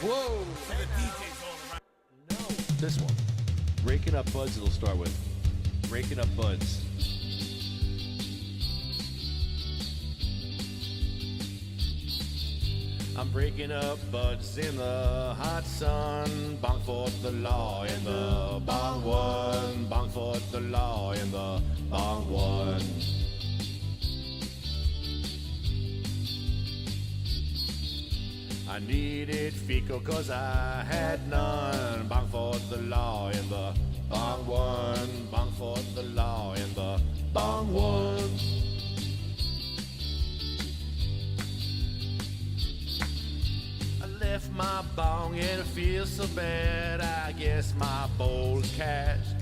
S7: Whoa.
S1: No, this one. Breaking Up Buds it'll start with. Breaking Up Buds. I'm breaking up buds in the hot sun. Bong for the law in the bong one. Bong for the law in the bong one. I needed fecal cause I had none. Bong for the law in the bong one. Bong for the law in the bong one. I left my bong and it feels so bad. I guess my bowl's cashed.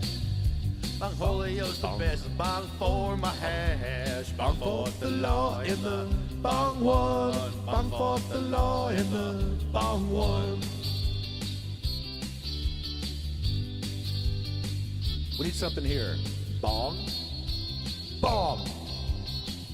S1: Bong folio's the best. Bong for my hash. Bong for the law in the bong one. Bong for the law in the bong one. We need something here. Bong. Bong.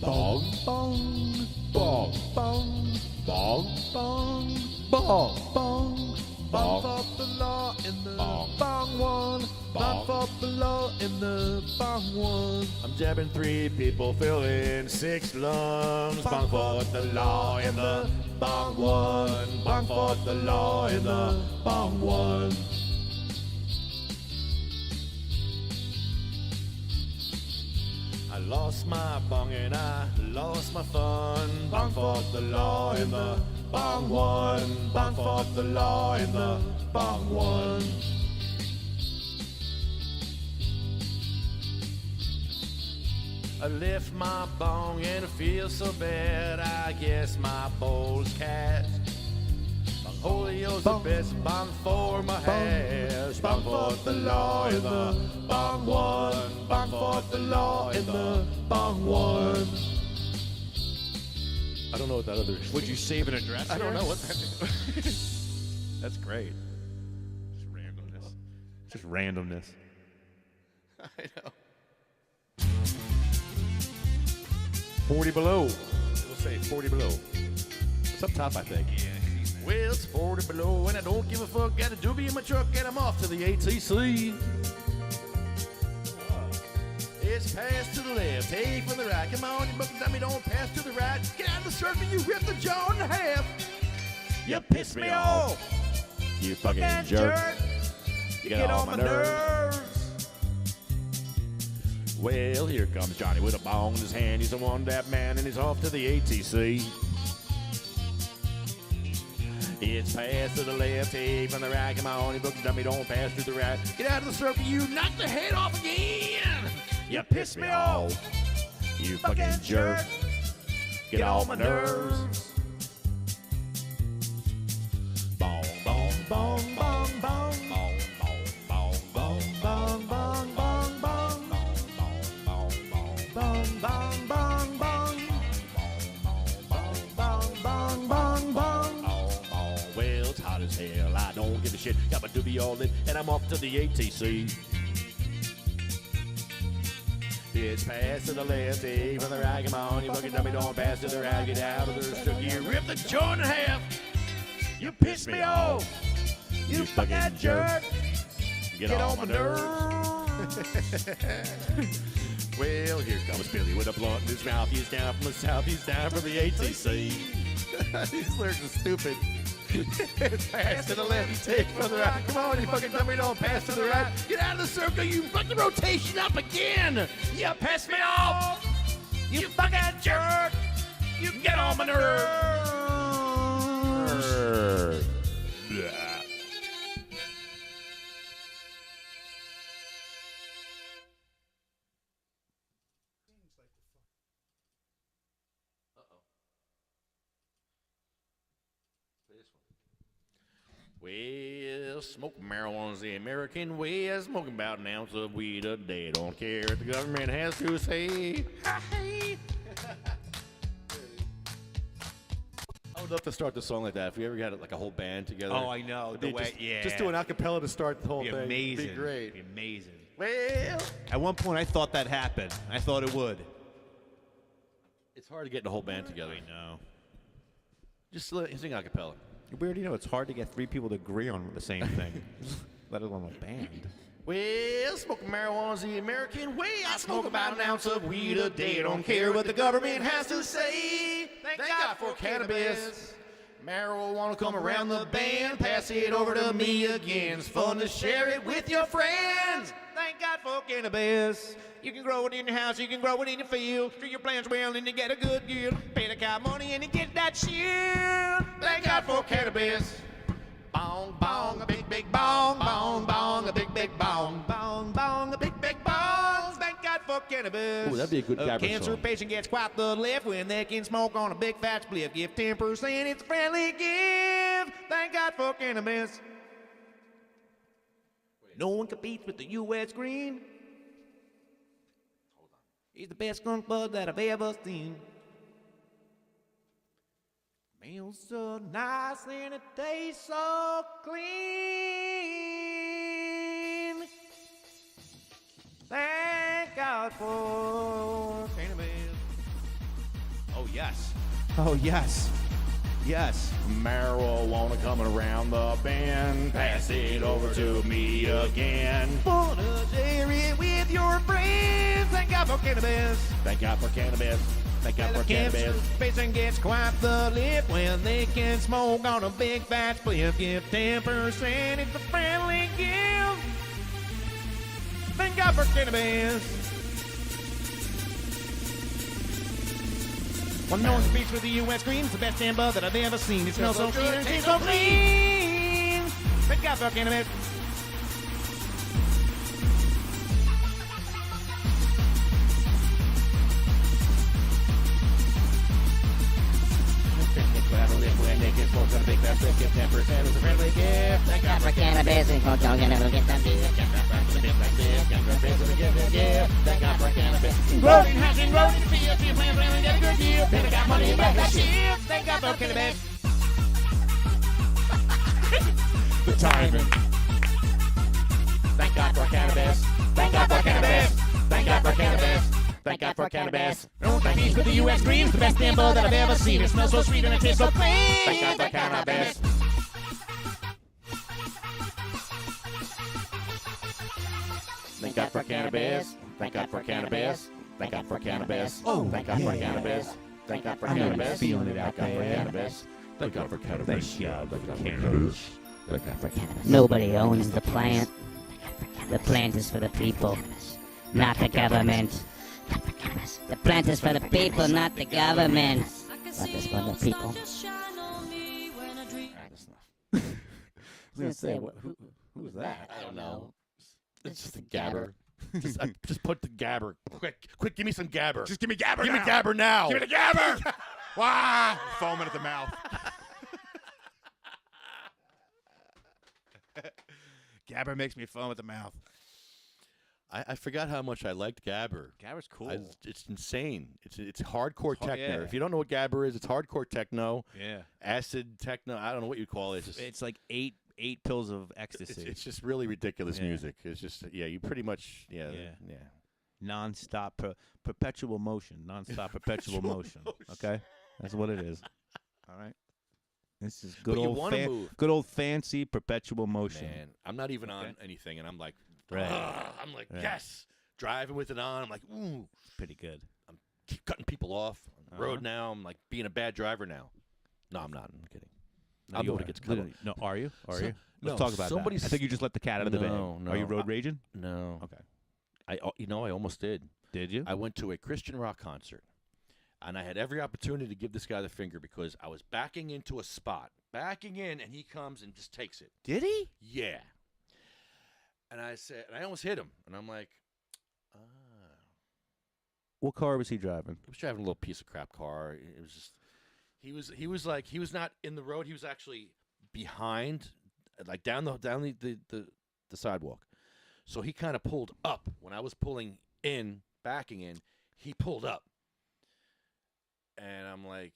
S1: Bong. Bong. Bong. Bong. Bong. Bong. Bong. Bong. Bong for the law in the bong one. Bong for the law in the bong one. I'm jabbing 3 people, filling 6 lungs. Bong for the law in the bong one. Bong for the law in the bong one. I lost my bong and I lost my fun. Bong for the law in the bong one. Bong for the law in the bong one. I lift my bong and it feels so bad. I guess my bowl's cashed. Bong Julio's the best. Bong for my hash. Bong for the law in the bong one. Bong for the law in the bong one. I don't know what that other is.
S6: Would you save an address?
S1: I don't know what that is.
S6: That's great. Just randomness. Just randomness.
S1: I know.
S6: 40 below.
S1: We'll say 40 below. It's up top, I think. Yeah. Well, it's 40 below, and I don't give a fuck. Got a doobie in my truck, and I'm off to the ATC. It's pass to the left, take for the right. Come on, you bucket dummy, don't pass to the right. Get out of the circle, you rip the jaw in half. You piss me off, you fucking jerk. You get on my nerves. Well, here comes Johnny with a bong in his hand. He's a one-dap man, and he's off to the ATC. It's pass to the left, take from the right. Come on, you bucket dummy, don't pass to the right. Get out of the circle, you knock the head off again. You piss me off, you fucking jerk. Get on my nerves. Bong, bong, bong, bong, bong, bong, bong, bong, bong, bong, bong, bong, bong, bong, bong, bong, bong, well, it's hot as hell. I don't give a shit. Got my doobie all lit, and I'm off to the ATC. It's pass to the left, take from the right. Come on, you fucking dummy, don't pass to the right. Get out of the circle, you rip the joint in half. You piss me off, you fucking jerk. Get on my nerves. Well, here comes Billy with a blunt in his mouth. He's down from the south, he's down from the ATC. These lyrics are stupid. Pass to the left, take from the right. Come on, you fucking dummy, don't pass to the right. Get out of the circle, you fucking rotation up again. You piss me off, you fucking jerk. You get on my nerves. Blah. Well, smoking marijuana's the American way. I'm smoking about an ounce of weed a day. Don't care what the government has to say. I would love to start the song like that. If we ever had like a whole band together.
S6: Oh, I know. The way,
S1: just do an acapella to start the whole thing.
S6: Amazing.
S1: It'd be great.
S6: Be amazing.
S1: Well,
S6: at one point, I thought that happened. I thought it would.
S1: It's hard to get the whole band together.
S6: I know.
S1: Just sing acapella.
S6: We already know it's hard to get 3 people to agree on the same thing, let alone a band.
S7: Well, smoking marijuana's the American way. I smoke about an ounce of weed a day. Don't care what the government has to say. Thank God for cannabis. Marijuana come around the band. Pass it over to me again. It's fun to share it with your friends. Thank God for cannabis. You can grow it in your house, you can grow it in your field. Treat your plants well and you get a good yield. Pay the cow money and you get that shield. Thank God for cannabis. Bong, bong, a big, big bong, bong, bong, a big, big bong, bong, bong, a big, big bong. Thank God for cannabis.
S1: Ooh, that'd be a good Gabber
S7: cancer
S1: song.
S7: patient gets quite the lift when they can smoke on a big fat spliff. Give 10%, it's a friendly gift. Thank God for cannabis. No one competes with the U.S. Green. He's the best skunk bud that I've ever seen. Smells so nice and it tastes so clean. Thank God for cannabis.
S6: Oh, yes. Oh, yes. Yes.
S7: Marijuana coming around the bend. Pass it over to me again. Wanna share it with your friends. Thank God for cannabis. Thank God for cannabis. Thank God for cannabis. Patient gets quite the lift when they can smoke on a big fat spliff. Give 10%. It's a friendly gift. Thank God for cannabis. One known speaks with the U.S. Green. It's the best damn bud that I've ever seen. It smells so good and tastes so clean. Thank God for cannabis. When they get smoked on a big fat stick, give 10% as a friendly gift. Thank God for cannabis. And don't get never get that beer. Thank God for cannabis. Growing has been growing in the field. See a plant and get a good yield. Better got money back that shield. Thank God for cannabis. The timing. Thank God for cannabis. Thank God for cannabis. Thank God for cannabis. Thank God for cannabis. Don't compete with the U.S. Green. The best damn bud that I've ever seen. It smells so sweet and it tastes so clean. Thank God for cannabis. Thank God for cannabis. Thank God for cannabis. Thank God for cannabis.
S6: Oh,
S7: thank God for cannabis. Thank God for cannabis.
S6: Feeling it out
S7: Thank God for
S6: there.
S7: cannabis. Thank God for cannabis.
S6: Thank God for
S7: cannabis. Thank God for cannabis.
S8: Nobody owns the plant. The plant is for the people, not the government. The plant is for the people, not the government. But it's for the people.
S7: That's enough.
S6: I was going to say, who's that?
S1: I don't know. It's just a gabber. just put the gabber. Quick, give me some gabber.
S7: Just give me gabber
S1: Give
S7: now.
S1: me gabber now.
S7: Give me the gabber. Wow. Foaming at the mouth. Gabber makes me foam at the mouth.
S1: I forgot how much I liked gabber.
S6: Gabber's cool.
S1: It's insane. It's hardcore techno.
S6: yeah.
S1: If you don't know what gabber is, it's hardcore techno,
S6: Yeah.
S1: acid techno. I don't know what you call it.
S6: It's like eight pills of ecstasy.
S1: It's just really ridiculous
S6: Yeah.
S1: music. It's just you pretty much yeah.
S6: Non-stop, perpetual motion. Non-stop, perpetual motion. Okay? That's what it is. All right? This is good
S1: But you
S6: old
S1: wanna move.
S6: good old fancy perpetual motion.
S1: Man, I'm not even on
S6: Okay.
S1: anything, and I'm like,
S6: Right.
S1: I'm like,
S6: Right.
S1: yes, driving with it on. I'm like, ooh,
S6: Pretty good.
S1: keep cutting people off on the
S6: Uh-huh.
S1: road now. I'm like being a bad driver now. No, I'm not. I'm kidding.
S6: No,
S1: I'm
S6: you
S1: the one
S6: are.
S1: who gets cut off.
S6: No, are you? Are
S1: So-
S6: you?
S1: no,
S6: Let's talk about
S1: somebody's-
S6: that. I think you just let the cat out of the bag.
S1: No,
S6: Are you
S1: no,
S6: road raging?
S1: No.
S6: Okay.
S1: I almost did.
S6: Did you?
S1: I went to a Christian rock concert, and I had every opportunity to give this guy the finger because I was backing into a spot, backing in, and he comes and just takes it.
S6: Did he?
S1: Yeah. And I said, and I almost hit him, and I'm like,
S6: What car was he driving?
S1: he was driving a little piece of crap car. It was just, he was like, he was not in the road. He was actually behind, like down the sidewalk. So he kind of pulled up when I was pulling in, backing in. He pulled up, and I'm like,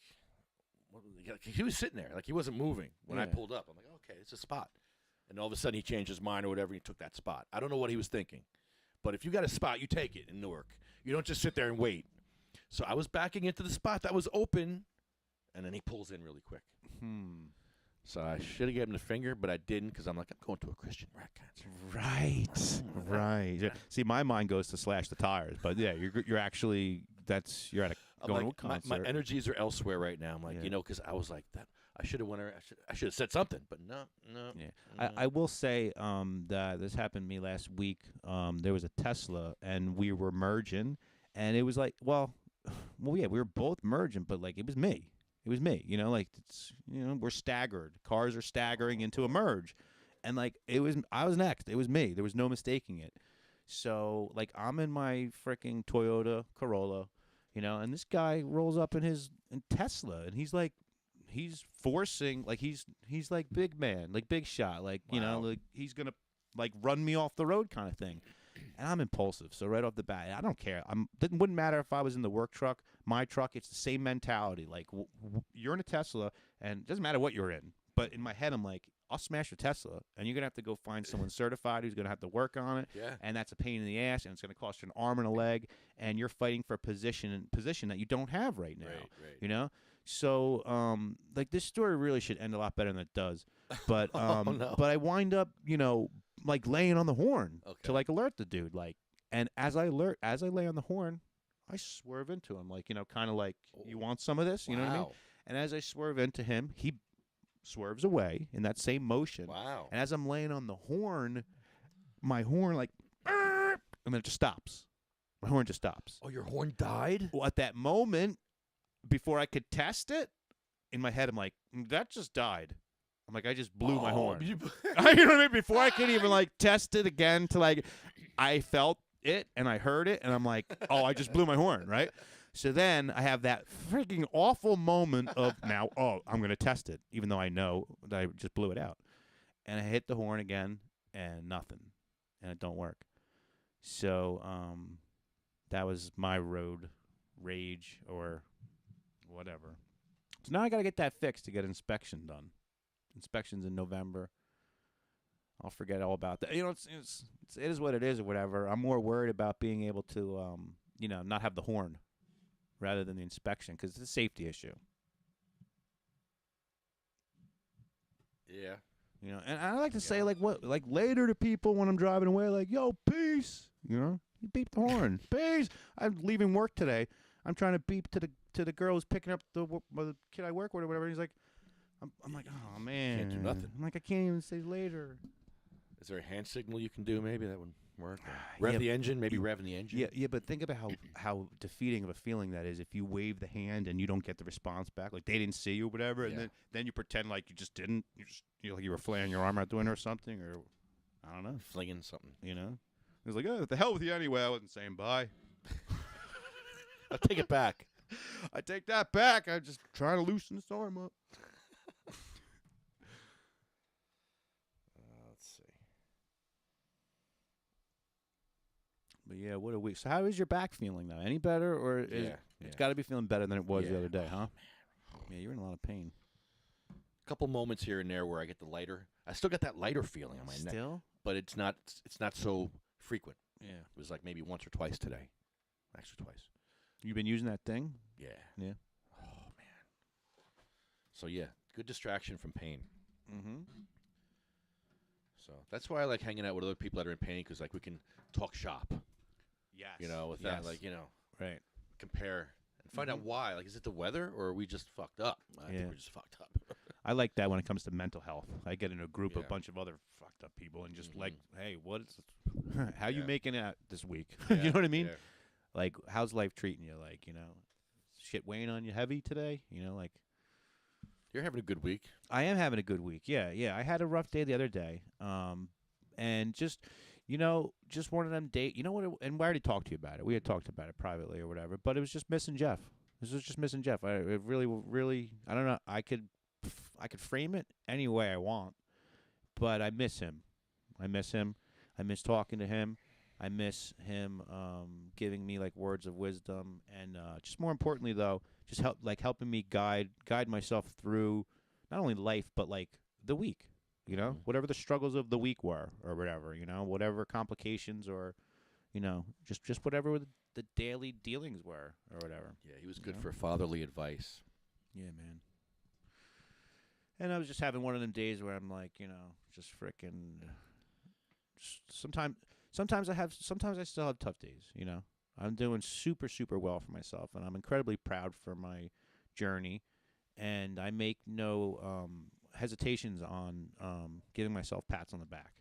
S1: he was sitting there, like he wasn't moving when I
S6: Yeah.
S1: pulled up. I'm like, okay, it's a spot. And all of a sudden, he changed his mind or whatever, and he took that spot. I don't know what he was thinking. But if you got a spot, you take it in Newark. You don't just sit there and wait. So I was backing into the spot that was open, and then he pulls in really quick. So I should have given him the finger, but I didn't because I'm like, I'm going to a Christian rock concert.
S6: Right. Right. Yeah. See, my mind goes to slash the tires, but yeah, you're actually you're at a going
S1: Like,
S6: to a concert.
S1: my energies are elsewhere right now. I'm like,
S6: Yeah.
S1: you know, because I was like that. I should have went. I should have said something, but no.
S6: Yeah, I will say that this happened to me last week. There was a Tesla, and we were merging, and it was like, well, yeah, we were both merging, but like it was me. It was me, you know, like we're staggered. Cars are staggering into a merge, and like I was next. It was me. There was no mistaking it. So like I'm in my freaking Toyota Corolla, and this guy rolls up in Tesla, and he's forcing, like he's like big man, like big shot, like like he's gonna like run me off the road kind of thing. And I'm impulsive, so right off the bat, I don't care. It wouldn't matter if I was in the work truck, my truck. It's the same mentality. Like you're in a Tesla, and it doesn't matter what you're in. But in my head, I'm like, I'll smash your Tesla, and you're gonna have to go find someone certified who's gonna have to work on it.
S1: Yeah.
S6: And that's a pain in the ass, and it's gonna cost you an arm and a leg, and you're fighting for a position that you don't have right now.
S1: Right.
S6: So, like this story really should end a lot better than it does. But
S1: no.
S6: but I wind up, like laying on the horn
S1: Okay.
S6: to like alert the dude, like, and as I lay on the horn, I swerve into him, like, kind of like, you want some of this, you know what I mean?
S1: Wow.
S6: And as I swerve into him, he swerves away in that same motion.
S1: Wow.
S6: And as I'm laying on the horn, my horn like, and then it just stops. My horn just stops.
S1: Oh, your horn died?
S6: Well, at that moment, before I could test it, in my head, I'm like, that just died. I'm like, I just blew my horn. You know what I mean? Before I could even like test it again to like, I felt it and I heard it and I'm like, oh, I just blew my horn, right? So then I have that freaking awful moment of now, I'm going to test it, even though I know that I just blew it out. And I hit the horn again and nothing. And it don't work. So that was my road rage or whatever. So now I got to get that fixed to get inspection done. Inspections in November. I'll forget all about that. It is what it is or whatever. I'm more worried about being able to, not have the horn rather than the inspection because it's a safety issue.
S1: Yeah.
S6: And I like to say like later to people when I'm driving away, like, yo, peace. You beep the horn. Peace. I'm leaving work today. I'm trying to beep to the girl who's picking up the kid I work with or whatever. He's like, I'm like, oh man,
S1: Can't do nothing.
S6: I'm like, I can't even say later.
S1: Is there a hand signal you can do? Maybe that would work. Rev the engine. Maybe revving the engine.
S6: Yeah. But think about how defeating of a feeling that is if you wave the hand and you don't get the response back, like they didn't see you or whatever, and then you pretend like you just didn't. You were flaring your arm out doing it or something, or I don't know,
S1: flinging something.
S6: It's like, oh, what the hell with you anyway? I wasn't saying bye.
S1: I'll take it back.
S6: I take that back. I'm just trying to loosen this arm up.
S1: Let's see.
S6: But yeah, what a week. So how is your back feeling now? Any better, or it's got to be feeling better than it was the other day, huh? Yeah, you're in a lot of pain.
S1: A couple moments here and there where I get the lighter. I still got that lighter feeling on my neck.
S6: Still?
S1: But it's not so frequent.
S6: Yeah.
S1: It was like maybe once or twice today. Actually twice.
S6: You been using that thing?
S1: Yeah.
S6: Yeah.
S1: Oh man. So yeah, good distraction from pain.
S6: Mm-hmm.
S1: So that's why I like hanging out with other people that are in pain because like we can talk shop.
S6: Yes.
S1: With that, like
S6: right.
S1: compare and find out why. Like, is it the weather or are we just fucked up? I think we're just fucked up.
S6: I like that when it comes to mental health. I get in a group of
S1: Yeah.
S6: a bunch of other fucked up people and just like, hey, how you making it this week?
S1: Yeah,
S6: You know what I mean?
S1: yeah.
S6: Like, how's life treating you? Like, shit weighing on you heavy today? Like.
S1: You're having a good week.
S6: I am having a good week. Yeah. I had a rough day the other day. And just one of them days. You know what? And we already talked to you about it. We had talked about it privately or whatever. But it was just missing Jeff. This was just missing Jeff. It really. I don't know. I could frame it any way I want, but I miss him. I miss talking to him. I miss him giving me like words of wisdom, and just more importantly though, just helping me guide myself through not only life but like the week. Whatever the struggles of the week were or whatever. Whatever complications or just whatever the daily dealings were or whatever.
S1: Yeah, he was good for fatherly advice.
S6: Yeah, man. And I was just having one of them days where I'm like, just freaking. Sometimes I still have tough days. I'm doing super, super well for myself, and I'm incredibly proud for my journey. And I make no hesitations on giving myself pats on the back.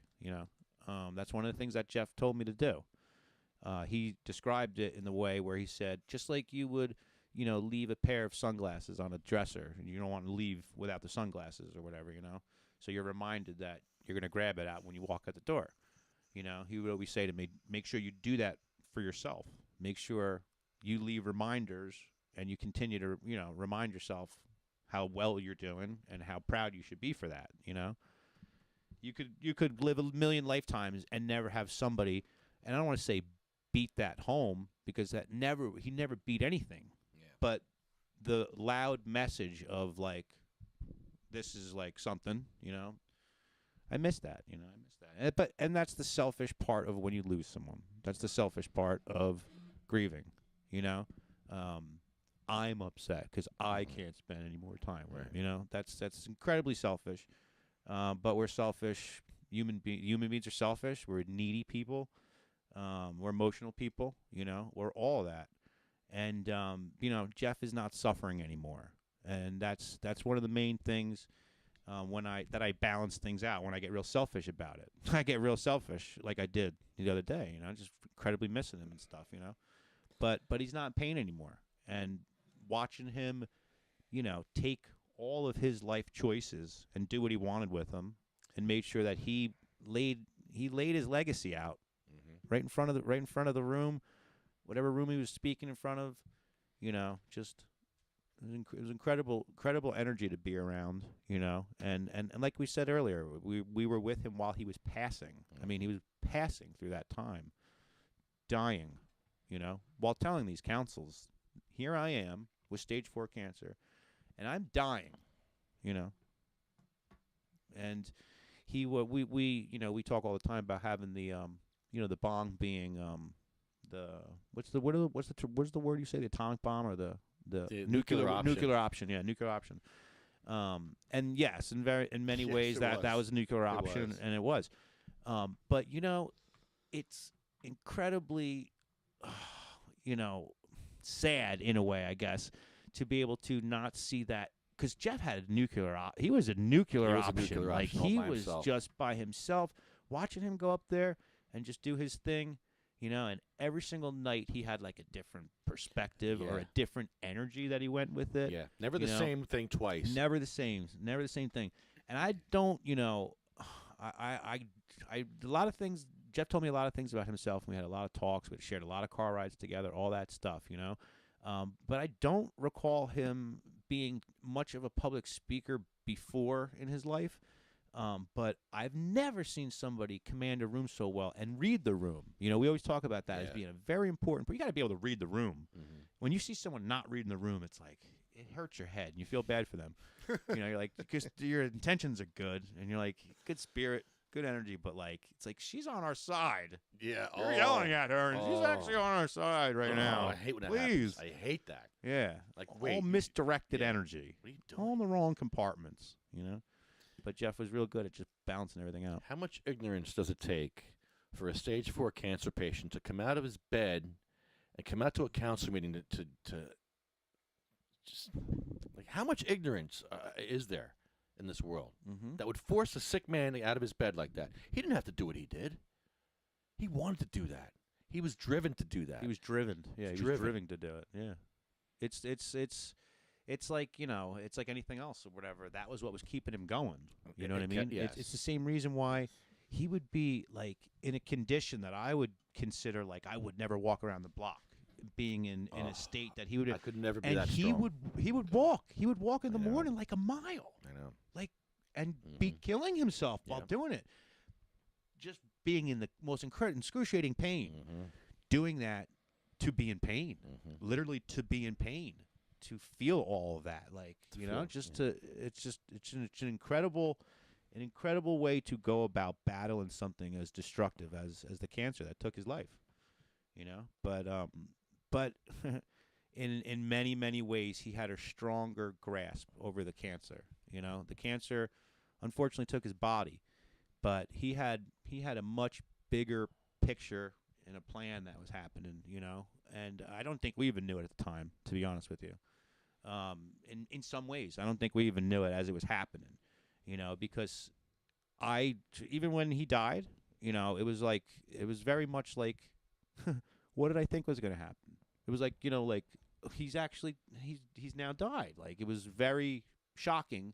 S6: That's one of the things that Jeff told me to do. He described it in the way where he said, just like you would, leave a pair of sunglasses on a dresser, and you don't want to leave without the sunglasses or whatever, So you're reminded that you're going to grab it out when you walk out the door. He would always say to me, make sure you do that for yourself. Make sure you leave reminders and you continue to, remind yourself how well you're doing and how proud you should be for that, You could live a million lifetimes and never have somebody, and I don't want to say beat that home because he never beat anything.
S1: Yeah.
S6: But the loud message of like, this is like something, I miss that, I miss that. And that's the selfish part of when you lose someone. That's the selfish part of grieving, I'm upset because I can't spend any more time with him. That's incredibly selfish. But we're selfish. Human beings are selfish. We're needy people. We're emotional people. We're all that. And Jeff is not suffering anymore. And that's one of the main things that I balance things out when I get real selfish about it. I get real selfish like I did the other day. Just incredibly missing him and stuff. But he's not in pain anymore. And watching him, take all of his life choices and do what he wanted with them, and made sure that he laid his legacy out right in front of the room, whatever room he was speaking in front of. Just it was incredible energy to be around. And like we said earlier, we were with him while he was passing. I mean, he was passing through that time, dying. While telling these counsels, here I am with stage 4 cancer, and I'm dying, And we talk all the time about having the the bomb being what's the word you say, the atomic bomb or the
S1: nuclear option.
S6: Nuclear option, yeah, nuclear option. And yes, in many ways that was a nuclear option, and it was. But it's incredibly sad in a way, I guess, to be able to not see that, because Jeff had a nuclear he was a nuclear option. Like he was just by himself. Watching him go up there and just do his thing, and every single night he had like a different perspective or a different energy that he went with it.
S1: Yeah, never the same thing twice.
S6: Never the same thing. And I don't, I a lot of things. Jeff told me a lot of things about himself, and we had a lot of talks. We shared a lot of car rides together, all that stuff, But I don't recall him being much of a public speaker before in his life. But I've never seen somebody command a room so well and read the room. We always talk about that as being a very important, but you got to be able to read the room. When you see someone not reading the room, it's like, it hurts your head and you feel bad for them. You're like, because your intentions are good and you're like, good spirit, good energy, but like, it's like, she's on our side.
S1: Yeah.
S6: You're yelling at her and she's actually on our side right now.
S1: I hate when that
S6: Please.
S1: happens. I hate that.
S6: Yeah.
S1: Like,
S6: all misdirected energy.
S1: What are you doing?
S6: All in the wrong compartments, But Jeff was real good at just balancing everything out.
S1: How much ignorance does it take for a stage 4 cancer patient to come out of his bed and come out to a council meeting to just, like, how much ignorance is there in this world that would force a sick man out of his bed like that? He didn't have to do what he did. He wanted to do that. He was driven to do that.
S6: He was driven. Yeah, he was driven to do it. Yeah. It's like, it's like anything else or whatever. That was what was keeping him going. You know what I mean?
S1: Yes.
S6: It's the same reason why he would be like in a condition that I would consider like I would never walk around the block, being in a state that he would.
S1: I could never be
S6: and
S1: that
S6: he
S1: strong.
S6: he would walk. He would walk in the morning like a mile.
S1: I know.
S6: Like and be killing himself while doing it. Just being in the most excruciating pain. Doing that to be in pain. Literally to be in pain. To feel all of that, like it's an incredible way to go about battling something as destructive as the cancer that took his life, But in many ways he had a stronger grasp over the cancer, You know, the cancer unfortunately took his body, but he had a much bigger picture and a plan that was happening, you know. And I don't think we even knew it at the time, to be honest with you. In some ways, I don't think we even knew it as it was happening, you know, because even when he died, you know, it was very much like, what did I think was going to happen? It was like, you know, like he's now died. Like, it was very shocking.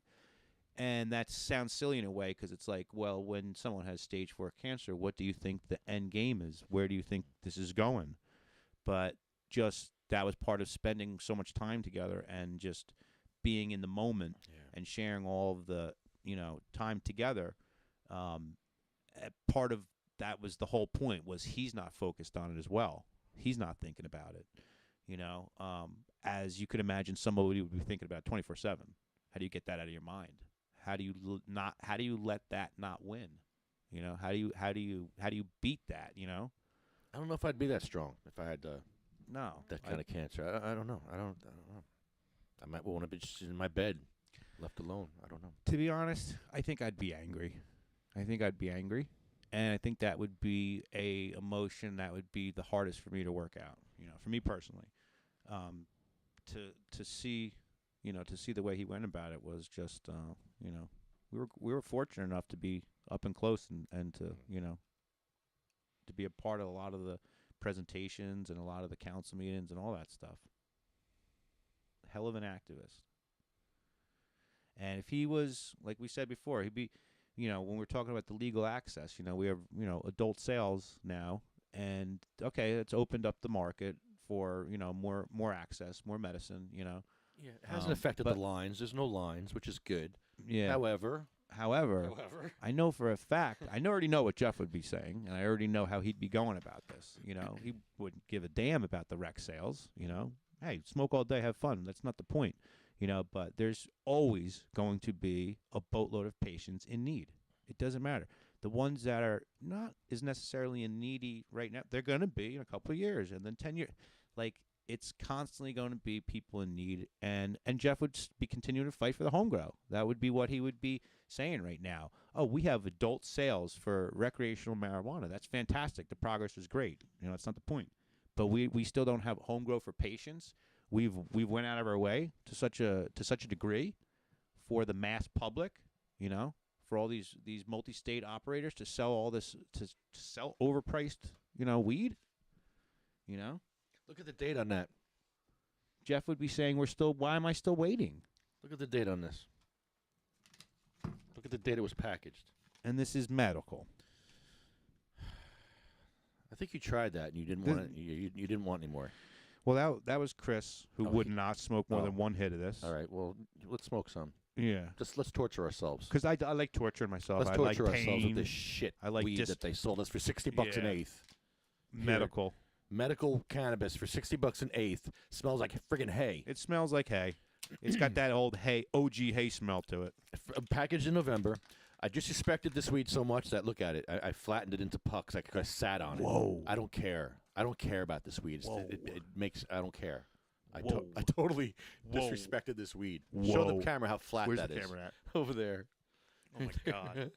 S6: And that sounds silly in a way because it's like, well, when someone has stage 4 cancer, what do you think the end game is? Where do you think this is going? But just that was part of spending so much time together and just being in the moment and sharing all of the, you know, time together. Part of that was the whole point, was he's not focused on it as well. He's not thinking about it, you know, as you could imagine somebody would be thinking about 24/7. How do you get that out of your mind? How do you let that not win? You know, how do you beat that, you know?
S1: I don't know if I'd be that strong if I had that kind of cancer. I don't know. I don't know. I might want to be just in my bed, left alone. I don't know.
S6: To be honest, I think I'd be angry. And I think that would be a emotion that would be the hardest for me to work out, you know, for me personally. To see, you know, to see the way he went about it was just, you know, we were fortunate enough to be up and close and to, you know, to be a part of a lot of the presentations and a lot of the council meetings and all that stuff. Hell of an activist. And if he was, like we said before, he'd be, you know, when we're talking about the legal access, you know, we have, you know, adult sales now, and okay, it's opened up the market for, you know, more access, more medicine, you know.
S1: Yeah, it hasn't affected the lines. There's no lines, which is good.
S6: Yeah.
S1: However,
S6: I know for a fact, I already know what Jeff would be saying, and I already know how he'd be going about this. You know, he wouldn't give a damn about the rec sales, you know. Hey, smoke all day, have fun. That's not the point, you know, but there's always going to be a boatload of patients in need. It doesn't matter. The ones that are not as necessarily in needy right now, they're going to be in a couple of years, and then 10 years. Like, it's constantly going to be people in need, and Jeff would be continuing to fight for the home grow. That would be what he would be saying right now. Oh, we have adult sales for recreational marijuana. That's fantastic. The progress is great. You know, that's not the point. But we still don't have home grow for patients. We've went out of our way to such a degree for the mass public, you know, for all these multi-state operators to sell all this, to sell overpriced, you know, weed, you know.
S1: look at the date on that.
S6: Jeff would be saying, why am I still waiting?
S1: Look at the date on this. Look at the date it was packaged.
S6: And this is medical.
S1: I think you tried that and you didn't want it. You didn't want any more.
S6: Well, that was Chris, who would not smoke more than one hit of this.
S1: All right. Well, let's smoke some.
S6: Yeah.
S1: Let's torture ourselves.
S6: Because I like torturing myself.
S1: Let's torture ourselves with this shit
S6: I like
S1: weed that they sold us for $60 an eighth.
S6: Medical.
S1: Medical cannabis for $60 an eighth. Smells like friggin' hay.
S6: It smells like hay. It's got that old hay, OG hay smell to it.
S1: Packaged in November. I just suspected this weed so much that, look at it, I flattened it into pucks. I sat on it.
S6: Whoa.
S1: I don't care. I don't care about this weed. It makes, I don't care. I totally disrespected this weed.
S6: Whoa.
S1: Show the camera how flat
S6: Where's
S1: that
S6: the
S1: is.
S6: camera at?
S1: Over there.
S6: Oh, my God.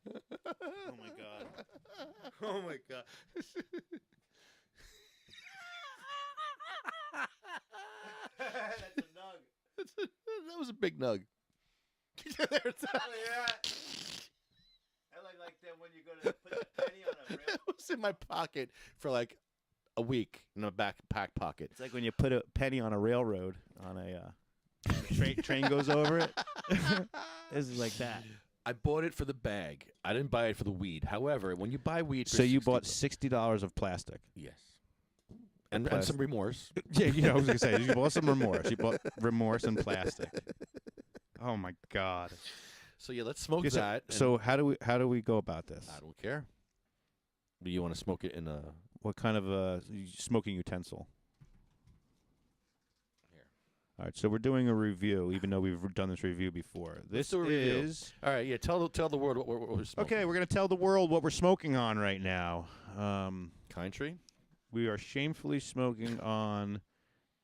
S6: Oh, my God. Oh, my God. That's a nug.
S1: That was a big nug.
S6: Yeah. I like that when you go to put the penny on a rail.
S1: It was in my pocket for like a week in a backpack pocket.
S6: It's like when you put a penny on a railroad on a train goes over it. This is like that.
S1: I bought it for the bag. I didn't buy it for the weed. However, when you buy weed for
S6: So you bought $60 of plastic.
S1: Yes. And some remorse.
S6: Yeah, you know, I was going to say, you bought some remorse. You bought remorse and plastic. Oh, my God.
S1: So, yeah, let's smoke
S6: Yeah,
S1: that.
S6: So how do we go about this?
S1: I don't care. Do you want to smoke it in a...
S6: What kind of a smoking utensil?
S1: Here.
S6: All right, so we're doing a review, even though we've done this review before. This
S1: do a review.
S6: is...
S1: All right, yeah, tell the world what we're smoking.
S6: Okay, we're going to tell the world what we're smoking on right now.
S1: Kind Tree?
S6: We are shamefully smoking on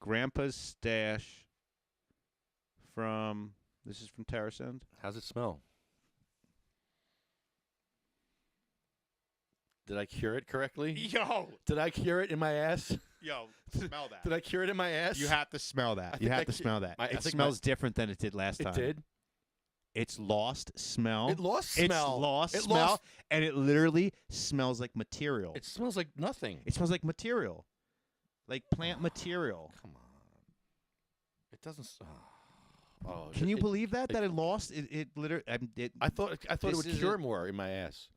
S6: Grandpa's Stash from
S3: This is from TerraSend.
S1: How's it smell? Did I cure it correctly?
S6: Yo,
S1: Did I cure it in my ass?
S6: smell that.
S1: Did I cure it in my ass?
S6: You have to smell that. You
S1: think
S6: have
S1: I
S6: to
S1: ca-
S6: smell that.
S1: I
S6: It
S1: think
S6: smells different than it did last
S1: It
S6: time.
S1: did.
S6: It's lost smell.
S1: It lost
S6: It's
S1: smell.
S6: lost
S1: It
S6: smell,
S1: lost-
S6: and it literally smells like material.
S1: It smells like nothing.
S6: It smells like material, like plant material.
S1: Come on. It doesn't. Oh,
S6: Can you believe that it lost? It literally.
S1: I thought it
S6: This
S1: would
S6: is
S1: cure
S6: it.
S1: more in my ass.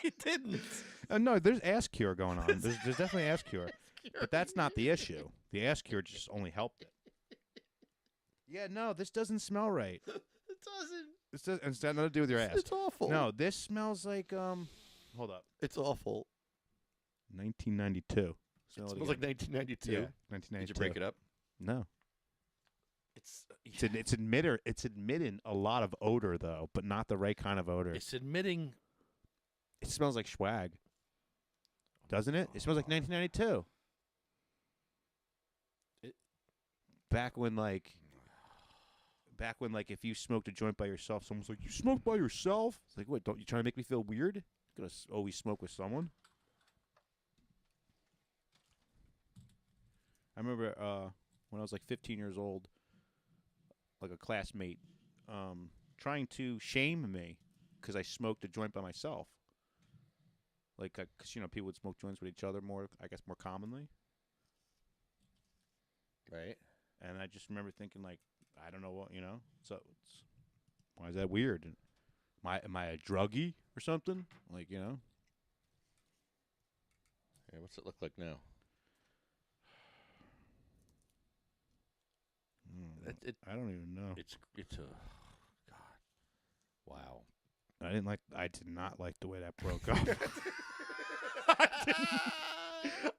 S1: It didn't.
S6: No, there's ass cure going on. There's definitely ass cure, but that's not the issue. The ass cure just only helped it. Yeah, no, this doesn't smell right.
S1: It doesn't.
S6: It's got nothing to do with your ass.
S1: It's awful.
S6: No, this smells like Hold up.
S1: It's awful.
S6: 1992.
S1: It
S6: Smell
S1: smells like 1992.
S6: Yeah, 1992.
S1: Did you break it up?
S6: No.
S1: It's
S6: It's admitting a lot of odor though, but not the right kind of odor.
S1: It's admitting.
S6: It smells like swag. Doesn't it? It smells like 1992. Back when if you smoked a joint by yourself, someone's like, "You smoke by yourself?" It's like, "What? Don't you trying to make me feel weird? I'm gonna always smoke with someone." I remember when I was like 15 years old, like a classmate trying to shame me because I smoked a joint by myself. Like, because people would smoke joints with each other more commonly.
S1: Right.
S6: And I just remember thinking, like, I don't know what, so why is that weird? Am I a druggie or something? Like,
S1: Yeah. What's it look like now?
S6: I don't even know.
S1: It's a God. Wow.
S6: I did not like the way that broke up.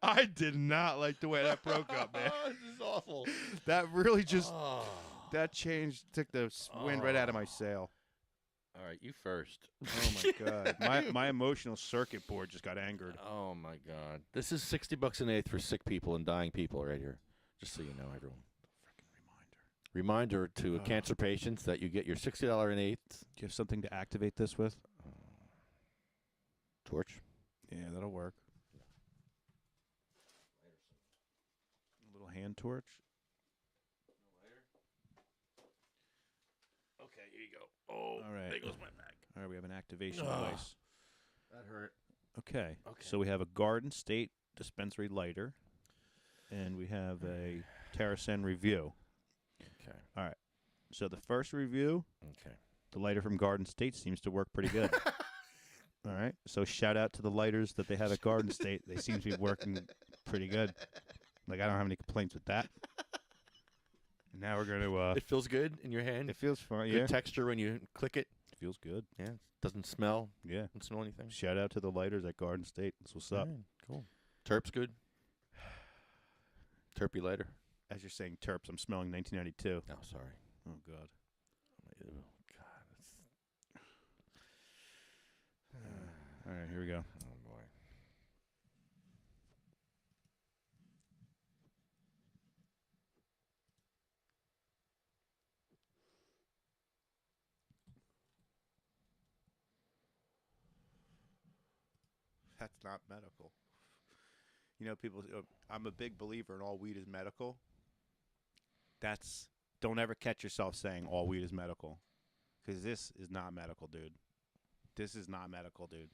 S6: I did not like the way that broke up, man.
S1: This is awful.
S6: That really just
S1: Oh.
S6: that took the wind right out of my sail.
S1: All right, you first.
S6: Oh my god, my emotional circuit board just got angered.
S1: Oh my God. This is $60 an eighth for sick people and dying people right here. Just so you know, everyone. Reminder to cancer patients that you get your $60 an eighth
S6: Do you have something to activate this with?
S1: torch.
S6: Yeah, that'll work. A little hand torch.
S1: Okay, here you go. Oh,
S6: All right.
S1: there goes my back.
S6: All right, we have an activation
S1: Ugh.
S6: device.
S1: That hurt.
S6: Okay.
S1: Okay.
S6: So we have a Garden State dispensary lighter, and we have a TerraSend review.
S1: Okay.
S6: All right. So the first review,
S1: Okay.
S6: the lighter from Garden State seems to work pretty good. All right. So shout out to the lighters that they have at Garden State. They seem to be working pretty good. Like, I don't have any complaints with that. Now we're going to...
S1: It feels good in your hand.
S6: it feels fun,
S1: Good
S6: yeah.
S1: texture when you click it.
S6: It feels good.
S1: Yeah. Doesn't smell.
S6: Yeah.
S1: Doesn't smell anything.
S6: Shout out to the lighters at Garden State. That's what's up.
S1: Alright, cool. Terp's good. Terpy lighter.
S6: As you're saying terps, I'm smelling 1992.
S1: Oh, sorry.
S6: Oh, God.
S1: Oh, God.
S6: All right, here we go.
S1: Oh, boy.
S6: That's not medical. People, I'm a big believer in all weed is medical. Don't ever catch yourself saying all weed is medical. Because this is not medical, dude. This is not medical, dude.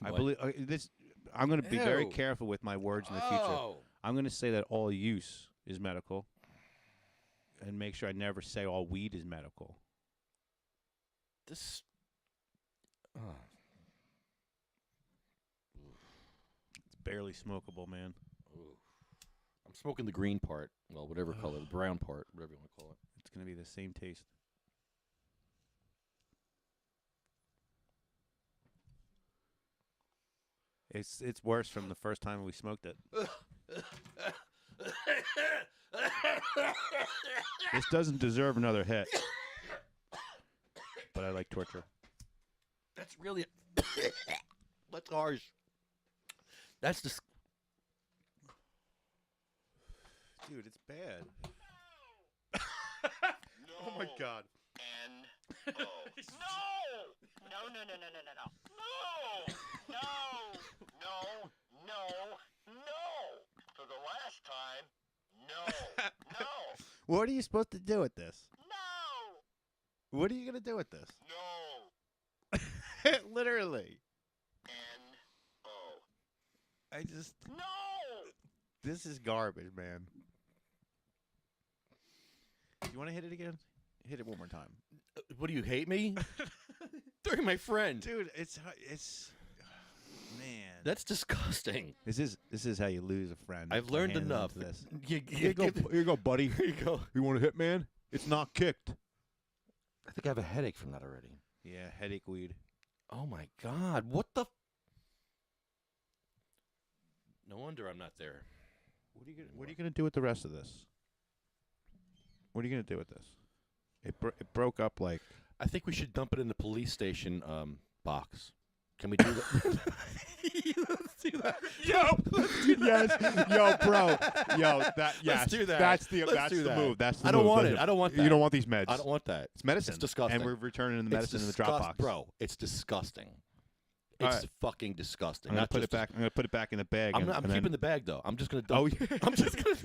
S6: I
S1: What?
S6: believe this. I'm going to be very
S1: Ew.
S6: careful with my words in the future.
S1: Oh.
S6: I'm going to say that all use is medical, and make sure I never say all weed is medical.
S1: This.
S6: It's barely smokable, man.
S1: I'm smoking the green part. Well, whatever color. The brown part. Whatever you want to call it.
S6: It's going to be the same taste. It's worse from the first time we smoked it. This doesn't deserve another hit. But I like torture.
S1: That's really. That's harsh. That's just.
S6: Dude, it's bad.
S7: Oh my God.
S9: No! No! No! No! No! No! No! No! No! No! No! No! For the last time, no! No!
S6: What are you supposed to do with this?
S9: No!
S6: What are you gonna do with this?
S9: No!
S6: Literally.
S9: N-O.
S6: I just.
S9: No!
S6: This is garbage, man. You want to hit it again? Hit it one more time,
S1: What do you hate me? They're my friend.
S6: dude. It's man.
S1: That's disgusting.
S6: This is how you lose a friend.
S1: I've
S6: by
S1: learned
S6: handing them
S1: enough.
S6: to This.
S1: You
S6: Here you go, buddy.
S1: Here you go.
S6: You want a hit, man? It's not kicked.
S1: I think I have a headache from that already.
S6: Yeah, headache weed.
S1: Oh my God! What the? No wonder I'm not there.
S6: What are you gonna do with the rest of this? What are you gonna do with this? It broke up like.
S1: I think we should dump it in the police station box. Can we do that? Let's do that.
S6: Yes, yo, bro, yo, that yes,
S1: Let's do that.
S6: That's the
S1: Let's
S6: that's
S1: do
S6: the
S1: that.
S6: move. That's the
S1: I don't
S6: move.
S1: want it. I don't want that.
S6: You don't want these meds.
S1: I don't want that.
S6: It's medicine.
S1: It's disgusting.
S6: And we're returning the medicine in the Dropbox,
S1: bro. It's disgusting.
S6: All
S1: It's
S6: right.
S1: fucking disgusting.
S6: I'm gonna
S1: Not
S6: put it
S1: just-
S6: back. I'm gonna put it back in the bag.
S1: I'm
S6: and
S1: keeping
S6: then...
S1: the bag though. I'm just gonna
S6: Oh,
S1: dump.
S6: yeah.
S1: I'm just gonna.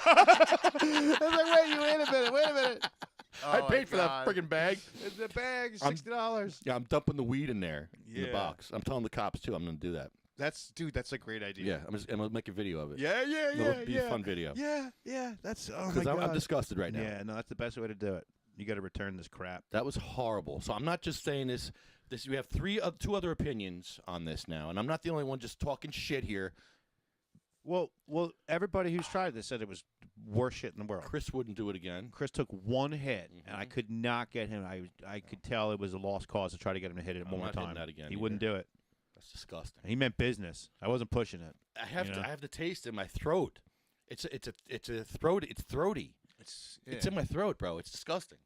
S6: I was like, wait a minute. Wait a minute.
S1: I paid for that friggin' bag.
S6: It's a bag,
S1: I'm-
S6: $60.
S1: Yeah, I'm dumping the weed in there in the
S6: Yeah.
S1: box. I'm telling the cops too. I'm gonna do that.
S6: That's a great idea.
S1: Yeah, I'm gonna make a video of it.
S6: Yeah.
S1: It'll be a fun video.
S6: Yeah. That's oh my
S1: Because
S6: god.
S1: I'm disgusted right now.
S6: Yeah, no, that's the best way to do it. You got to return this crap.
S1: That was horrible. So I'm not just saying this. We have two other opinions on this now, and I'm not the only one just talking shit here.
S6: Well, everybody who's tried this said it was worst shit in the world.
S1: Chris wouldn't do it again.
S6: Chris took one hit, and I could not get him. I could tell it was a lost cause to try to get him to hit it
S1: I'm
S6: one more
S1: not hitting
S6: time.
S1: that again
S6: He
S1: either.
S6: wouldn't do it.
S1: That's disgusting.
S6: He meant business. I wasn't pushing it.
S1: I have
S6: You
S1: to.
S6: know?
S1: I have the taste in my throat. It's a throat. It's throaty.
S6: It's
S1: It's in my throat, bro. It's disgusting.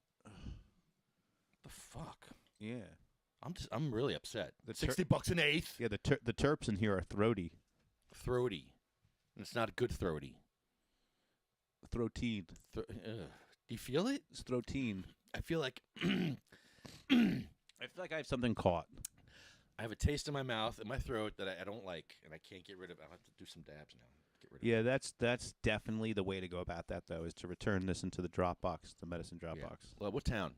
S1: The fuck.
S6: yeah.
S1: I'm really upset.
S6: The
S1: $60 an eighth.
S6: Yeah, the terps in here are throaty.
S1: Throaty. And it's not a good throaty.
S6: Throatine.
S1: Do you feel it?
S6: It's throatine.
S1: I feel like
S6: I feel like I have something caught.
S1: I have a taste in my mouth and my throat that I don't like, and I can't get rid of. I'll have to do some dabs now. Get rid of
S6: Yeah, that's definitely the way to go about that, though, is to return this into the Dropbox, the medicine
S1: it. Yeah.
S6: Dropbox.
S1: Well, what town?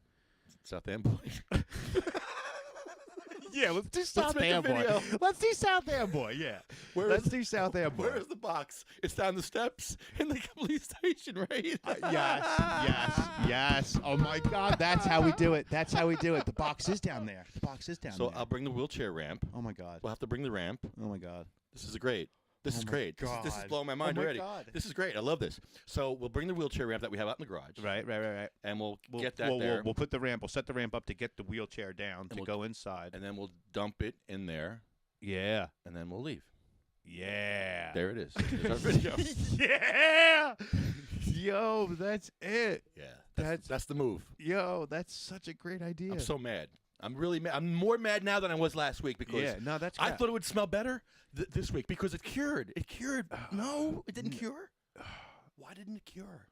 S1: Southampton.
S6: Yeah, let's do
S1: Let's make a video.
S6: Let's do Southampton, boy. Yeah, let's do Southampton, boy.
S1: Where's the box? It's down the steps in the police station, right?
S6: Yes. Oh my God, that's how we do it. That's how we do it. The box is down there. The box is down
S1: So
S6: there.
S1: I'll bring the wheelchair ramp.
S6: Oh my God.
S1: We'll have to bring the ramp.
S6: Oh my God.
S1: This is great. This is
S6: my
S1: great. This is
S6: God.
S1: blowing my mind
S6: Oh my
S1: already.
S6: God.
S1: This is great. I love this. So we'll bring the wheelchair ramp that we have out in the garage.
S6: Right.
S1: And we'll
S6: We'll
S1: get that there.
S6: We'll put the ramp. We'll set the ramp up to get the wheelchair down to
S1: we'll-
S6: go inside.
S1: and then we'll dump it in there,
S6: Yeah.
S1: and then we'll leave.
S6: Yeah.
S1: There it is. There's our video.
S6: Yeah. Yo, that's it.
S1: Yeah.
S6: That's-
S1: That's the move.
S6: Yo, that's such a great idea.
S1: I'm so mad. I'm really mad. I'm more mad now than I was last week because
S6: Yeah, no, that's
S1: I
S6: crap.
S1: thought it would smell better this week because it cured. It cured. No, it didn't cure. Why didn't it cure?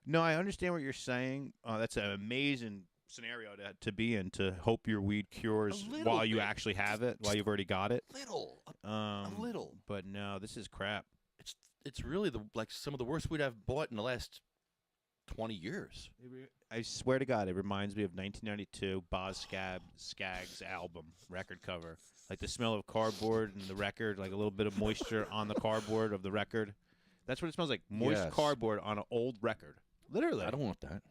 S6: No, I understand what you're saying. That's an amazing scenario to be in, to hope your weed cures
S1: A little
S6: while you
S1: bit.
S6: actually have it, while you've already got it.
S1: Little. A little.
S6: But no, this is crap.
S1: It's really like some of the worst weed I've bought in the last 20 years.
S6: I swear to God, it reminds me of 1992 Boz Scaggs' album record cover. Like the smell of cardboard and the record, like a little bit of moisture on the cardboard of the record. That's what it smells like. Moist
S1: Yes.
S6: cardboard on an old record. Literally.
S1: I don't want that.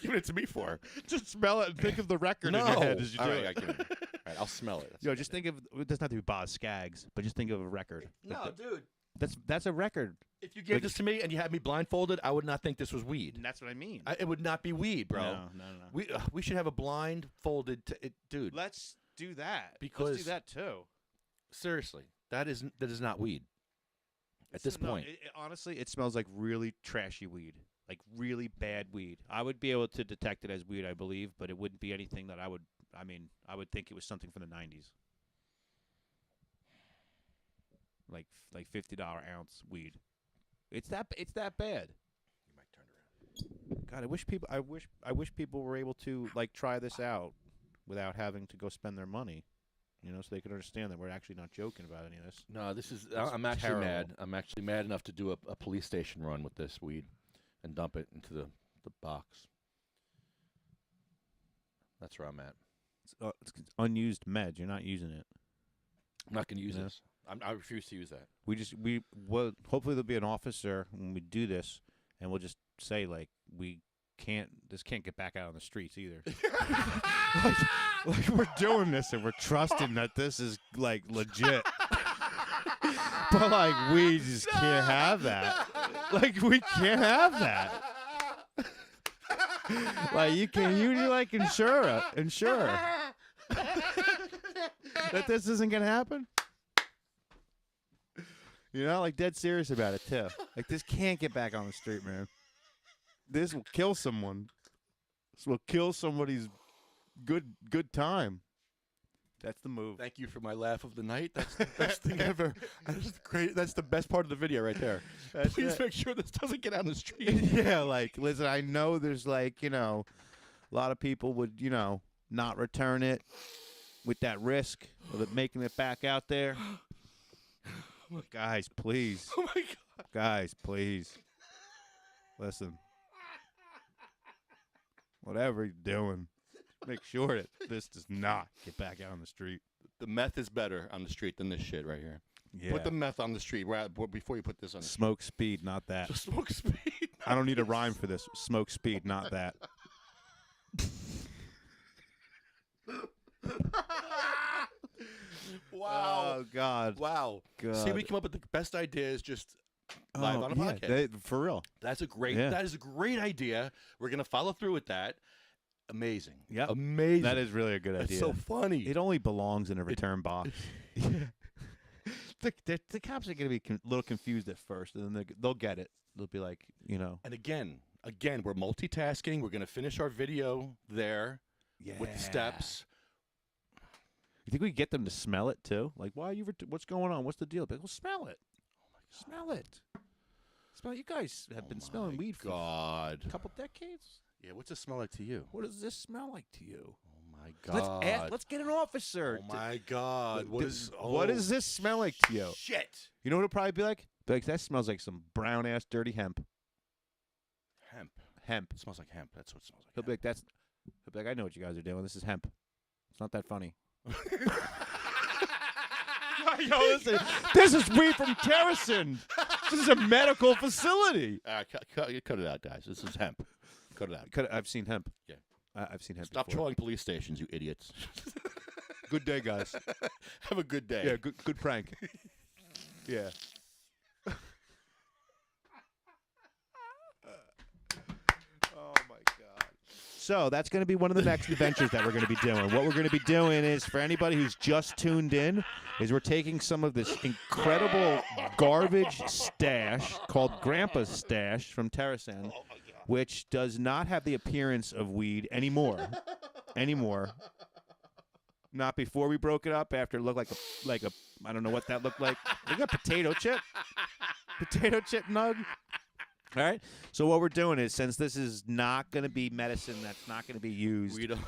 S1: Give it to me for.
S6: Just smell it and think of the record
S1: No.
S6: in your head as you do
S1: All right,
S6: it.
S1: I get it. All right, I'll smell it.
S6: Yo, just think of, it doesn't have to be Boz Scaggs, but just think of a record.
S1: No, dude.
S6: That's a record.
S1: If you gave this to me and you had me blindfolded, I would not think this was weed.
S6: And that's what I mean.
S1: It would not be weed, bro.
S6: No.
S1: We should have a blindfolded, dude.
S6: Let's do that.
S1: Because-
S6: Let's do that too.
S1: Seriously, that is not weed. At this
S6: No,
S1: point,
S6: honestly, it smells like really trashy weed, like really bad weed. I would be able to detect it as weed, I believe, but it wouldn't be anything that I would. I mean, I would think it was something from the '90s, like $50 ounce weed. It's that bad.
S1: You might turn around.
S6: God, I wish people were able to like try this out without having to go spend their money. You know, so they could understand that we're actually not joking about any of this.
S1: No, this is.
S6: It's
S1: I'm actually
S6: terrible.
S1: mad. I'm actually mad enough to do a police station run with this weed, and dump it into the box. That's where I'm at.
S6: It's unused meds. You're not using it.
S1: I'm not going to use
S6: Yeah.
S1: this. I refuse to use that.
S6: Hopefully there'll be an officer when we do this, and we'll just say like this can't get back out on the streets either. like we're doing this and we're trusting that this is like legit. But like we just can't have that. Like we can't have that. Like you like ensure that this isn't gonna happen. You know, like dead serious about it too. Like this can't get back on the street, man. This will kill someone. This will kill somebody's good time. That's the move.
S1: Thank you for my laugh of the night. That's the best thing ever. That's great. That's the best part of the video right there. Please make sure this doesn't get on the street.
S6: Yeah, like listen, I know there's like, you know, a lot of people would, you know, not return it with that risk of it making it back out there. Guys, please.
S1: Oh my God.
S6: Guys, please. Listen. Whatever you're doing, make sure that this does not get back out on the street.
S1: The meth is better on the street than this shit right here.
S6: Yeah.
S1: Put the meth on the street before you put this on the
S6: Smoke speed, not that.
S1: street. Smoke speed.
S6: I don't need a rhyme for this. Smoke speed, not that.
S1: Wow.
S6: Oh, God.
S1: Wow.
S6: God.
S1: See, we come up with the best ideas just live on a
S6: yeah,
S1: podcast.
S6: for real.
S1: That is a great idea. We're going to follow through with that. Amazing.
S6: Yeah.
S1: Amazing.
S6: That is really a good
S1: That's
S6: idea.
S1: so funny.
S6: It only belongs in a return box. The cops are going to be a little confused at first, and then they'll get it. They'll be like, you know.
S1: And again, we're multitasking. We're going to finish our video there with the steps.
S6: You think we can get them to smell it, too? Like, why are you what's going on? What's the deal? Like, well, smell it. Smell it. Smell it. You guys have been smelling weed for a couple decades.
S1: Yeah, what's it smell like to you?
S6: What does this smell like to you?
S1: Oh, my God.
S6: Let's get an officer.
S1: Oh, my God.
S6: What does this smell like to you?
S1: Shit.
S6: You know what it'll probably be like? Be like, that smells like some brown-ass dirty hemp. Hemp.
S1: It smells like hemp. That's what it smells like.
S6: He'll be like, I know what you guys are doing. This is hemp. It's not that funny. Yo, listen, this is weed from Kerrison. This is a medical facility.
S1: Cut it out, guys. This is hemp. Cut it out.
S6: I've seen hemp.
S1: Yeah.
S6: I've seen hemp.
S1: Stop
S6: before.
S1: trolling police stations, you idiots.
S6: Good day, guys.
S1: Have a good day.
S6: Yeah, good prank. Yeah. Oh, my God. So that's going to be one of the next adventures that we're going to be doing. What we're going to be doing is, for anybody who's just tuned in, is we're taking some of this incredible garbage stash called Grandpa's Stash from Terrasen, which does not have the appearance of weed anymore. Not before we broke it up. After it looked like a I don't know what that looked like. Like a potato chip nug. All right. So what we're doing is, since this is not going to be medicine that's not going to be used,
S1: We don't.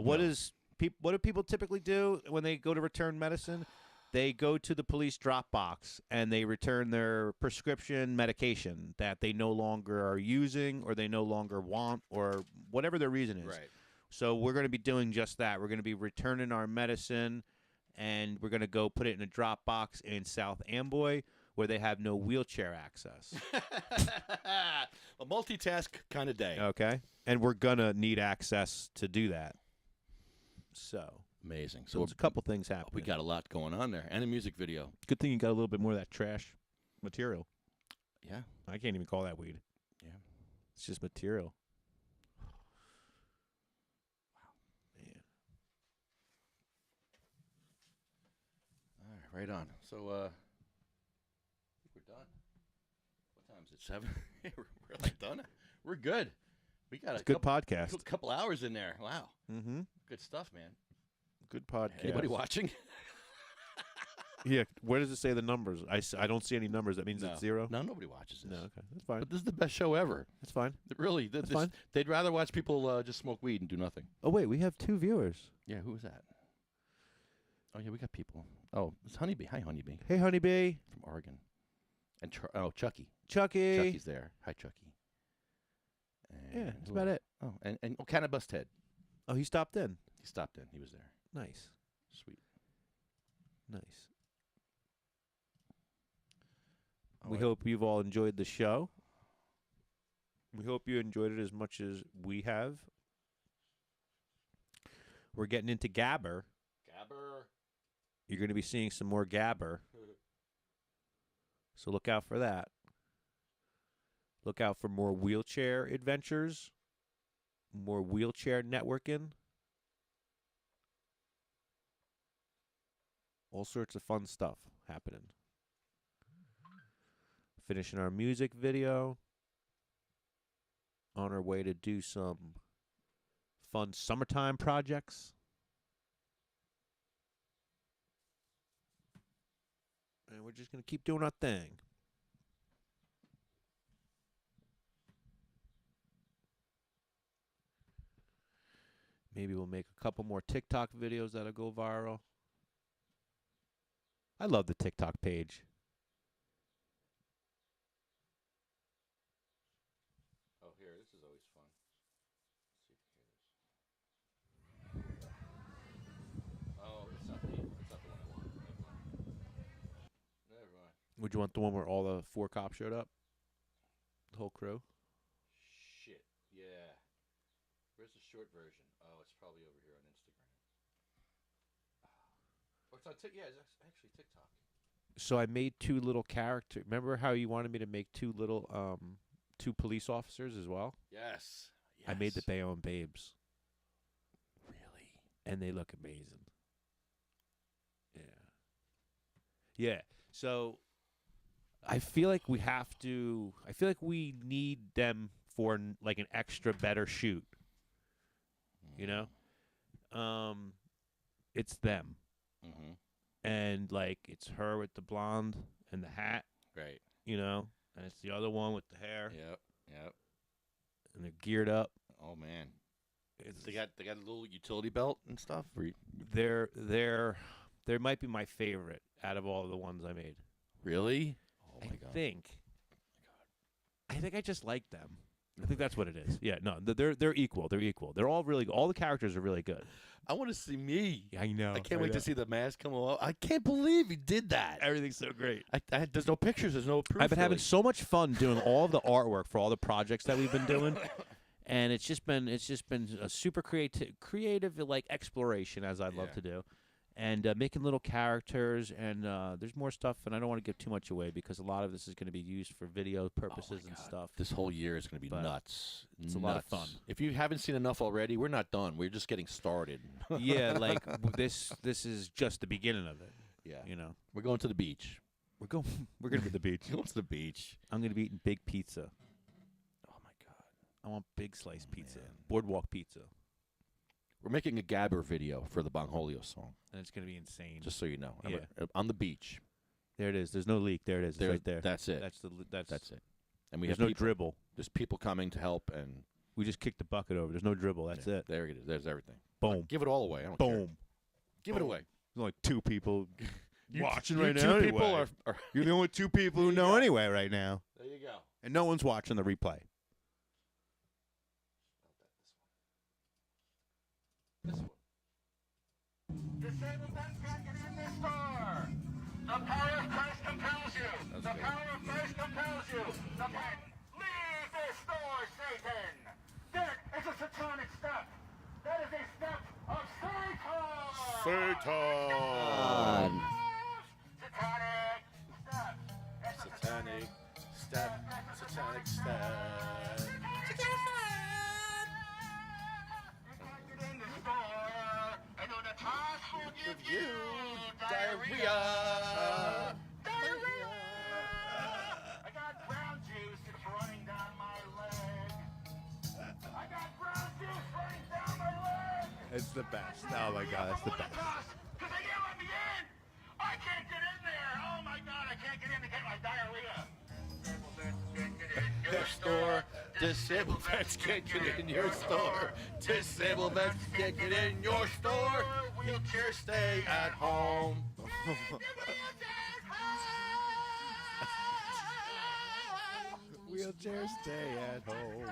S6: what do people typically do when they go to return medicine? They go to the police drop box and they return their prescription medication that they no longer are using or they no longer want or whatever their reason is.
S1: Right.
S6: So we're going to be doing just that. We're going to be returning our medicine, and we're going to go put it in a drop box in South Amboy where they have no wheelchair access.
S1: A multitask kind of day.
S6: Okay? And we're going to need access to do that. So
S1: Amazing.
S6: there's a couple things happening.
S1: We got a lot going on there, and a music video.
S6: Good thing you got a little bit more of that trash material.
S1: Yeah.
S6: I can't even call that weed.
S1: Yeah.
S6: It's just material.
S1: All right, right on. So, I think we're done. What time is it? 7? We're like done. We're good. We got a
S6: Good podcast.
S1: couple hours in there. Wow.
S6: Mm-hmm.
S1: Good stuff, man.
S6: Good podcast.
S1: Anybody watching?
S6: Yeah. Where does it say the numbers? I don't see any numbers. That means
S1: No.
S6: it's 0?
S1: No, nobody watches this.
S6: No, okay. That's fine.
S1: But this is the best show ever.
S6: That's fine.
S1: Really,
S6: fine.
S1: They'd rather watch people just smoke weed and do nothing.
S6: Oh, wait. We have 2 viewers.
S1: Yeah, who was that? Oh, yeah, we got people. Oh, it's Honeybee. Hi, Honeybee.
S6: Hey, Honeybee.
S1: From Oregon. And Chucky.
S6: Chucky.
S1: Chucky's there. Hi, Chucky.
S6: Yeah,
S1: And
S6: that's
S1: who
S6: about
S1: else?
S6: it.
S1: Oh, and Cannabis Ted.
S6: Oh, he stopped in.
S1: He stopped in. He was there.
S6: Nice.
S1: Sweet.
S6: Nice.
S1: Oh,
S6: We hope you've all enjoyed the show. We hope you enjoyed it as much as we have. We're getting into Gabber.
S1: Gabber.
S6: You're going to be seeing some more Gabber. So look out for that. Look out for more wheelchair adventures, more wheelchair networking. All sorts of fun stuff happening. Finishing our music video. On our way to do some fun summertime projects. And we're just going to keep doing our thing. Maybe we'll make a couple more TikTok videos that'll go viral. I love the TikTok page.
S1: Oh, here, this is always fun. Let's see if you hear this. Oh, it's not the one I want. Never mind.
S6: Would you want the one where all the 4 cops showed up? The whole crew?
S1: Shit. Yeah. Where's the short version? Oh, it's probably over here on Instagram. Oh, it's on yeah, it's actually TikTok.
S6: So I made 2 little characters. Remember how you wanted me to make 2 little 2 police officers as well?
S1: Yes.
S6: I made the Bayonne Babes.
S1: Really?
S6: And they look amazing. Yeah. Yeah. So I feel like we have to. I feel like we need them for like an extra better shoot. You know, it's them, and like it's her with the blonde and the hat,
S1: right?
S6: You know, and it's the other one with the hair.
S1: Yep. Yep.
S6: And they're geared up.
S1: Oh man, they got a little utility belt and stuff.
S6: They might be my favorite out of all of the ones I made.
S1: Really? Oh my god.
S6: I think I just like them. I think that's what it is. Yeah, no, they're equal. They're equal. They're all really. All the characters are really good.
S1: I want to see me.
S6: I know.
S1: I can't wait to see the mask come off. I can't believe he did that.
S6: Everything's so great.
S1: There's no pictures. There's no proof.
S6: I've been having so much fun doing all of the artwork for all the projects that we've been doing, and it's just been a super creative like exploration, as I love to do. And making little characters, and there's more stuff, and I don't want to give too much away because a lot of this is going to be used for video purposes and stuff.
S1: This whole year is going to be nuts.
S6: It's a lot of fun.
S1: If you haven't seen enough already, we're not done. We're just getting started.
S6: Yeah, like this is just the beginning of it.
S1: Yeah,
S6: you know,
S1: we're going to the beach.
S6: We're going to the beach.
S1: Going to the beach.
S6: I'm going to be eating big pizza.
S1: Oh my god,
S6: I want big slice pizza, boardwalk pizza.
S1: We're making a Gabber video for the Bongholio song.
S6: And it's going to be insane.
S1: Just so you know.
S6: Yeah.
S1: On the beach.
S6: There it is. There's no leak. There it is. It's right there.
S1: That's it.
S6: That's
S1: it. And we
S6: there's
S1: have
S6: no dribble.
S1: There's people coming to help, and
S6: we just kicked the bucket over. There's no dribble. That's it.
S1: There it is. There's everything.
S6: Boom.
S1: Give it all away. I don't
S6: Boom.
S1: care. Give it away.
S6: There's only 2 people watching
S1: you
S6: right
S1: two
S6: now.
S1: People
S6: anyway.
S1: are
S6: You're the only 2 people who know anyway right now.
S1: There you go.
S6: And no one's watching the replay.
S1: This one.
S9: Disabled men can't get in this store. The power of Christ compels you. The power of Christ compels you. Leave this store, Satan. That is a satanic step. That is a step of Satan.
S1: Satan.
S9: Satanic step.
S1: Satanic step. Satanic step.
S9: Give
S1: you diarrhea.
S9: Diarrhea. I got brown juice. It's running down my leg. I got brown juice running down my leg.
S6: It's the best. Oh my god, it's the best.
S9: Because they didn't let me in. I can't get in
S1: Disabled vets can't get in your store. Disabled vets can't get in your store. Wheelchair stay at home.
S6: Wheelchair stay at home.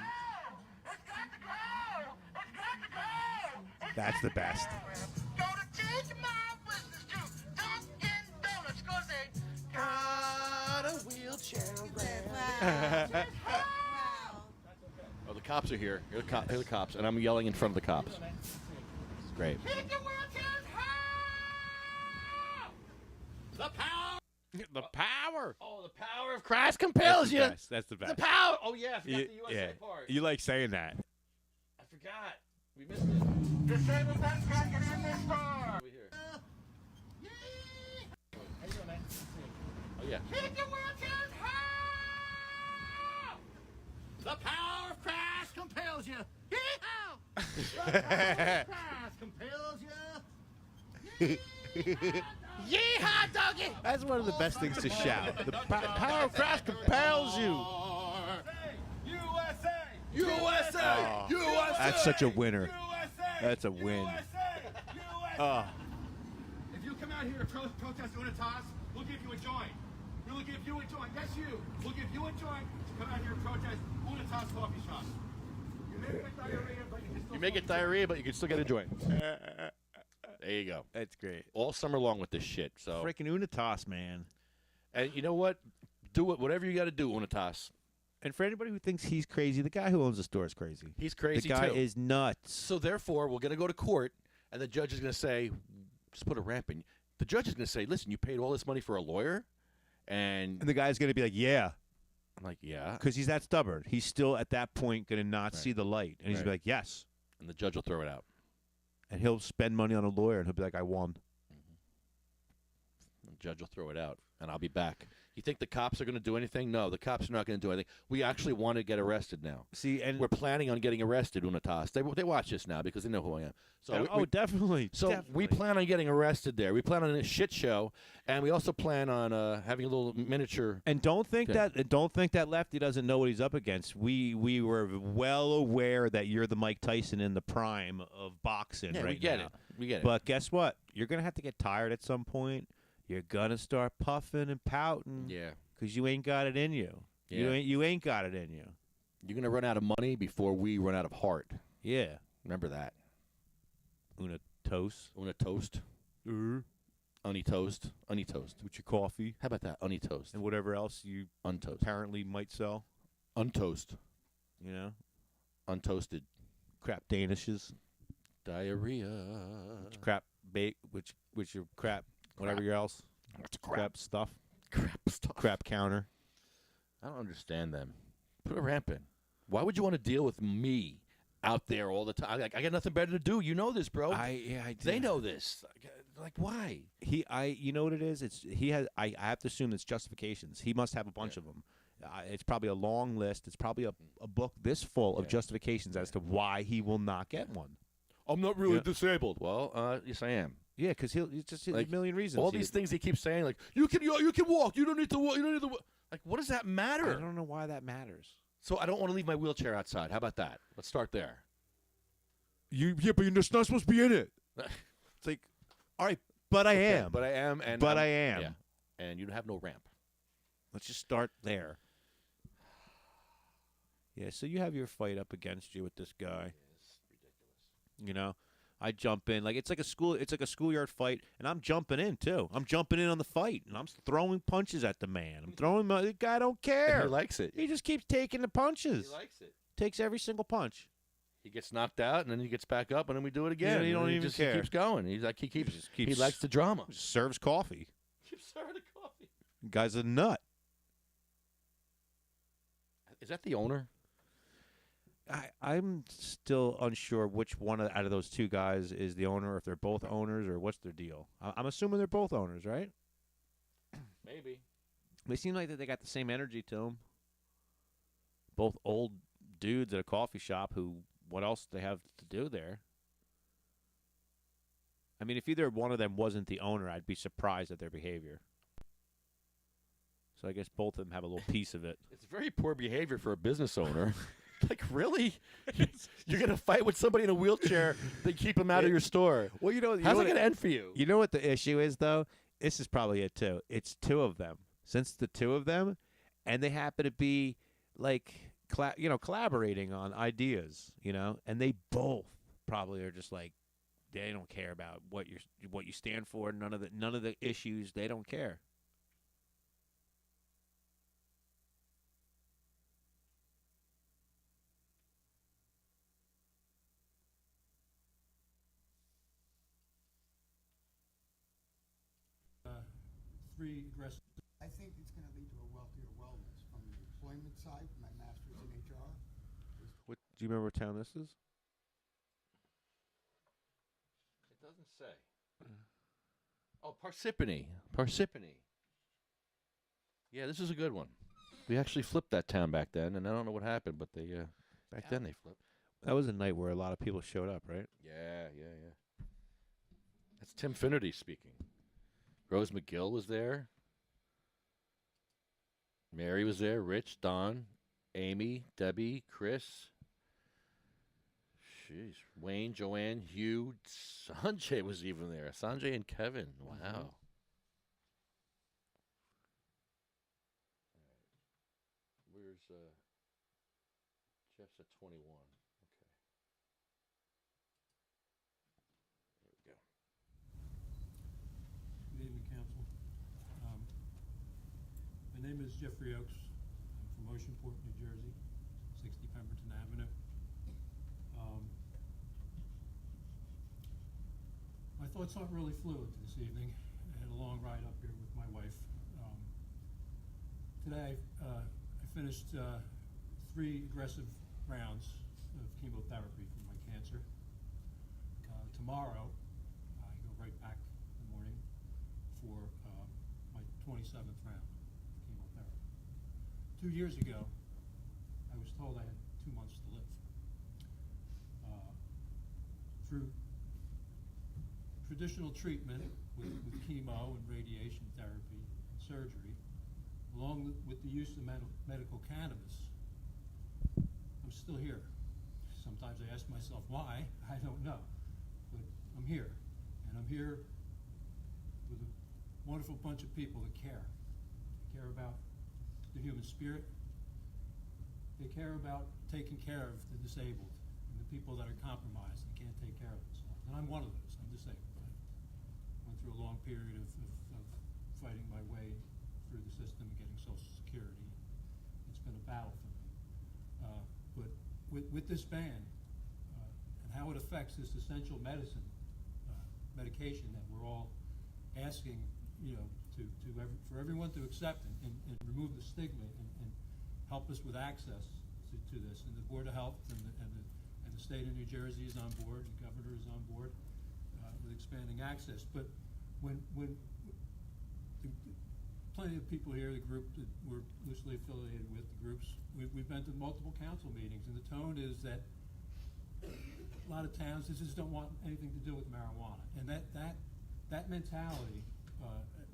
S6: That's the best.
S7: Got a wheelchair ramp.
S1: Oh, the cops are here. Here are the cops, and I'm yelling in front of the cops. It's great.
S7: The power.
S6: The power.
S1: Oh, the power of Christ compels you.
S6: That's the best.
S1: The power. Oh yeah, I forgot
S6: You-
S1: the USA
S6: yeah.
S1: part.
S6: You like saying that.
S1: I forgot. We missed it.
S9: Disabled vets can't get in this store.
S1: Over here. Oh yeah.
S9: Keep your wheelchairs high!
S7: The power of Christ compels you.
S9: Yeehaw! The power of Christ compels you.
S7: Yeehaw, doggy.
S6: That's one of the best things to shout. The power of Christ compels you.
S9: USA!
S1: USA.
S6: Oh,
S1: USA.
S6: That's such a winner.
S9: USA!
S6: That's a win.
S9: USA!
S6: Oh,
S9: If you come out here to protest Unitas, we'll give you a joint. We'll give you a joint. Yes, you. We'll give you a joint to come out here and protest Unitas coffee shop. You may get diarrhea, but you can still.
S1: You may get diarrhea, but you can still get a joint. There you go.
S6: that's great.
S1: All summer long with this shit. So,
S6: Freaking Unitas, man.
S1: and you know what? Do it. Whatever you got to do, Unitas.
S6: And for anybody who thinks he's crazy, the guy who owns the store is crazy.
S1: He's crazy
S6: The guy
S1: too.
S6: is nuts.
S1: So therefore, we're going to go to court, and the judge is going to say, just put a ramp in. The judge is going to say, listen, you paid all this money for a lawyer, and
S6: And the guy's going to be like, yeah,
S1: I'm like, yeah.
S6: because he's that stubborn. He's still at that point going to not
S1: Right.
S6: see the light. And he's going to be like, yes.
S1: And the judge will throw it out.
S6: And he'll spend money on a lawyer, and he'll be like, I won.
S1: The judge will throw it out, and I'll be back. You think the cops are going to do anything? No, the cops are not going to do anything. We actually want to get arrested now.
S6: See, and
S1: We're planning on getting arrested, Unitas. They watch this now because they know who I am. So we,
S6: definitely.
S1: so we plan on getting arrested there. We plan on a shit show, and we also plan on having a little miniature.
S6: And don't think
S1: Okay.
S6: that Lefty doesn't know what he's up against. We were well aware that you're the Mike Tyson in the prime of boxing
S1: Yeah,
S6: right
S1: we get
S6: now.
S1: it. We get it.
S6: But guess what? You're gonna have to get tired at some point. You're gonna start puffing and pouting
S1: Yeah.
S6: because you ain't got it in you.
S1: Yeah.
S6: You ain't got it in you.
S1: You're going to run out of money before we run out of heart.
S6: Yeah.
S1: Remember that.
S6: Una toast.
S1: Una toast. Unny toast. Unny toast.
S6: With your coffee
S1: How about that? Unny toast.
S6: and whatever else you
S1: Untoast.
S6: apparently might sell.
S1: Untoast.
S6: You know,
S1: Untoasted.
S6: crap danishes,
S1: Diarrhea.
S6: crap bait, which your crap, whatever else,
S1: What's
S6: crap stuff,
S1: Crap stuff.
S6: crap counter.
S1: I don't understand them. Put a ramp in. Why would you want to deal with me out there all the time? Like, I got nothing better to do. You know this, bro.
S6: I
S1: They know this. Like, why?
S6: You know what it is? I have to assume it's justifications. He must have a bunch of them. It's probably a long list. It's probably a book this full of justifications as to why he will not get one.
S1: I'm not really
S6: Yeah.
S1: disabled. Well, yes, I am.
S6: Yeah, because he'll just
S1: Like,
S6: a million reasons.
S1: All these things he keeps saying, like, you can walk. You don't need to walk. You don't need to walk. Like, what does that
S6: I
S1: matter?
S6: don't know why that matters.
S1: So I don't want to leave my wheelchair outside. How about that? Let's start there.
S6: But you're not supposed to be in it. It's like, all right, but I
S1: Okay,
S6: am.
S1: But I am. And
S6: But
S1: I'm-
S6: I am.
S1: Yeah. And you have no ramp.
S6: Let's just start there. Yeah, so you have your fight up against you with this guy. You know, I jump in it's like a schoolyard fight, and I'm jumping in too. I'm jumping in on the fight, and I'm throwing punches at the man. I'm throwing the guy don't care.
S1: He likes it.
S6: He just keeps taking the punches.
S1: He likes it.
S6: Takes every single punch.
S1: He gets knocked out, and then he gets back up, and then we do it again.
S6: Yeah, he
S1: and
S6: don't
S1: then
S6: even
S1: just,
S6: care.
S1: He keeps going. He's like he
S6: just keeps-
S1: likes the drama.
S6: Just serves coffee.
S1: Keeps serving the coffee.
S6: Guy's a nut.
S1: Is that the owner?
S6: I'm still unsure which one out of those two guys is the owner, or if they're both owners, or what's their deal. I'm assuming they're both owners, right?
S1: Maybe.
S6: They seem like that they got the same energy to them. Both old dudes at a coffee shop who, what else they have to do there? I mean, if either one of them wasn't the owner, I'd be surprised at their behavior. So I guess both of them have a little piece of it.
S1: It's very poor behavior for a business owner. Like, really? You're going to fight with somebody in a wheelchair, then keep him out of your store.
S6: Well,
S1: How's it
S6: what
S1: going to end for you?
S6: You know what the issue is, though? This is probably it, too. It's two of them. Since the two of them, and they happen to be, like, collaborating on ideas, and they both probably are just like, they don't care about what you stand for. None of the issues. They don't care.
S10: Three aggressive. I think it's going to lead to a wealthier wellness from the employment side. My master's in HR.
S6: Do you remember what town this is?
S1: It doesn't say. Oh, Parsippany. Parsippany. Yeah, this is a good one. We actually flipped that town back then, and I don't know what happened, but they back then they flipped.
S6: That was a night where a lot of people showed up, right?
S1: Yeah. That's Tim Finnerty speaking. Rose McGill was there. Mary was there. Rich, Don, Amy, Debbie, Chris. Jeez. Wayne, Joanne, Hugh, Sanjay was even there. Sanjay and Kevin. Wow.
S6: Mm-hmm.
S1: Where's Jeff's at 21. Okay. There we go.
S10: Good evening, Council. My name is Jeffrey Oakes. I'm from Oceanport, New Jersey, 60 Pemberton Avenue. My thoughts aren't really fluid this evening. I had a long ride up here with my wife. Today, I finished 3 aggressive rounds of chemotherapy for my cancer. Tomorrow, I go right back in the morning for my 27th round of chemotherapy. 2 years ago, I was told I had 2 months to live. Through traditional treatment with chemo and radiation therapy and surgery, along with the use of medical cannabis, I'm still here. Sometimes I ask myself why, I don't know, but I'm here. And I'm here with a wonderful bunch of people that care. They care about the human spirit. They care about taking care of the disabled and the people that are compromised and can't take care of themselves. And I'm one of those, I'm disabled. I went through a long period of fighting my way through the system and getting Social Security. It's been a battle for me. But with this ban and how it affects this essential medicine, medication that we're all asking, for everyone to accept and remove the stigma and help us with access to this. And the Board of Health and the state of New Jersey is on board, the governor is on board with expanding access. But when plenty of people here, the group that we're loosely affiliated with, the groups, we've been to multiple council meetings, and the tone is that a lot of towns just don't want anything to do with marijuana. And that mentality,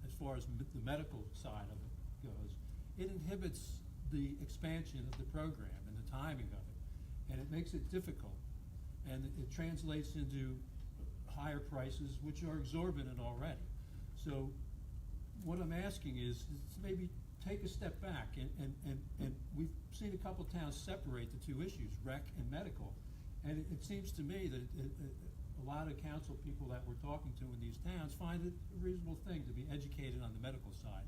S10: as far as the medical side of it goes, it inhibits the expansion of the program and the timing of it, and it makes it difficult, and it translates into higher prices, which are exorbitant already. So what I'm asking is to maybe take a step back, and we've seen a couple towns separate the two issues, rec and medical, and it seems to me that a lot of council people that we're talking to in these towns find it a reasonable thing to be educated on the medical side,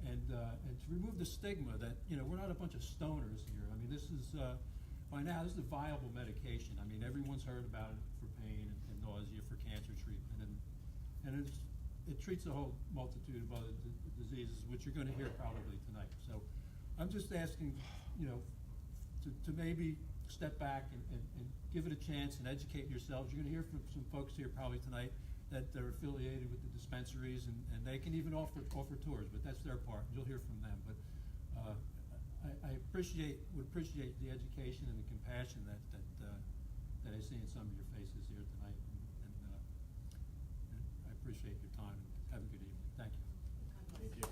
S10: and to remove the stigma that we're not a bunch of stoners here. I mean, this is by now this is a viable medication. I mean, everyone's heard about it for pain and nausea, for cancer treatment, and it treats a whole multitude of other diseases, which you're going to hear probably tonight. So I'm just asking, to maybe step back and give it a chance and educate yourselves. You're going to hear from some folks here probably tonight that they're affiliated with the dispensaries, and they can even offer tours, but that's their part. You'll hear from them. But I would appreciate the education and the compassion that I see in some of your faces here tonight, and I appreciate your time, and have a good evening. Thank you.
S1: Thank you.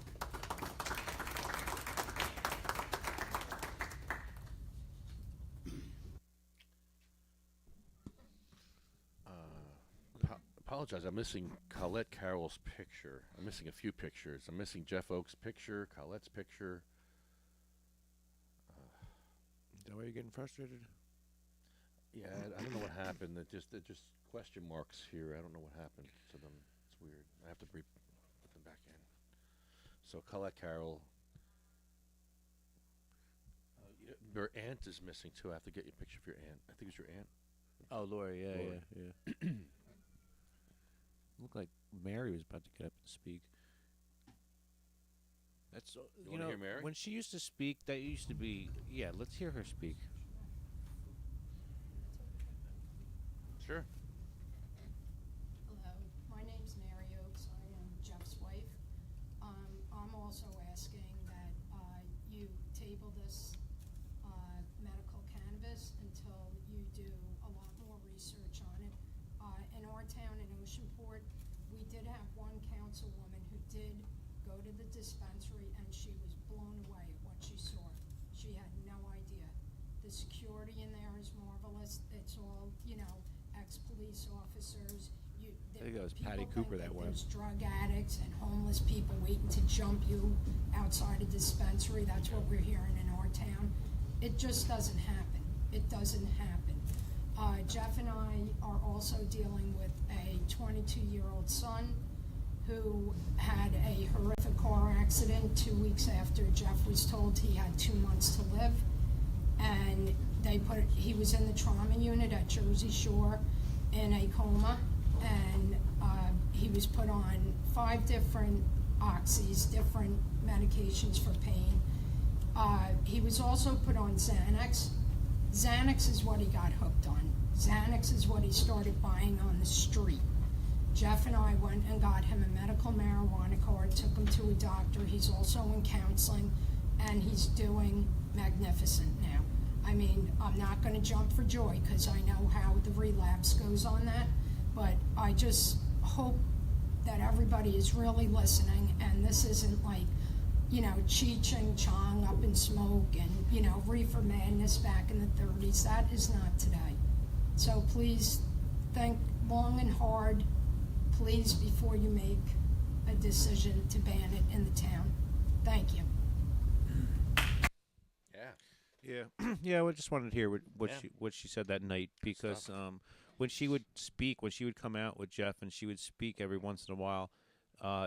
S1: apologize. I'm missing Colette Carroll's picture. I'm missing a few pictures. I'm missing Jeff Oak's picture, Colette's picture.
S6: Is that why you're getting frustrated?
S1: Yeah, I don't know what happened. It just question marks here. I don't know what happened to them. It's weird. I have to put them back in. So Colette Carroll. Your aunt is missing too. I have to get you a picture of your aunt. I think it's your aunt.
S6: Oh, Lori,
S1: Lori.
S6: yeah. Looked like Mary was about to get up and speak. That's
S1: You wanna hear Mary?
S6: When she used to speak, that used to be let's hear her speak.
S1: Sure.
S11: Hello, my name's Mary Oakes. I am Jeff's wife. I'm also asking that you table this medical cannabis until you do a lot more research on it. In our town in Oceanport, we did have one councilwoman who did go to the dispensary, and she was blown away at what she saw. She had no idea. The security in there is marvelous. It's all, ex-police officers.
S6: I think that was Patty Cooper that went.
S11: There's drug addicts and homeless people waiting to jump you outside a dispensary. That's what we're hearing in our town. It just doesn't happen. It doesn't happen. Jeff and I are also dealing with a 22-year-old son who had a horrific car accident 2 weeks after Jeff was told he had 2 months to live. And he was in the trauma unit at Jersey Shore in a coma, and he was put on 5 different oxys, different medications for pain. He was also put on Xanax. Xanax is what he got hooked on. Xanax is what he started buying on the street. Jeff and I went and got him a medical marijuana card, took him to a doctor. He's also in counseling, and he's doing magnificent now. I mean, I'm not going to jump for joy because I know how the relapse goes on that, but I just hope that everybody is really listening, and this isn't like, Cheech and Chong up in smoke and, reefer madness back in the 30s. That is not today. So please think long and hard, please, before you make a decision to ban it in the town. Thank you.
S6: Yeah, I just wanted to hear what
S1: Yeah.
S6: she said that night, because when she would speak, when she would come out with Jeff and she would speak every once in a while,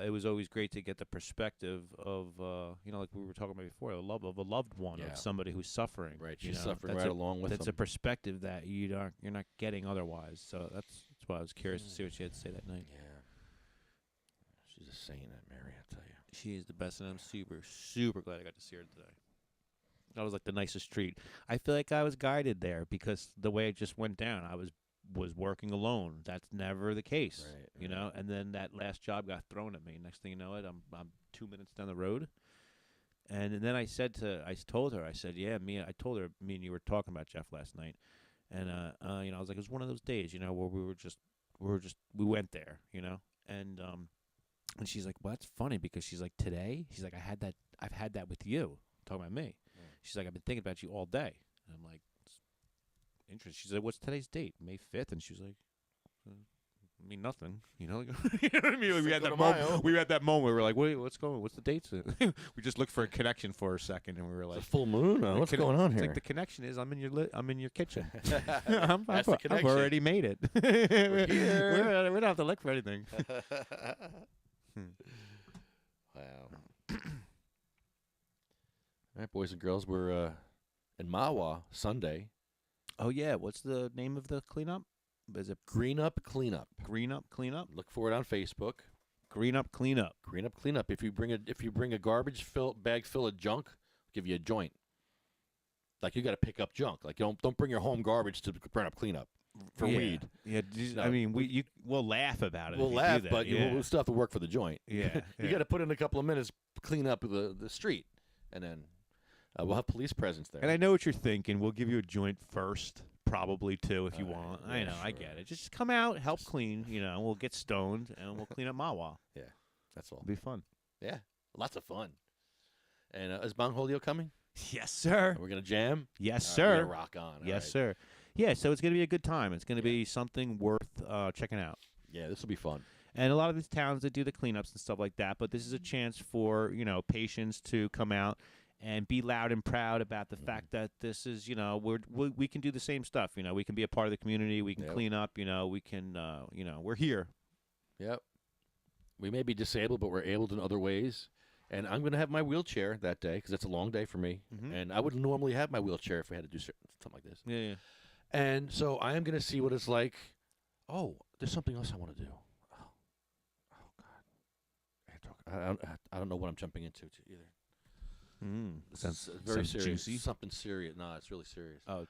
S6: it was always great to get the perspective of like we were talking about before, the love of a loved one,
S1: Yeah.
S6: of somebody who's suffering.
S1: Right,
S6: you
S1: she's
S6: know.
S1: suffering
S6: That's
S1: right
S6: a-
S1: along with
S6: That's
S1: them.
S6: a perspective that you're not getting otherwise. So that's why I was curious to see what she had to say that night.
S1: Yeah. She's a saint, that Mary, I tell you.
S6: She is the best, and I'm super glad I got to see her today. That was like the nicest treat. I feel like I was guided there because the way it just went down, I was working alone. That's never the case,
S1: Right, right.
S6: And then that last job got thrown at me. Next thing you know, I'm 2 minutes down the road, and then I told her, I said, yeah, I told her, me and you were talking about Jeff last night, and I was like, it was one of those days, where we went there, and she's like, well, that's funny because she's like, today, she's like, I've had that with you, talking about me. She's like, I've been thinking about you all day. And I'm like, it's interesting. She said, what's today's date? May 5th? And she was like, I mean, nothing. You know what I mean? We had that moment. We had that moment where we were like, wait, what's going on? What's the date? We just looked for a connection for a second, and we were like,
S1: It's a full moon? What's going on
S6: it's
S1: here?
S6: like the connection is I'm in your kitchen.
S1: That's the
S6: I've
S1: connection.
S6: already made it.
S1: here.
S6: We don't have to look for anything.
S1: Wow. All right, boys and girls, we're in Mawa Sunday.
S6: Oh, yeah. What's the name of the cleanup? Is it
S1: Green Up Cleanup.
S6: Green Up Cleanup?
S1: Look for it on Facebook.
S6: Green Up Cleanup.
S1: Green Up Cleanup. If you bring a garbage bag full of junk, I'll give you a joint. Like, you got to pick up junk. Like, don't bring your home garbage to Green Up Cleanup for weed.
S6: Yeah, I mean, we'll laugh about it.
S1: We'll
S6: if you
S1: laugh,
S6: do that.
S1: but
S6: yeah.
S1: we'll still have to work for the joint.
S6: Yeah,
S1: You got to put in a couple of minutes, clean up the street, and then we'll have police presence there.
S6: And I know what you're thinking. We'll give you a joint first, probably too, if you want.
S1: yeah,
S6: I know, I
S1: sure.
S6: get it. Just come out, help clean. We'll get stoned and we'll clean up Mawa.
S1: Yeah, that's all.
S6: It'll be fun.
S1: Yeah, lots of fun. And is Bongholio coming?
S6: Yes, sir.
S1: We're gonna jam.
S6: Yes,
S1: All right, we're
S6: sir.
S1: gonna rock on. All
S6: Yes,
S1: right.
S6: sir. Yeah, so it's going to be a good time. It's going to be something worth checking out.
S1: Yeah, this will be fun.
S3: And a lot of these towns, they do the cleanups and stuff like that. But this is a chance for, patients to come out and be loud and proud about the fact that this is, we can do the same stuff. We can be a part of the community. We can clean up. We can, we're here.
S1: Yep. We may be disabled, but we're able in other ways. And I'm going to have my wheelchair that day because it's a long day for me. And I would normally have my wheelchair if we had to do something like this.
S3: Yeah.
S1: And so I am going to see what it's like. Oh, there's something else I want to do. God. I don't know what I'm jumping into either.
S3: Sounds
S1: very serious.
S3: Juicy.
S1: Something serious. No, it's really serious.
S3: Oh,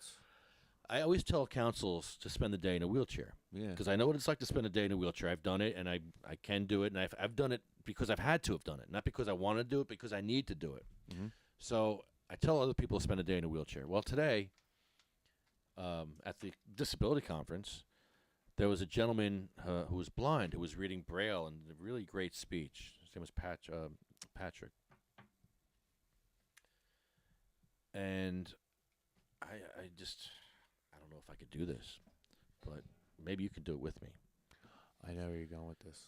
S1: I always tell councils to spend the day in a wheelchair.
S3: Yeah.
S1: Because I know what it's like to spend a day in a wheelchair. I've done it, and I can do it, and I've done it because I've had to have done it, not because I want to do it, because I need to do it. So I tell other people to spend a day in a wheelchair. Well, today, at the disability conference, there was a gentleman who was blind who was reading Braille and a really great speech. His name was Patrick. And I don't know if I could do this, but maybe you could do it with me.
S3: I know where you're going with this.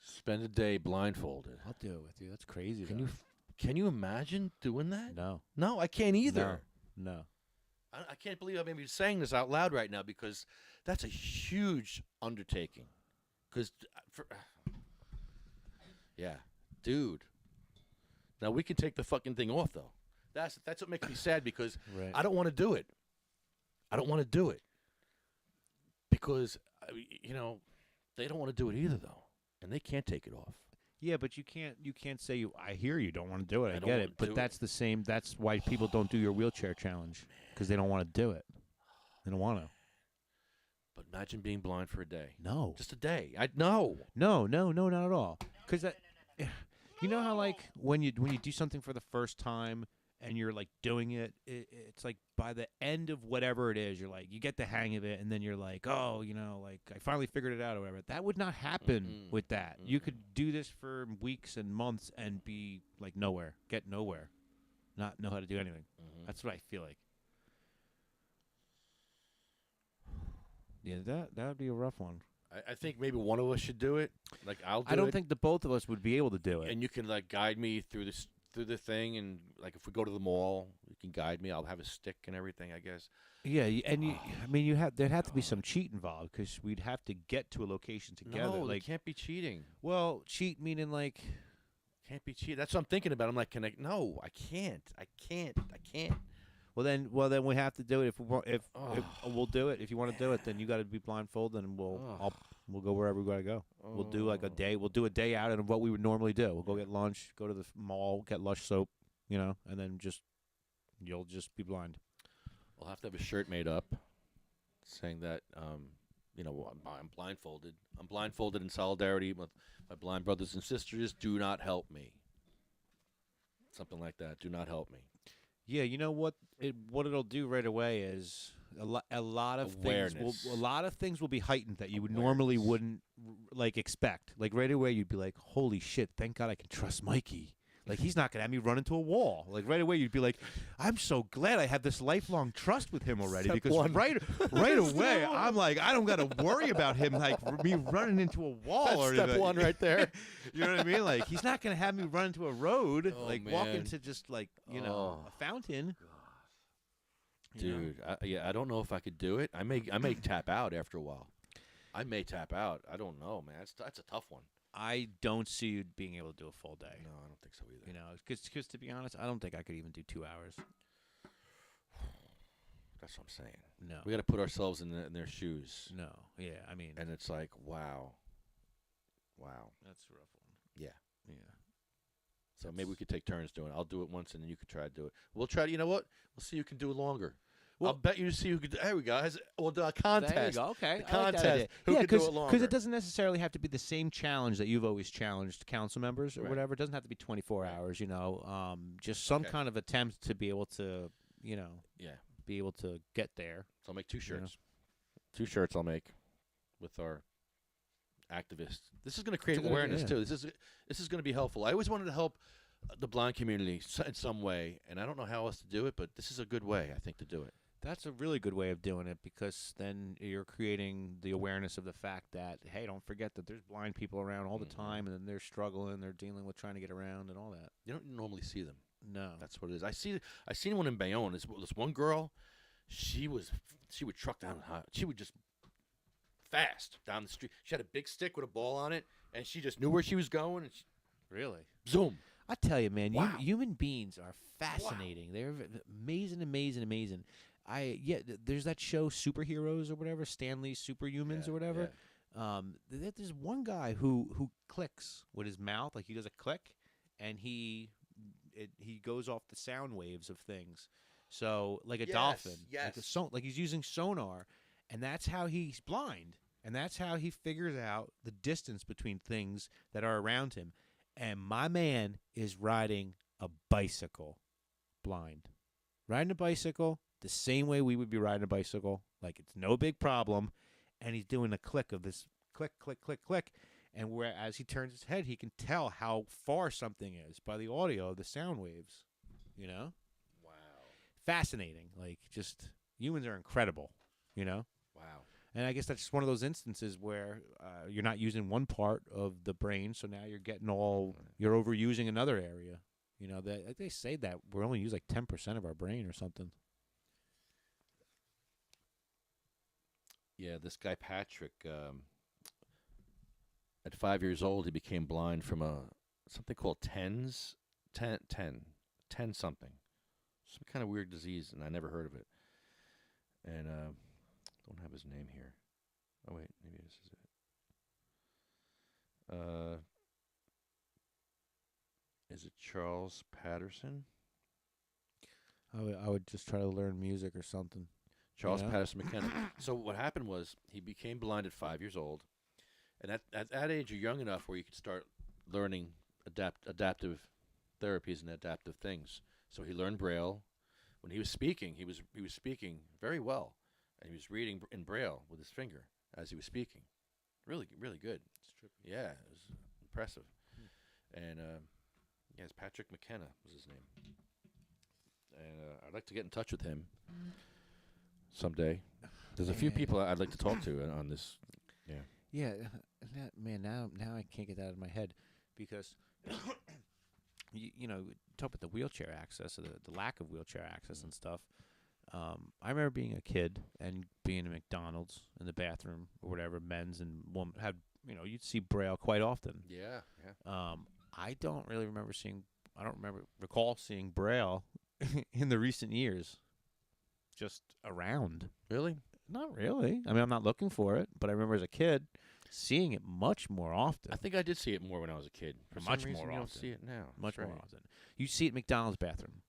S1: Spend a day blindfolded.
S3: I'll do it with you. That's crazy.
S1: Can you imagine doing that?
S3: No,
S1: I can't either.
S3: No.
S1: I can't believe I'm maybe saying this out loud right now because that's a huge undertaking. Because, dude. Now we can take the fucking thing off though. That's what makes me sad because I don't want to do it. I don't want to do it because they don't want to do it either though, and they can't take it off.
S3: Yeah, but you can't say I hear you don't want to do it. I get it, but that's the same. That's why people don't do your wheelchair challenge because they don't want to do it. They don't want to.
S1: But imagine being blind for a day.
S3: No,
S1: just a day. No,
S3: not at all. Because you know how like when you do something for the first time and you're like doing it, it's like by the end of whatever it is, you're like you get the hang of it, and then you're like, oh, like I finally figured it out or whatever. That would not happen with that. You could do this for weeks and months and be like get nowhere, not know how to do anything. That's what I feel like. Yeah, that would be a rough one.
S1: I think maybe one of us should do it. Like I'll do it.
S3: I don't think the both of us would be able to do it.
S1: And you can like guide me through the thing, and like if we go to the mall, you can guide me. I'll have a stick and everything, I guess.
S3: Yeah, and there'd have to be some cheat involved because we'd have to get to a location together.
S1: No,
S3: like,
S1: it can't be cheating.
S3: Well, cheat meaning like
S1: can't be cheating. That's what I'm thinking about. I'm like, no, I can't.
S3: Well then we have to do it. If we'll do it. If you want to do it, then you got to be blindfolded, and we'll go wherever we gotta go. We'll do like a day. We'll do a day out of what we would normally do. We'll go get lunch, go to the mall, get Lush soap, and then you'll just be blind.
S1: We'll have to have a shirt made up saying that I'm blindfolded. I'm blindfolded in solidarity with my blind brothers and sisters. Do not help me. Something like that. Do not help me.
S3: Yeah, you know what it'll do right away is a lot of things will be heightened that you would normally wouldn't like expect. Like right away you'd be like, "Holy shit, thank God I can trust Mikey." Like he's not going to have me run into a wall. Like right away you'd be like, "I'm so glad I have this lifelong trust with him already."
S1: Step
S3: because
S1: one.
S3: right away I'm like, I don't got to worry about him like me running into a wall
S1: That's
S3: or
S1: step
S3: anything.
S1: one right there.
S3: You know what I mean? Like he's not going to have me run into a road,
S1: man.
S3: walk into just like, a fountain.
S1: Dude, I don't know if I could do it. I may tap out after a while. I may tap out. I don't know, man. That's a tough one.
S3: I don't see you being able to do a full day.
S1: No, I don't think so either.
S3: Because to be honest, I don't think I could even do 2 hours.
S1: That's what I'm saying.
S3: No.
S1: We got to put ourselves in their shoes.
S3: No. Yeah, I mean.
S1: And it's like, wow.
S3: That's a rough one.
S1: Yeah.
S3: Yeah.
S1: So maybe we could take turns doing it. I'll do it once, and then you could try to do it. We'll try to, you know what? We'll see who can do it longer. Well, I'll bet you see who could do it. There we go. We'll do a contest.
S3: There you go. Okay.
S1: The contest. Who can do it longer.
S3: Because it doesn't necessarily have to be the same challenge that you've always challenged council members or
S1: Right.
S3: whatever. It doesn't have to be 24 hours, just some kind of attempt to be able to, be able to get there.
S1: So I'll make 2 shirts. 2 shirts I'll make with our activists. This is going to create awareness, too. This is going to be helpful. I always wanted to help the blind community in some way, and I don't know how else to do it, but this is a good way, I think, to do it.
S6: That's a really good way of doing it because then you're creating the awareness of the fact that, hey, don't forget that there's blind people around all the time, and then they're struggling, they're dealing with trying to get around and all that.
S1: You don't normally see them.
S6: No.
S1: That's what it is. I seen one in Bayonne. This one girl, she would truck down. She would just fast down the street. She had a big stick with a ball on it, and she just knew where she was going. And
S6: Really?
S1: zoom.
S6: I tell you, man,
S1: Wow.
S6: human beings are fascinating. They're amazing, amazing, amazing. There's that show Superheroes or whatever, Stanley's Superhumans or whatever.
S1: Yeah.
S6: There's one guy who clicks with his mouth, like he does a click, and he goes off the sound waves of things. So like a dolphin, like he's using sonar, and that's how he's blind, and that's how he figures out the distance between things that are around him. And my man is riding a bicycle blind. Riding a bicycle the same way we would be riding a bicycle, like it's no big problem, and he's doing a click of this click, click, click, click, and as he turns his head, he can tell how far something is by the audio of the sound waves, you know?
S1: Wow.
S6: Fascinating. Like, just, humans are incredible, you know?
S1: Wow.
S6: And I guess that's just one of those instances where you're not using one part of the brain, so now you're overusing another area. You know, they say that we only use like 10% of our brain or something.
S1: Yeah, this guy Patrick, at 5 years old, he became blind from something called ten something. Some kind of weird disease, and I never heard of it. And don't have his name here. Oh wait, maybe this is it. Is it Charles Patterson?
S6: I would just try to learn music or something.
S1: Charles Patterson McKenna. So what happened was he became blind at 5 years old, and at that age you're young enough where you can start learning adaptive therapies and adaptive things. So he learned Braille. When he was speaking, he was speaking very well, and he was reading in Braille with his finger as he was speaking. Really, really good. Yeah, it was impressive. And yes, Patrick McKenna was his name. And I'd like to get in touch with him someday. There's a few people I'd like to talk to on this. Yeah.
S6: Yeah, now I can't get that out of my head because you know, talk about the wheelchair access, or the lack of wheelchair access and stuff. I remember being a kid and being at McDonald's in the bathroom or whatever, men's and women had, you'd see Braille quite often.
S1: Yeah.
S6: I don't recall seeing Braille in the recent years. Just around.
S1: Really?
S6: Not really. I mean, I'm not looking for it, but I remember as a kid seeing it much more often.
S1: I think I did see it more when I was a kid. For
S6: much
S1: some reason,
S6: more
S1: you
S6: often.
S1: don't see it now.
S6: Much
S1: That's
S6: more
S1: right.
S6: often. You see it at McDonald's bathroom.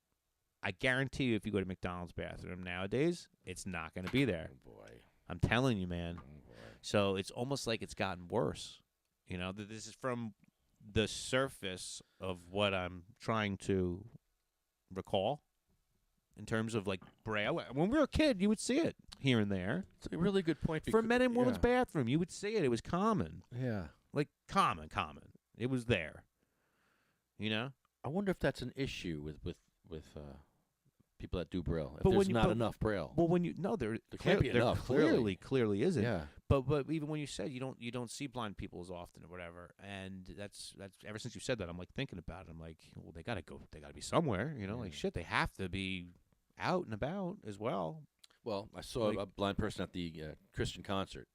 S6: I guarantee you, if you go to McDonald's bathroom nowadays, it's not going to be there.
S1: Oh boy.
S6: I'm telling you, man.
S1: Oh boy.
S6: So it's almost like it's gotten worse. This is from the surface of what I'm trying to recall. In terms of like Braille, when we were a kid, you would see it here and there.
S1: It's a really good point.
S6: For men and women's bathroom, you would see it. It was common.
S1: Yeah.
S6: Like common. It was there.
S1: I wonder if that's an issue with people that do Braille. If
S6: But
S1: there's
S6: when
S1: not enough Braille.
S6: Well, there
S1: can't be enough.
S6: Clearly isn't.
S1: Yeah.
S6: But even when you said you don't see blind people as often or whatever, and that's ever since you said that, I'm like thinking about it. I'm like, well, they gotta be somewhere. Like shit, they have to be out and about as well.
S1: Well, I saw a blind person at the Christian concert.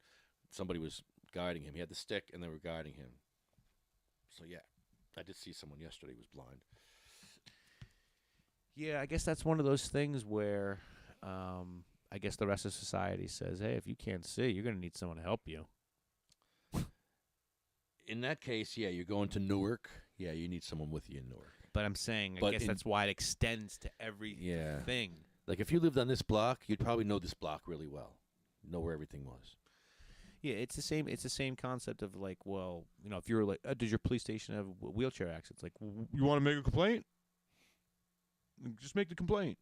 S1: Somebody was guiding him. He had the stick, and they were guiding him. So yeah, I did see someone yesterday who was blind.
S6: Yeah, I guess that's one of those things where I guess the rest of society says, hey, if you can't see, you're going to need someone to help you.
S1: In that case, yeah, you're going to Newark. Yeah, you need someone with you in Newark.
S6: But I'm saying, I guess that's why it extends to everything.
S1: Like if you lived on this block, you'd probably know this block really well. Know where everything was.
S6: Yeah, it's the same. It's the same concept of like, well, if you're like, does your police station have wheelchair access? Like, you want to make a complaint? Just make the complaint.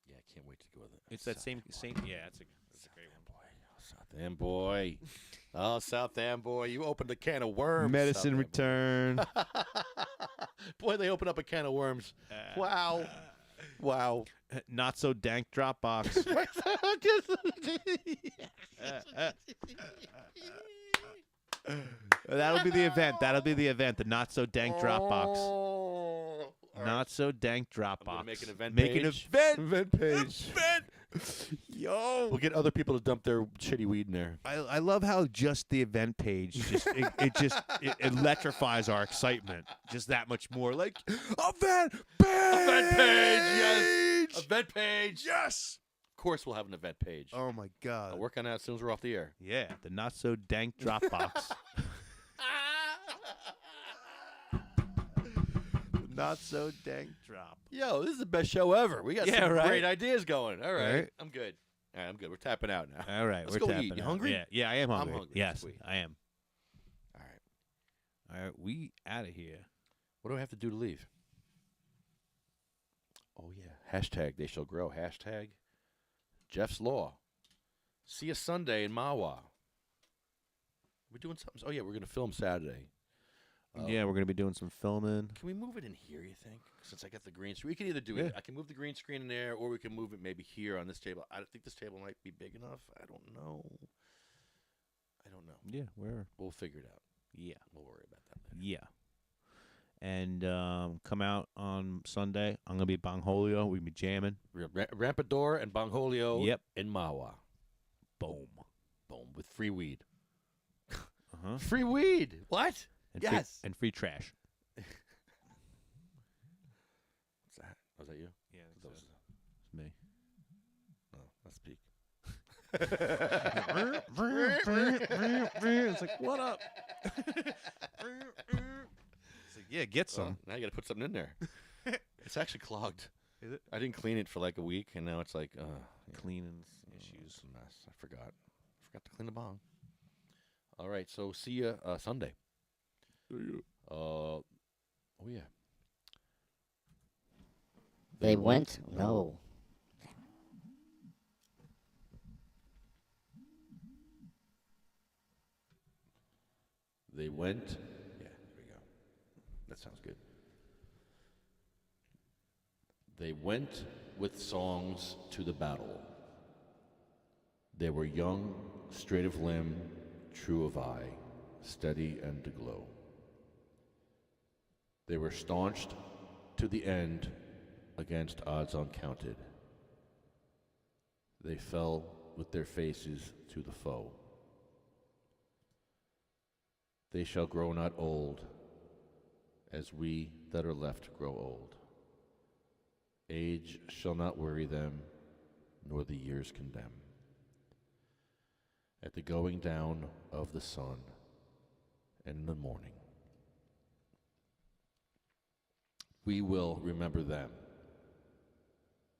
S1: Yeah, I can't wait to go with it.
S6: It's that same. Yeah, that's a great one.
S1: South End boy. Oh, South End boy. You opened a can of worms.
S6: Medicine return.
S1: Boy, they opened up a can of worms. Wow.
S7: Wow.
S6: Not so dank Dropbox. That'll be the event. That'll be the event. The not so dank Dropbox.
S7: Oh.
S6: Not so dank Dropbox.
S1: I'm gonna make an event
S6: Make
S1: page.
S6: an event page. Yo.
S1: We'll get other people to dump their shitty weed in there.
S6: I love how just the event page just it electrifies our excitement just that much more. Like event page.
S1: Event page, yes. Event page.
S6: Yes.
S1: Of course, we'll have an event page.
S6: Oh my God.
S1: I'll work on that as soon as we're off the air.
S6: Yeah, the not so dank Dropbox. Not so dank drop.
S1: Yo, this is the best show ever. We got some
S6: right.
S1: great ideas going. All right.
S6: Right.
S1: I'm good. All right, I'm good. We're tapping out now.
S6: All right,
S1: Let's
S6: we're
S1: go
S6: tapping
S1: eat. You
S6: out.
S1: hungry?
S6: Yeah, I am hungry.
S1: I'm hungry.
S6: Yes,
S1: Sweet.
S6: I am.
S1: All right.
S6: All right, we out of here.
S1: What do I have to do to leave? Oh, yeah. Hashtag they shall grow. Hashtag Jeff's Law. See you Sunday in Mawa. We're doing something. Oh, yeah, we're going to film Saturday.
S6: Yeah, we're gonna be doing some filming.
S1: Can we move it in here, you think? Since I got the green screen. We can either do it. I can move the green screen in there, or we can move it maybe here on this table. I think this table might be big enough. I don't know.
S6: Yeah,
S1: We'll figure it out.
S6: Yeah,
S1: We'll worry about that later.
S6: yeah. And come out on Sunday. I'm gonna be Bangholio. We be jamming.
S1: Rampador and Bangholio
S6: Yep.
S1: in Mawa.
S6: Boom.
S1: Boom. With free weed.
S6: Uh-huh.
S1: Free weed. What?
S6: And
S1: Yes.
S6: and free trash.
S1: What's that? Was that you?
S6: Yeah,
S1: That was,
S6: it's me.
S1: oh, that's Peak.
S6: It's like, what up? It's like, yeah, get some.
S1: Well, now you got to put something in there. It's actually clogged.
S6: Is it?
S1: I didn't clean it for like a week, and now it's like
S6: Cleaning
S1: It's
S6: issues.
S1: a mess. I forgot to clean the bong. All right, so see you Sunday. Oh yeah.
S8: They went? No.
S1: They went. Yeah, there we go. That sounds good. They went with songs to the battle. They were young, straight of limb, true of eye, steady and aglow. They were staunched to the end against odds uncounted. They fell with their faces to the foe. They shall grow not old, as we that are left grow old. Age shall not worry them, nor the years condemn. At the going down of the sun and in the morning, we will remember them